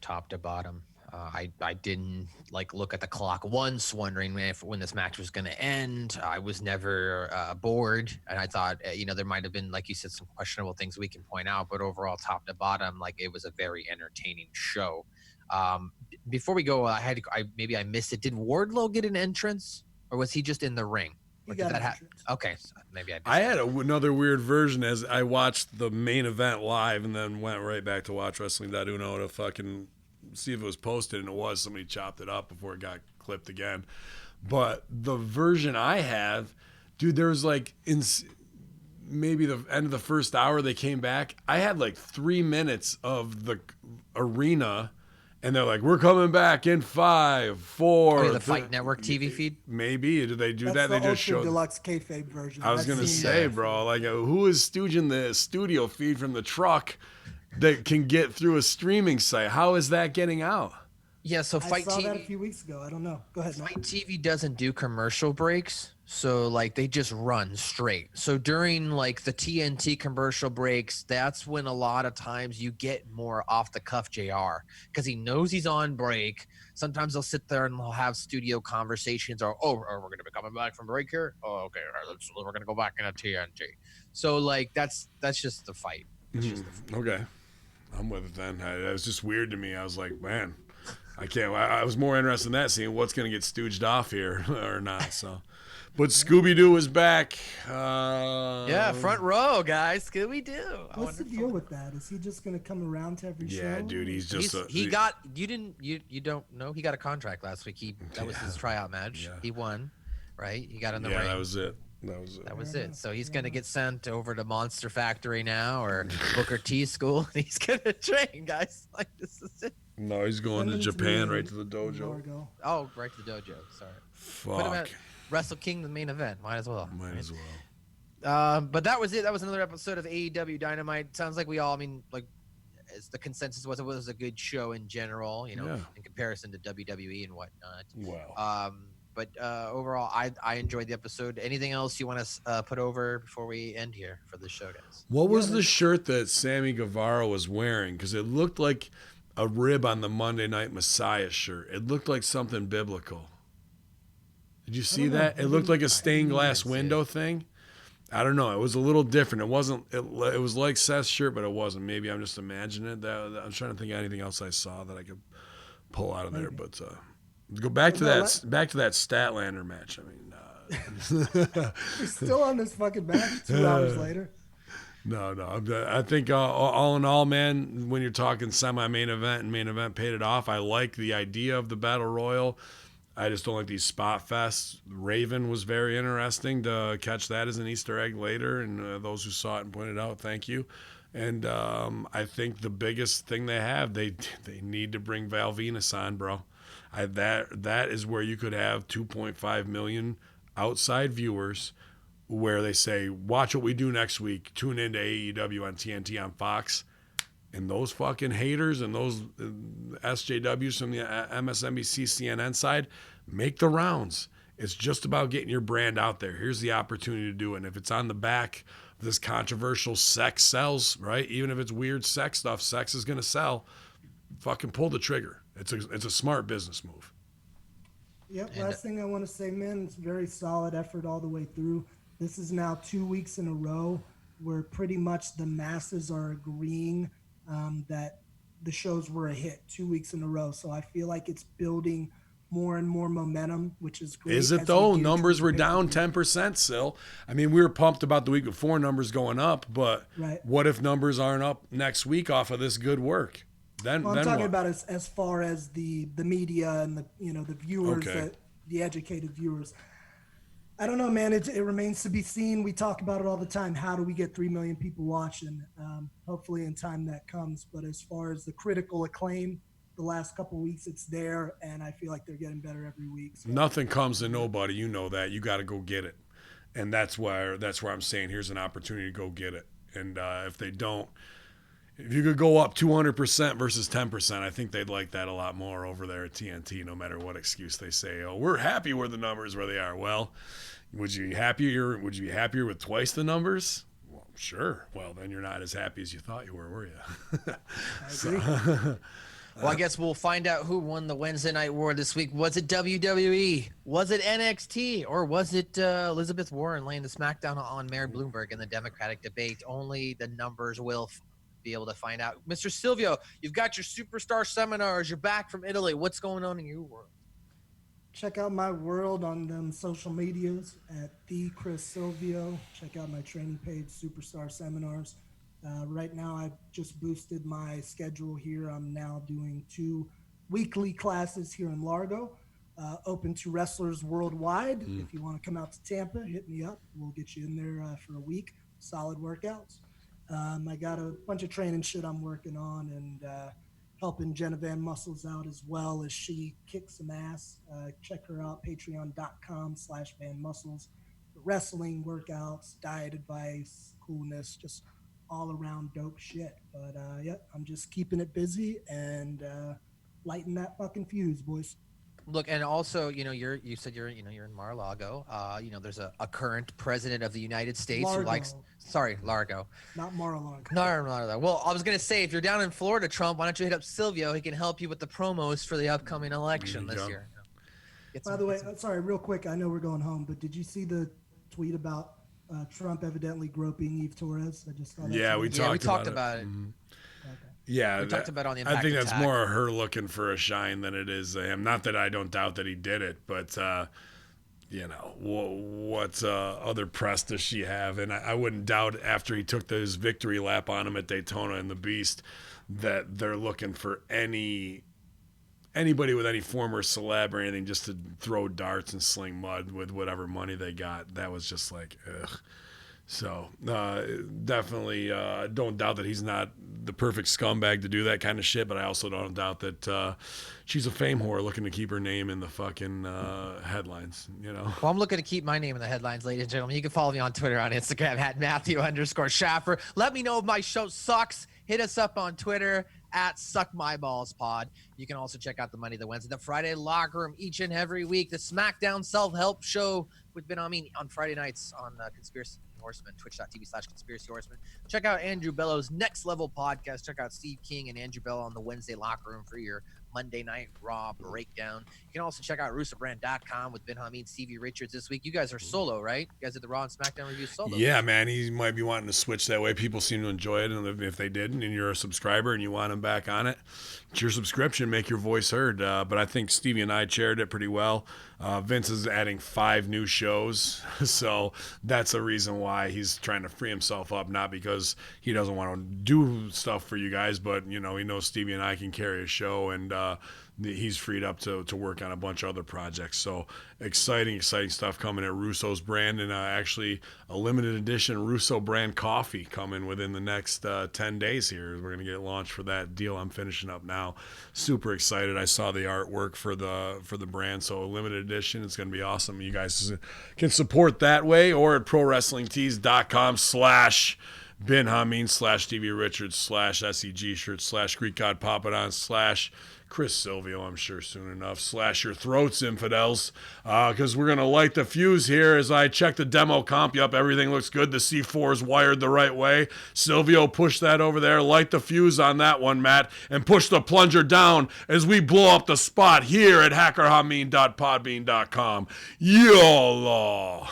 top to bottom. I didn't look at the clock once, wondering when this match was going to end. I was never bored, and I thought there might have been, like you said, some questionable things we can point out, but overall, top to bottom, it was a very entertaining show. Before we go, maybe I missed it. Did Wardlow get an entrance, or was he just in the ring? Okay, so maybe I had another weird version as I watched the main event live and then went right back to watch Wrestling.uno to fucking see if it was posted, and it was. Somebody chopped it up before it got clipped again. But the version I have, dude, there was in maybe the end of the first hour they came back. I had 3 minutes of the arena. And they're like, we're coming back in 5, 4. The Fight Network TV feed? Maybe. Did they do that? They just showed deluxe kayfabe version. I was going to say, bro, who is stooging the studio feed from the truck that can get through a streaming site? How is that getting out? Yeah, so I saw that a few weeks ago. I don't know. Go ahead. Fight TV doesn't do commercial breaks. So they just run straight. So during the TNT commercial breaks, that's when a lot of times you get more off the cuff JR, because he knows he's on break. Sometimes they'll sit there and they'll have studio conversations or, we're going to be coming back from break here. Oh, okay. All right, we're going to go back into TNT. So that's just the fight. Okay. I'm with it then. That was just weird to me. I was like, man, I can't. I was more interested in that, seeing what's going to get stooged off here or not. So. But Scooby-Doo is back. Front row, guys. Scooby-Doo. What's the deal with that? Is he just going to come around to every show? Yeah, dude, he's just you don't know, he got a contract last week. That was his tryout match. Yeah. He won, right? He got in the ring. Yeah, that was it. That was it. So he's going to get sent over to Monster Factory now or Booker T School. He's going to train, guys. This is it. No, he's going to Japan, right to the dojo. Oh, right to the dojo. Sorry. Fuck. Wrestle King, the main event. Might as well. But that was it. That was another episode of AEW Dynamite. Sounds like we all, as the consensus was, it was a good show in general, in comparison to WWE and whatnot. Wow. But overall, I enjoyed the episode. Anything else you want to put over before we end here for the show, guys? What was the shirt that Sammy Guevara was wearing? Because it looked like a rib on the Monday Night Messiah shirt. It looked like something biblical. Did you see that? It looked like a stained glass window thing. I don't know. It was a little different. It wasn't. It was like Seth's shirt, but it wasn't. Maybe I'm just imagining it. I'm trying to think of anything else I saw that I could pull out of there. But go back to that. Back to that Statlander match. We're still on this fucking match 2 hours later. No. I think all in all, man, when you're talking semi-main event and main event paid it off. I like the idea of the Battle Royal. I just don't like these spot fests. Raven was very interesting to catch that as an Easter egg later, and those who saw it and pointed out, thank you. And I think the biggest thing they have, they need to bring Val Venus on, bro. That is where you could have 2.5 million outside viewers, where they say, watch what we do next week. Tune into AEW on TNT on Fox. And those fucking haters and those SJWs from the MSNBC, CNN side make the rounds. It's just about getting your brand out there. Here's the opportunity to do it. And if it's on the back of this controversial sex sells, right? Even if it's weird sex stuff, sex is going to sell. Fucking pull the trigger. It's a smart business move. Yep. Last thing I want to say, man, it's very solid effort all the way through. This is now 2 weeks in a row where pretty much the masses are agreeing that the shows were a hit 2 weeks in a row. So I feel like it's building more and more momentum, which is great. Is it though? Numbers were down 10% still. I mean, we were pumped about the week before numbers going up, but what if numbers aren't up next week off of this good work? I'm talking about as far as the media and the viewers, the educated viewers. I don't know, man. It remains to be seen. We talk about it all the time. How do we get 3 million people watching? Hopefully in time that comes. But as far as the critical acclaim, the last couple of weeks, it's there, and I feel like they're getting better every week. So. Nothing comes to nobody. You know that. You got to go get it. And that's where I'm saying here's an opportunity to go get it. And if they don't, if you could go up 200% versus 10%, I think they'd like that a lot more over there at TNT, no matter what excuse they say. Oh, we're happy with the numbers where they are. Well, would you be happier with twice the numbers? Well, sure. Well, then you're not as happy as you thought you were you? I agree. Well, I guess we'll find out who won the Wednesday Night War this week. Was it WWE? Was it NXT? Or was it Elizabeth Warren laying the smackdown on Mayor Bloomberg in the Democratic debate? Only the numbers will be able to find out. Mr. Silvio, you've got your superstar seminars. You're back from Italy. What's going on in your world? Check out my world on them social medias at the Chris Silvio. Check out my training page, Superstar Seminars. Right now, I've just boosted my schedule here. I'm now doing 2 weekly classes here in Largo, open to wrestlers worldwide. If you want to come out to Tampa, hit me up. We'll get you in there for a week. Solid workouts. I got a bunch of training shit I'm working on and helping Jenna Van Muscles out as well as she kicks some ass. Check her out, patreon.com/Van Muscles. Wrestling workouts, diet advice, coolness, just all around dope shit. But I'm just keeping it busy and lighting that fucking fuse, boys. Look, and also, you said you're in Mar-a-Lago. There's a current president of the United States who likes. Sorry, Largo. Not Mar-a-Lago. No, Mar-a-Lago. Well, I was gonna say, if you're down in Florida, Trump, why don't you hit up Silvio? He can help you with the promos for the upcoming election this year. By the way, sorry, real quick. I know we're going home, but did you see the tweet about Trump evidently groping Eve Torres? I just thought. We talked about it. Mm-hmm. Okay. Yeah, we talked about on the Impact I think that's Attack. more her looking for a shine than it is him. Not that I don't doubt that he did it, but what other press does she have? And I wouldn't doubt after he took his victory lap on him at Daytona and the Beast that they're looking for anybody with any former celeb or anything just to throw darts and sling mud with whatever money they got. That was just like, ugh. So definitely don't doubt that he's not the perfect scumbag to do that kind of shit, but I also don't doubt that she's a fame whore looking to keep her name in the fucking headlines, Well, I'm looking to keep my name in the headlines, ladies and gentlemen. You can follow me on Twitter, on Instagram, at Matthew_Schaffer. Let me know if my show sucks. Hit us up on Twitter at SuckMyBallsPod. You can also check out the Monday, the Wednesday, the Friday Locker Room each and every week. The SmackDown Self-Help Show with Ben Hamin on Friday nights on Conspiracy Horseman, twitch.tv/Conspiracy Horseman. Check out Andrew Bello's Next Level podcast. Check out Steve King and Andrew Bello on the Wednesday Locker Room for your Monday Night Raw breakdown. You can also check out RussoBrand.com with Ben Hamin, Stevie Richards this week. You guys are solo, right? You guys did the Raw and SmackDown review solo. Yeah, man. He might be wanting to switch that way. People seem to enjoy it, and if they didn't, and you're a subscriber and you want him back on it, it's your subscription. Make your voice heard. But I think Stevie and I chaired it pretty well. Vince is adding 5 new shows, so that's the reason why he's trying to free himself up, not because he doesn't want to do stuff for you guys, but he knows Stevie and I can carry a show, and he's freed up to work on a bunch of other projects. So exciting stuff coming at Russo's brand, and actually a limited edition Russo brand coffee coming within the next 10 days here. We're going to get launched for that deal I'm finishing up now. Super excited. I saw the artwork for the brand, so a limited edition. It's going to be awesome. You guys can support that way or at prowrestlingtees.com/Ben Hamin /TV Richards /SEG shirts /Greek God Papadon Chris Silvio, I'm sure soon enough, slash your throats, infidels, because we're going to light the fuse here. As I check the demo comp, yep, everything looks good. The C4 is wired the right way. Silvio, push that over there. Light the fuse on that one, Matt, and push the plunger down as we blow up the spot here at hackerhamin.podbean.com. YOLO!